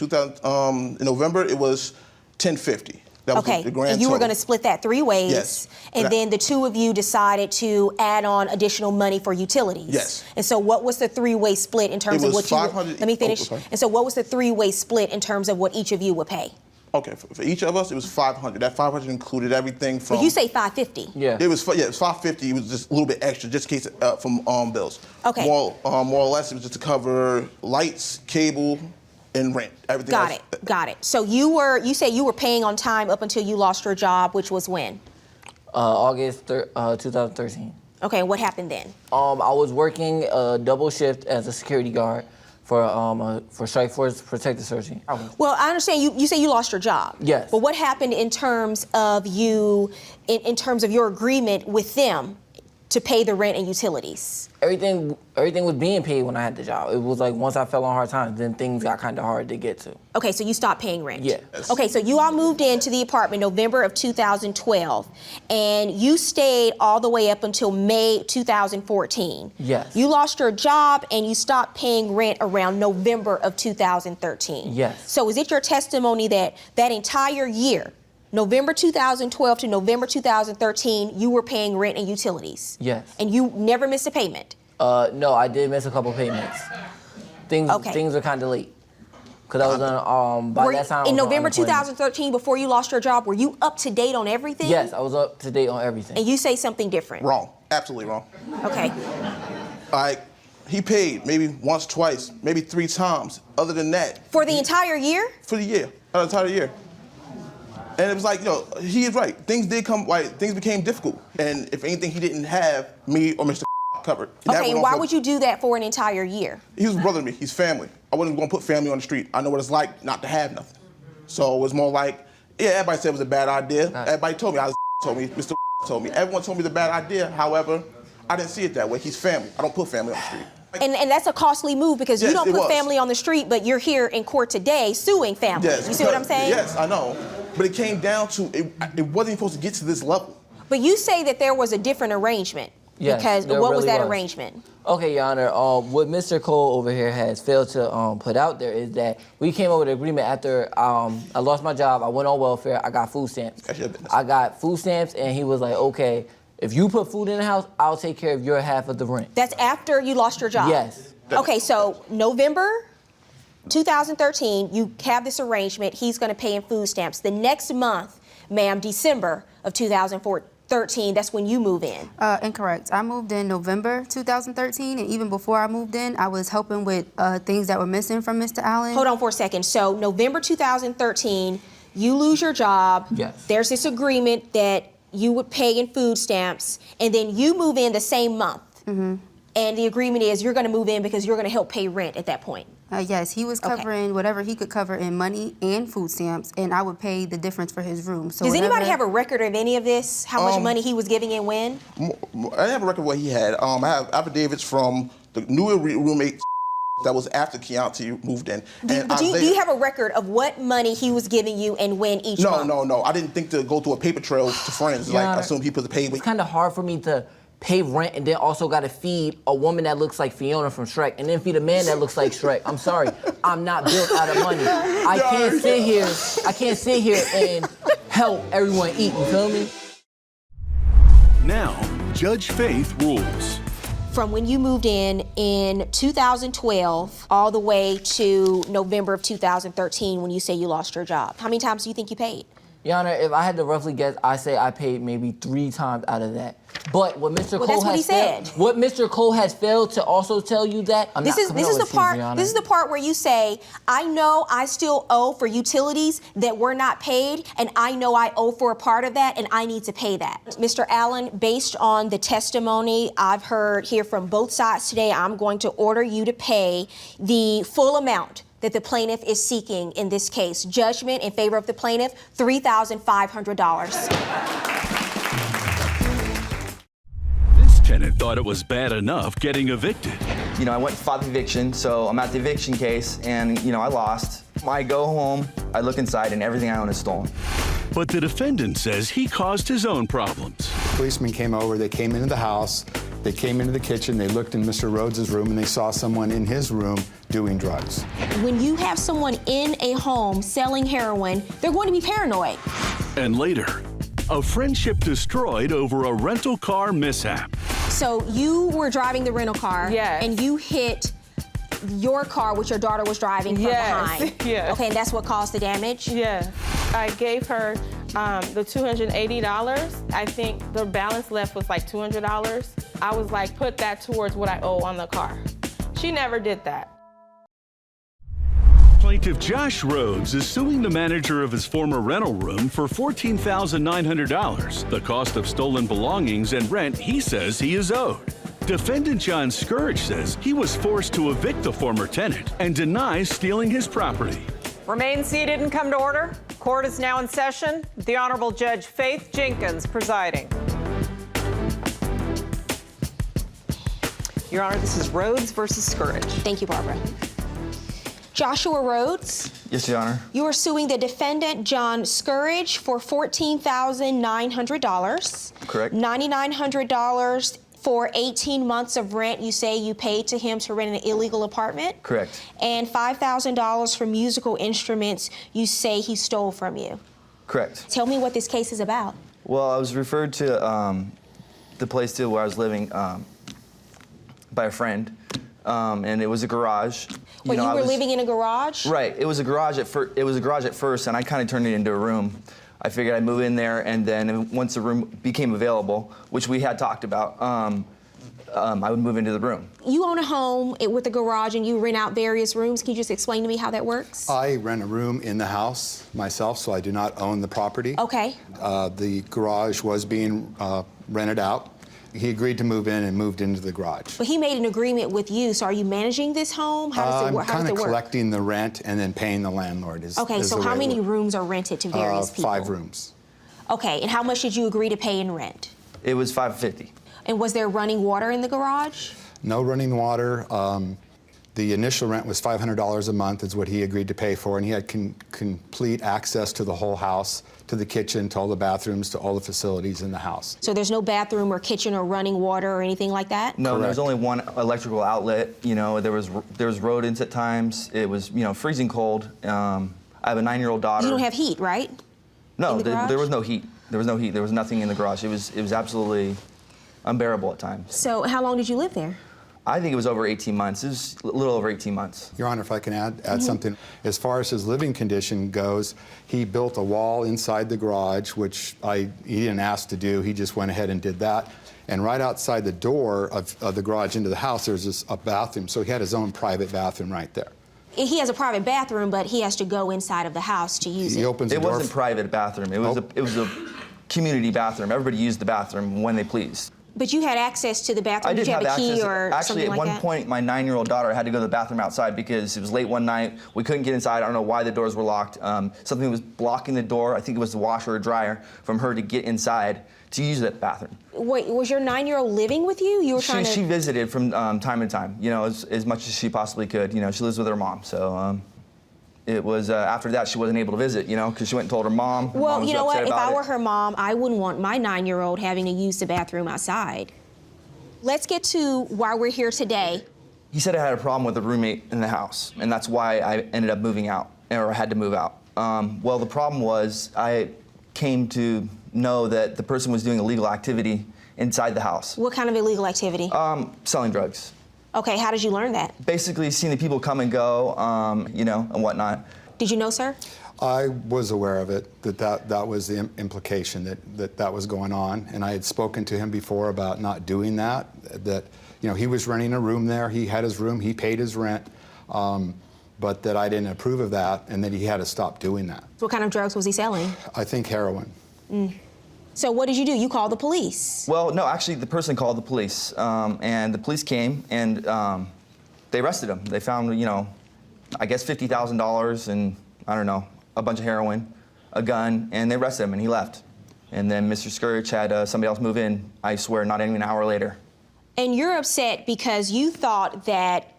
November it was $1,050. That was okay, the grand and you were total. going to split that 3 ways, yes. And then the two of you decided to add on additional money for utilities. Yes. And so what was the 3-way split in terms of what you? Let me finish. And so what was the 3-way split in terms of what each of you would pay? Okay, for each of us it was $500. That $500 included everything from. But you say $550. Yeah. It was $550. It was just a little bit extra, just in case from bills. Okay. More or less, it was just to cover lights, cable, in rent. Everything Got else. Got it. So you say you were paying on time up until you lost your job, which was when? August 2013. Okay, what happened then? I was working a double shift as a security guard for Strike Force Protective Searching. Well, I understand you say you lost your job. Yes. But what happened in terms of you, in terms of your agreement with them to pay the rent and utilities? Everything was being paid when I had the job. It was like once I fell on hard times, then things got kind of hard to get to. Okay, so you stopped paying rent. Yeah. Okay, so you all moved into the apartment November of 2012, and you stayed all the way up until May 2014. Yes. You lost your job and you stopped paying rent around November of 2013. Yes. So is it your testimony that that entire year, November 2012 to November 2013, you were paying rent and utilities? Yes. And you never missed a payment? No, I did miss a couple payments. Things were kind of late. Because I was on, by that time, I was in on November unemployment. 2013, before you lost your job, were you up to date on everything? Yes, I was up to date on everything. And you say something different? Wrong. Absolutely wrong. Okay. He paid maybe once, twice, maybe 3 times. Other than that. For the entire year? For the year. The entire year. And it was like, he is right. Things became difficult. And if anything, he didn't have me or Mr. covered. Okay, and why would you do that for an entire year? He was a brother to me. He's family. I wasn't going to put family on the street. I know what it's like not to have nothing. So it was more like, yeah, everybody said it was a bad idea. Everybody told me, Mr. told me. Everyone told me it's a bad idea. However, I didn't see it that way. He's family. I don't put family on the street. And that's a costly move because you Yes, don't it put was. family on the street, but you're here in court today suing family. Yes, You see what I'm saying? Yes, I know. But it came down to, it wasn't supposed to get to this level. But you say that there was a different arrangement. Yes, Because there what was really that was. arrangement? Okay, Your Honor, what Mr. Cole over here has failed to put out there is that we came up with an agreement after I lost my job, I went on welfare, I got food stamps. I got food stamps, and he was like, okay, if you put food in the house, I'll take care of your half of the rent. That's after you lost your job? Yes. Okay, so November 2013, you have this arrangement. He's going to pay in food stamps. The next month, ma'am, December of 2013, that's when you move in. Incorrect. I moved in November 2013, and even before I moved in, I was helping with things that were missing from Mr. Allen. Hold on for a second. So November 2013, you lose your job. Yes. There's this agreement that you would pay in food stamps, and then you move in the same month. Mm-hmm. And the agreement is you're going to move in because you're going to help pay rent at that point. Yes, he was covering whatever he could cover in money and food stamps, and I would pay the difference for his room. So Does anybody whatever- have a record of any of this? How much money he was giving and when? I have a record of what he had. I have affidavits from the new roommate that was after Keontae moved in. And Do you have a record of what money he was giving you and when each month? No. I didn't think to go through a paper trail to friends. Your Like, Honor, assume people to pay. It's kind of hard for me to pay rent and then also got to feed a woman that looks like Fiona from Shrek and then feed a man that looks like Shrek. I'm sorry, I'm not built out of money. I can't sit here and help everyone eat, you feel me? Now, Judge Faith rules. From when you moved in 2012 all the way to November of 2013 when you say you lost your job. How many times do you think you paid? Your Honor, if I had to roughly guess, I say I paid maybe 3 times out of that. But what Mr. Cole that's what has he said. What Mr. Cole has failed to also tell you that This is the part where you say, I know I still owe for utilities that were not paid, and I know I owe for a part of that, and I need to pay that. Mr. Allen, based on the testimony I've heard here from both sides today, I'm going to order you to pay the full amount that the plaintiff is seeking in this case. Judgment in favor of the plaintiff, $3,500. This tenant thought it was bad enough getting evicted. You know, I went and fought the eviction, so I'm at the eviction case, and, you know, I lost. I go home, I look inside, and everything I own is stolen. But the defendant says he caused his own problems. Policemen came over, they came into the house, they came into the kitchen, they looked in Mr. Rhodes' room, and they saw someone in his room doing drugs. When you have someone in a home selling heroin, they're going to be paranoid. And later, a friendship destroyed over a rental car mishap. So you were driving the rental car, and you hit your car, which your daughter was driving from behind. Yes. Okay, and that's what caused the damage? Yeah. I gave her the $280. I think the balance left was like $200. I was like, put that towards what I owe on the car. She never did that. Plaintiff Josh Rhodes is suing the manager of his former rental room for $14,900, the cost of stolen belongings and rent he says he is owed. Defendant John Scourge says he was forced to evict the former tenant and denies stealing his property. Remain seated and come to order. Court is now in session. The Honorable Judge Faith Jenkins presiding. Your Honor, this is Rhodes versus Scourge. Thank you, Barbara. Joshua Rhodes, Yes, Your Honor. you are suing the defendant, John Scourge, for $14,900. Correct. $9,900 for 18 months of rent you say you paid to him to rent an illegal apartment. Correct. And $5,000 for musical instruments you say he stole from you. Correct. Tell me what this case is about. Well, I was referred to the place too where I was living by a friend, and it was a garage. Wait, you were living in a garage? Right. It was a garage at first. It was a garage at first, and I kind of turned it into a room. I figured I'd move in there, and then once the room became available, which we had talked about, I would move into the room. You own a home with a garage, and you rent out various rooms. Can you just explain to me how that works? I rent a room in the house myself, so I do not own the property. Okay. The garage was being rented out. He agreed to move in and moved into the garage. But he made an agreement with you, so are you managing this home? How does it work? I'm kind of collecting the rent and then paying the landlord. Okay, so how many rooms are rented to various people? 5 rooms. Okay, and how much did you agree to pay in rent? It was $550. And was there running water in the garage? No running water. The initial rent was $500 a month is what he agreed to pay for, and he had complete access to the whole house, to the kitchen, to all the bathrooms, to all the facilities in the house. So there's no bathroom or kitchen or running water or anything like that? No, there was only one electrical outlet. You know, there was rodents at times. It was, you know, freezing cold. I have a 9-year-old daughter. You don't have heat, right? No, there was no heat. There was no heat. There was nothing in the garage. It was absolutely unbearable at times. So how long did you live there? I think it was over 18 months. It was a little over 18 months. Your Honor, if I can add something. As far as his living condition goes, he built a wall inside the garage, which he didn't ask to do. He just went ahead and did that. And right outside the door of the garage into the house, there's a bathroom. So he had his own private bathroom right there. He has a private bathroom, but he has to go inside of the house to use it. He opens the door. It wasn't a private bathroom. It was a community bathroom. Everybody used the bathroom when they pleased. But you had access to the bathroom? I did you have have a key access. or Actually, something at like one that? point, my 9-year-old daughter had to go to the bathroom outside because it was late one night. We couldn't get inside. I don't know why the doors were locked. Something was blocking the door. I think it was the washer or dryer from her to get inside to use that bathroom. Wait, was your 9-year-old living with you? You were trying to... She visited from time to time, you know, as much as she possibly could. You know, she lives with her mom, so it was after that she wasn't able to visit, you know, because she went and told her mom. Well, was you know what? upset If about I it. were her mom, I wouldn't want my 9-year-old having to use the bathroom outside. Let's get to why we're here today. He said I had a problem with a roommate in the house, and that's why I ended up moving out, or had to move out. Well, the problem was I came to know that the person was doing illegal activity inside the house. What kind of illegal activity? Selling drugs. Okay, how did you learn that? Basically, seeing the people come and go, you know, and whatnot. Did you know, sir? I was aware of it, that was the implication, that was going on. And I had spoken to him before about not doing that, you know, he was renting a room there, he had his room, he paid his rent, but that I didn't approve of that and that he had to stop doing that. What kind of drugs was he selling? I think heroin. So what did you do? You called the police? Well, no, actually the person called the police, and the police came and they arrested him. They found, you know, I guess $50,000 and, I don't know, a bunch of heroin, a gun, and they arrested him and he left. And then Mr. Scourge had somebody else move in, I swear, not even an hour later. And you're upset because you thought that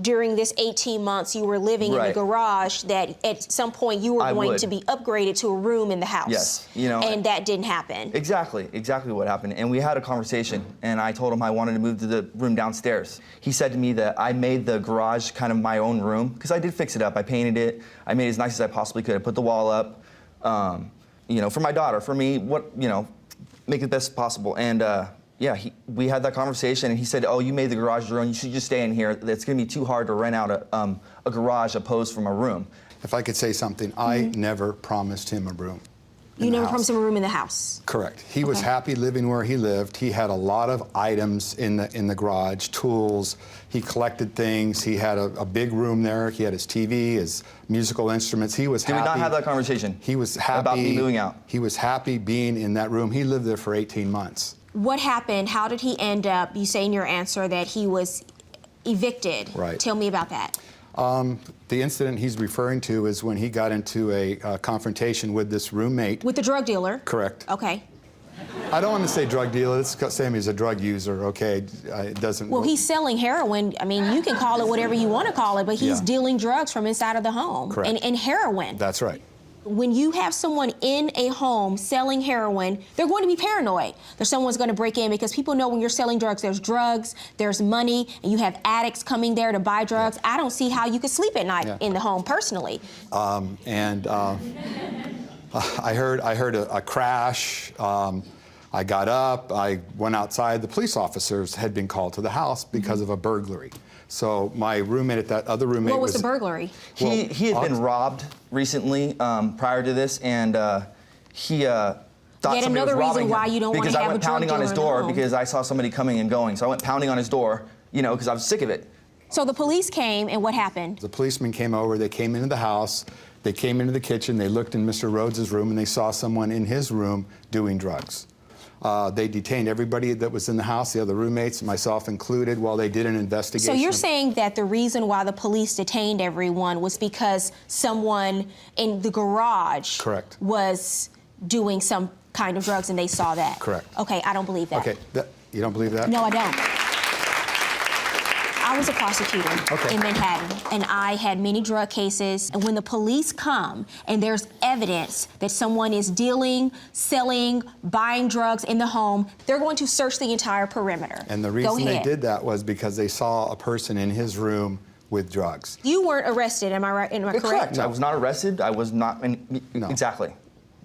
during this 18 months you were living in the garage, that at some point you were going to be upgraded to a room in the house. Yes, you know. And that didn't happen. Exactly what happened. And we had a conversation, and I told him I wanted to move to the room downstairs. He said to me that I made the garage kind of my own room, because I did fix it up. I painted it. I made it as nice as I possibly could. I put the wall up, you know, for my daughter, for me, you know, make it the best possible. And yeah, we had that conversation, and he said, oh, you made the garage your own. You should just stay in here. It's going to be too hard to rent out a garage opposed from a room. If I could say something, I never promised him a room. You never promised him a room in the house? Correct. He was Okay. happy living where he lived. He had a lot of items in the garage, tools. He collected things. He had a big room there. He had his TV, his musical instruments. He was Did happy. we not have that conversation? He was happy about me moving out. He was happy being in that room. He lived there for 18 months. What happened? How did he end up? You say in your answer that he was evicted. Right. Tell me about that. The incident he's referring to is when he got into a confrontation with this roommate. With the drug dealer? Correct. Okay. I don't want to say drug dealer. It's saying he's a drug user. Okay, it doesn't. Well, he's selling heroin. I mean, you can call it whatever you want to call it, but he's Yeah. dealing drugs from inside of the home. Correct. And heroin. That's right. When you have someone in a home selling heroin, they're going to be paranoid that someone's going to break in, because people know when you're selling drugs, there's money, and you have addicts coming there to buy drugs. I don't see how you could sleep at night in the home personally. I heard a crash. I got up. I went outside. The police officers had been called to the house because of a burglary. So my roommate, that other roommate, What was the burglary? He had been robbed recently prior to this, and he thought Yet somebody another was reason robbing why him you don't want because to I have a went drug pounding on dealer his in the door home. because I saw somebody coming and going. So I went pounding on his door, because I was sick of it. So the police came, and what happened? The policemen came over. They came into the house. They came into the kitchen. They looked in Mr. Rhodes' room, and they saw someone in his room doing drugs. They detained everybody that was in the house, the other roommates, myself included, while they did an investigation. So you're saying that the reason why the police detained everyone was because someone in the garage Correct. was doing some kind of drugs and they saw that? Correct. Okay, I don't believe that. Okay, you don't believe that? No, I don't. I was a prosecutor in Manhattan, and I had many drug cases. And when the police come and there's evidence that someone is dealing, selling, buying drugs in the home, they're going to search the entire perimeter. And the reason they did that was because they saw a person in his room with drugs. You weren't arrested, am I right? Am I correct? I was not arrested. I was not. Exactly.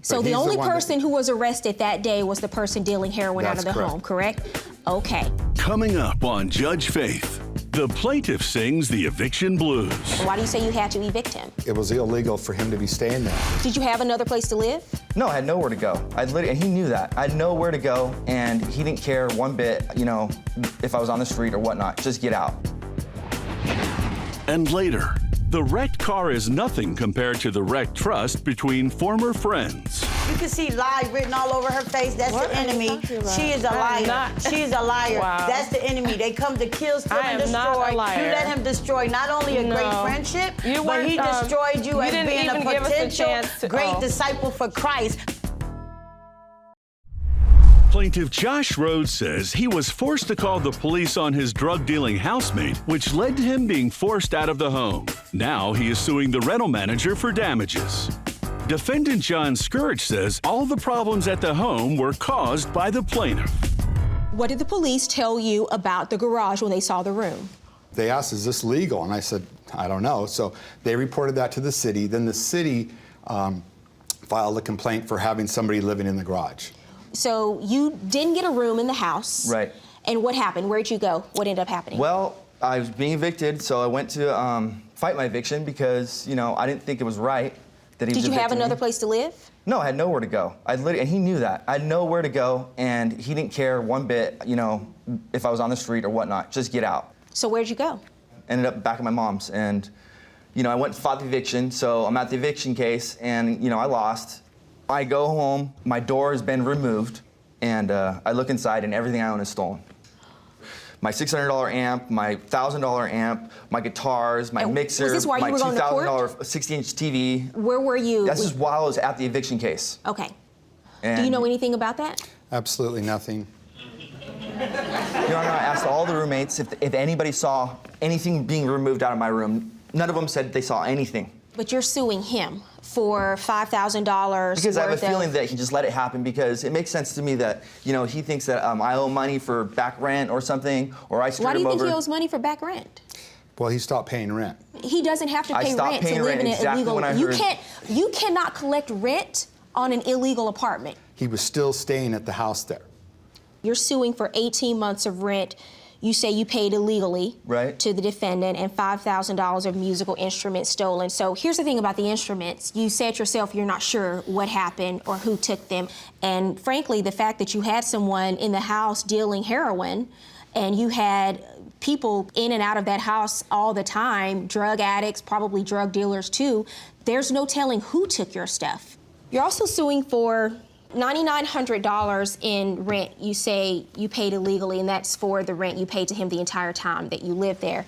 So the only person who was arrested that day was the person dealing heroin out of the home, correct? Okay. Coming up on Judge Faith, the plaintiff sings the eviction blues. Why do you say you had to evict him? It was illegal for him to be staying there. Did you have another place to live? No, I had nowhere to go. And he knew that. I had nowhere to go, and he didn't care one bit, if I was on the street or whatnot. Just get out. And later, the wrecked car is nothing compared to the wrecked trust between former friends. You can see lie written all over her face. That's the enemy. She is a liar. She is a liar. Wow. That's the enemy. They come to kill, steal, I and am not destroy. a liar. You let him destroy not only a great friendship, but he destroyed you as didn't being a even give us a potential chance to- great disciple for Christ. Plaintiff Josh Rhodes says he was forced to call the police on his drug-dealing housemate, which led to him being forced out of the home. Now he is suing the rental manager for damages. Defendant John Scourge says all the problems at the home were caused by the plaintiff. What did the police tell you about the garage when they saw the room? They asked, is this legal? And I said, I don't know. So they reported that to the city. Then the city filed a complaint for having somebody living in the garage. So you didn't get a room in the house. Right. And what happened? Where'd you go? What ended up happening? Well, I was being evicted, so I went to fight my eviction because, I didn't think it was right that he was Did you have evicting me. another place to live? No, I had nowhere to go. And he knew that. I had nowhere to go, and he didn't care one bit, if I was on the street or whatnot. Just get out. So where'd you go? Ended up back at my mom's, and, I went and fought the eviction, so I'm at the eviction case, and, I lost. I go home, my door has been removed, and I look inside, and everything I own is stolen. My $600 amp, my $1,000 amp, my guitars, my mixer, was this while my you were going to court? $2,000 60-inch TV. Where were you? This is while I was at the eviction case. Okay. And Do you know anything about that? Absolutely nothing. Your Honor, I asked all the roommates if anybody saw anything being removed out of my room. None of them said they saw anything. But you're suing him for $5,000 Because I have a worth of- feeling that he just let it happen because it makes sense to me that, he thinks that I owe money for back rent or something, or I screwed Why do him you think over. he owes money for back rent? Well, he stopped paying rent. He doesn't have to I pay stopped rent paying to live rent in an exactly illegal. when I You heard- you cannot collect rent on an illegal apartment. He was still staying at the house there. You're suing for 18 months of rent. you say you paid illegally Right. to the defendant and $5,000 of musical instruments stolen. So here's the thing about the instruments. You said yourself you're not sure what happened or who took them. And frankly, the fact that you had someone in the house dealing heroin and you had people in and out of that house all the time, drug addicts, probably drug dealers too, there's no telling who took your stuff. You're also suing for $9,900 in rent you say you paid illegally, and that's for the rent you paid to him the entire time that you lived there.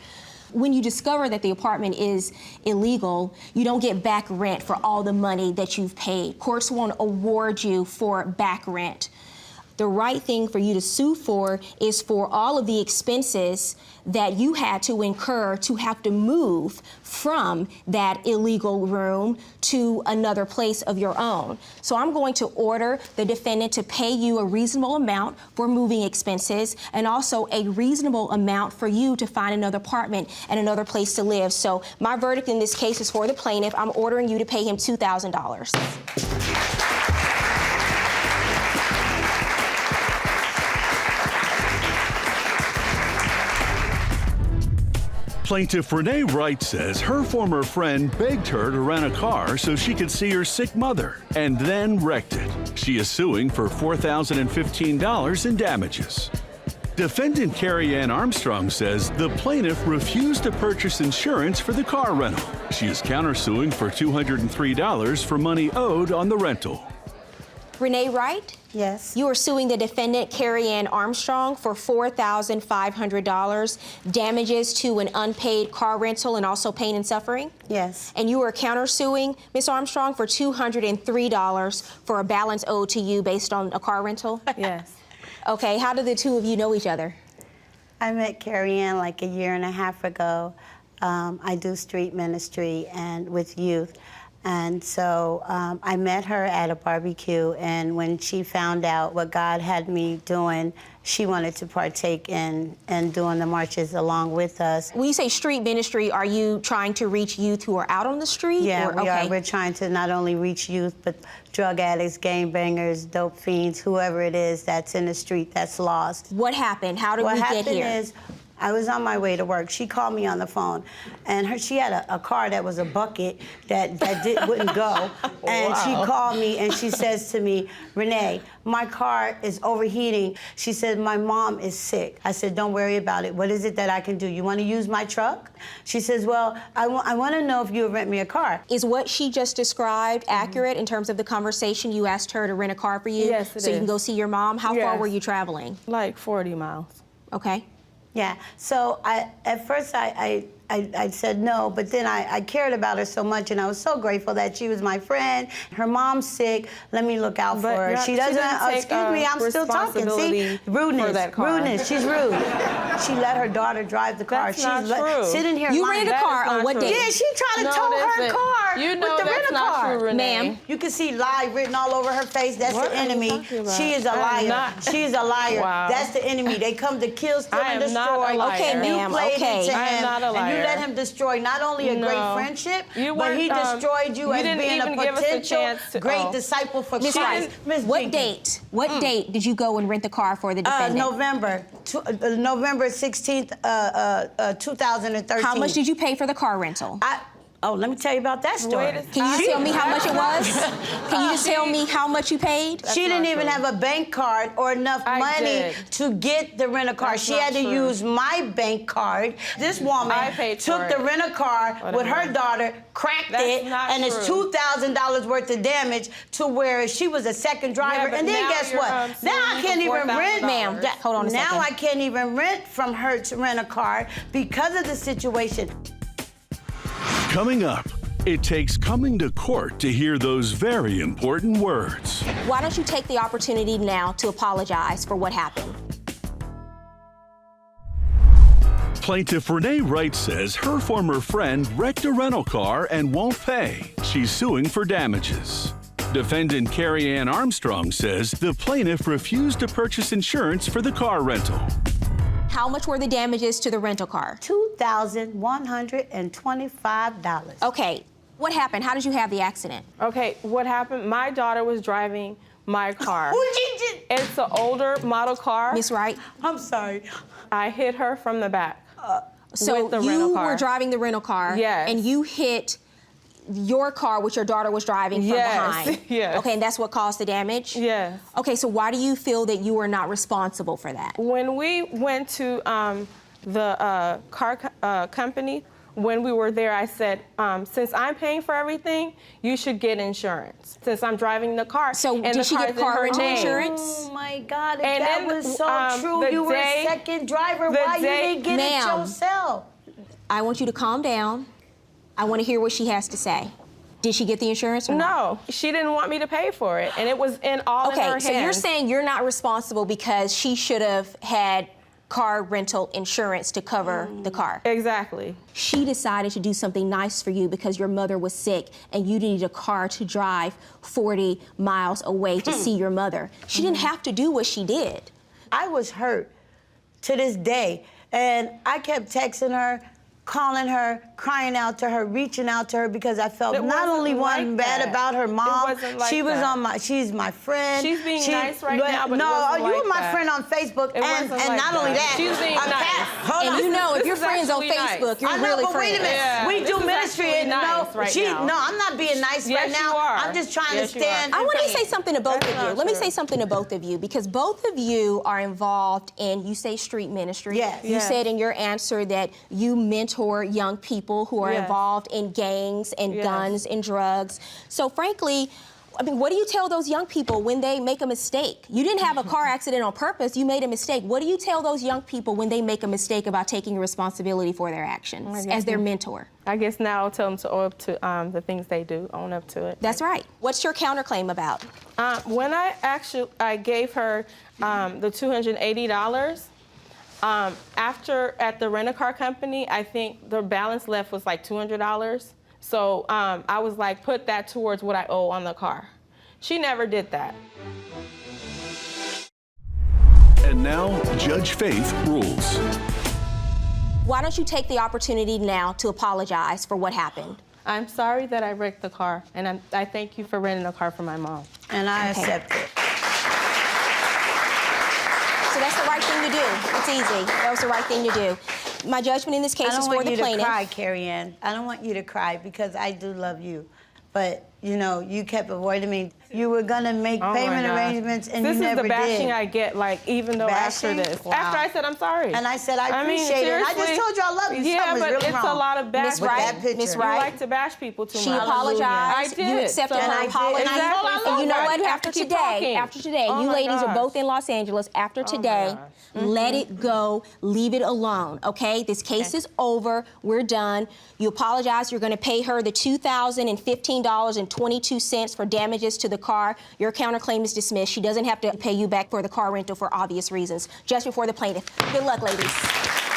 When you discover that the apartment is illegal, you don't get back rent for all the money that you've paid. Courts won't award you for back rent. The right thing for you to sue for is for all of the expenses that you had to incur to have to move from that illegal room to another place of your own. So I'm going to order the defendant to pay you a reasonable amount for moving expenses and also a reasonable amount for you to find another apartment and another place to live. So my verdict in this case is for the plaintiff. I'm ordering you to pay him $2,000. Plaintiff Renee Wright says her former friend begged her to rent a car so she could see her sick mother and then wrecked it. She is suing for $4,015 in damages. Defendant Carrie Ann Armstrong says the plaintiff refused to purchase insurance for the car rental. She is countersuing for $203 for money owed on the rental. Renee Wright? Yes. You are suing the defendant, Carrie Ann Armstrong, for $4,500 damages to an unpaid car rental and also pain and suffering? Yes. And you are countersuing Ms. Armstrong for $203 for a balance owed to you based on a car rental? Yes. Okay, how did the two of you know each other? I met Carrie Ann like a year and a half ago. I do street ministry and with youth. And so I met her at a barbecue, and when she found out what God had me doing, she wanted to partake in doing the marches along with us. When you say street ministry, are you trying to reach youth who are out on the street? Yeah, or, we okay. are. We're trying to not only reach youth, but drug addicts, gangbangers, dope fiends, whoever it is that's in the street that's lost. What happened? How did we get here? What happened is, I was on my way to work. She called me on the phone, and she had a car that was a bucket that wouldn't go. And she called me, and she says to me, Renee, my car is overheating. She said, my mom is sick. I said, don't worry about it. What is it that I can do? You want to use my truck? She says, well, I want to know if you would rent me a car. Is what she just described accurate in terms of the conversation? You asked her to rent a car for you? Yes, it so you can is. go see your mom? How far were you traveling? Like 40 miles. Okay. Yeah, so at first I said no, but then I cared about her so much, and I was so grateful that she was my friend. Her mom's sick. Let me look out for her. She doesn't. Excuse me, I'm still talking. See, rudeness. She's rude. She let her daughter drive the car. That's not true. Sitting here. You lying. rented a car on what day? Yeah, she tried to No, tow it her isn't. car You know with the that's rental not car. true, Renee. Ma'am. You can see lie written all over her face. That's What the are you enemy. talking about? She is a I am liar. not. She's a liar. Wow. That's the enemy. They come to kill, steal, I and am not destroy. a liar. Okay, You ma'am, played okay. into I am him, not a and you liar. let him destroy not only a No. great friendship, You but he weren't, destroyed you as didn't being a even give us a potential chance to- great oh. disciple for Miss Christ. Rice, Miss what Jenkins. date? What date did you go and rent the car for the defendant? November 16th, 2013. How much did you pay for the car rental? Let me tell you about that story. Can you just tell me how much it was? Can you just tell me how much you paid? She didn't even have a bank card or enough money did. to get the rent-a-car. That's She not had to true. use my bank card. This woman I paid took for the it. rent-a-car with her Whatever. daughter, cracked That's it, not and it's true. $2,000 worth of damage to where she was a second driver. but And then now guess you're, what? suing Now I me can't for even rent. $4,000. Ma'am, hold on a second. Now I can't even rent from her to rent a car because of the situation. Coming up, it takes coming to court to hear those very important words. Why don't you take the opportunity now to apologize for what happened? Plaintiff Renee Wright says her former friend wrecked a rental car and won't pay. She's suing for damages. Defendant Carrie Ann Armstrong says the plaintiff refused to purchase insurance for the car rental. How much were the damages to the rental car? $2,125. Okay, what happened? How did you have the accident? Okay, what happened? My daughter was driving my car. Who did you? It's an older model car. Miss Wright? I'm sorry. I hit her from the back. So with the you rental car. were driving the rental car. Yes. And you hit your car, which your daughter was driving from behind. Yes. Okay, and that's what caused the damage? Yes. Okay, so why do you feel that you were not responsible for that? When we went to the car company, when we were there, I said, since I'm paying for everything, you should get insurance. Since I'm driving the car. So and did she get car rental insurance? Oh my God, if And that then, was so true, the you were day- a second driver. the Why you day- didn't get it Ma'am. yourself? I want you to calm down. I want to hear what she has to say. Did she get the insurance or not? No, she didn't want me to pay for it, and it was in all in her Okay, hands. so you're saying you're not responsible because she should have had car rental insurance to cover the car. Exactly. She decided to do something nice for you because your mother was sick and you needed a car to drive 40 miles away to see your mother. She didn't have to do what she did. I was hurt to this day, and I kept texting her, calling her, crying out to her, reaching out to her because I felt It not wasn't only one like bad that. about her mom. It wasn't like she was that. on my. She's my friend. She's being nice right now, but it no, wasn't you like were my that. friend on Facebook, It and wasn't like not only that. that, She's being a nice. cat- hold And on. you know, if This you're is friends on actually nice. Facebook, you're I know, really but wait a friends. minute. Yeah, we this do is ministry, actually and nice right now. no, I'm not being nice Yes, right now. you are. I'm just trying Yes, to you are. stand. I in want to front say something to both That's of you. not Let me true. say something to both of you because both of you are involved in, you say street ministry. Yes. You Yes. said in your answer that you mentor young people who are Yes. involved in gangs and Yes. guns and drugs. So frankly, I mean, what do you tell those young people when they make a mistake? You didn't have a car accident on purpose, you made a mistake. What do you tell those young people when they make a mistake about taking responsibility for their actions as their mentor? I guess now I'll tell them to own up to the things they do, own up to it. That's right. What's your counterclaim about? When I gave her the $280, after at the rent-a-car company, I think the balance left was like $200. So I was like, put that towards what I owe on the car. She never did that. And now, Judge Faith rules. Why don't you take the opportunity now to apologize for what happened? I'm sorry that I wrecked the car, and I thank you for renting a car for my mom. And I accept it. So that's the right thing to do. It's easy. That was the right thing to do. My judgment in this case is for the I don't want you to plaintiff. cry, Carrie Ann. I don't want you to cry because I do love you. But, you know, you kept avoiding me. You were going to make Oh my payment gosh. arrangements and this you never is the bashing did. I get, like, even though Bashing? after this. Wow. After I said I'm sorry. And I said, I mean, appreciate it. And I just seriously, told you I love you. Yeah, Something's but really it's wrong a lot of bashing. Miss Wright, that picture. Miss You Wright. like to bash people too She much. apologized. I did. You accepted So- her I did. apology. Exactly. And you know Why what? do you have After to keep today, talking? you my ladies are gosh. both in Los Angeles. After today, let it go. Leave it alone. Okay? This case is over. We're done. You apologize. You're going to pay her the $2,015.22 for damages to the car. Your counterclaim is dismissed. She doesn't have to pay you back for the car rental for obvious reasons. Just before the plaintiff. Good luck, ladies.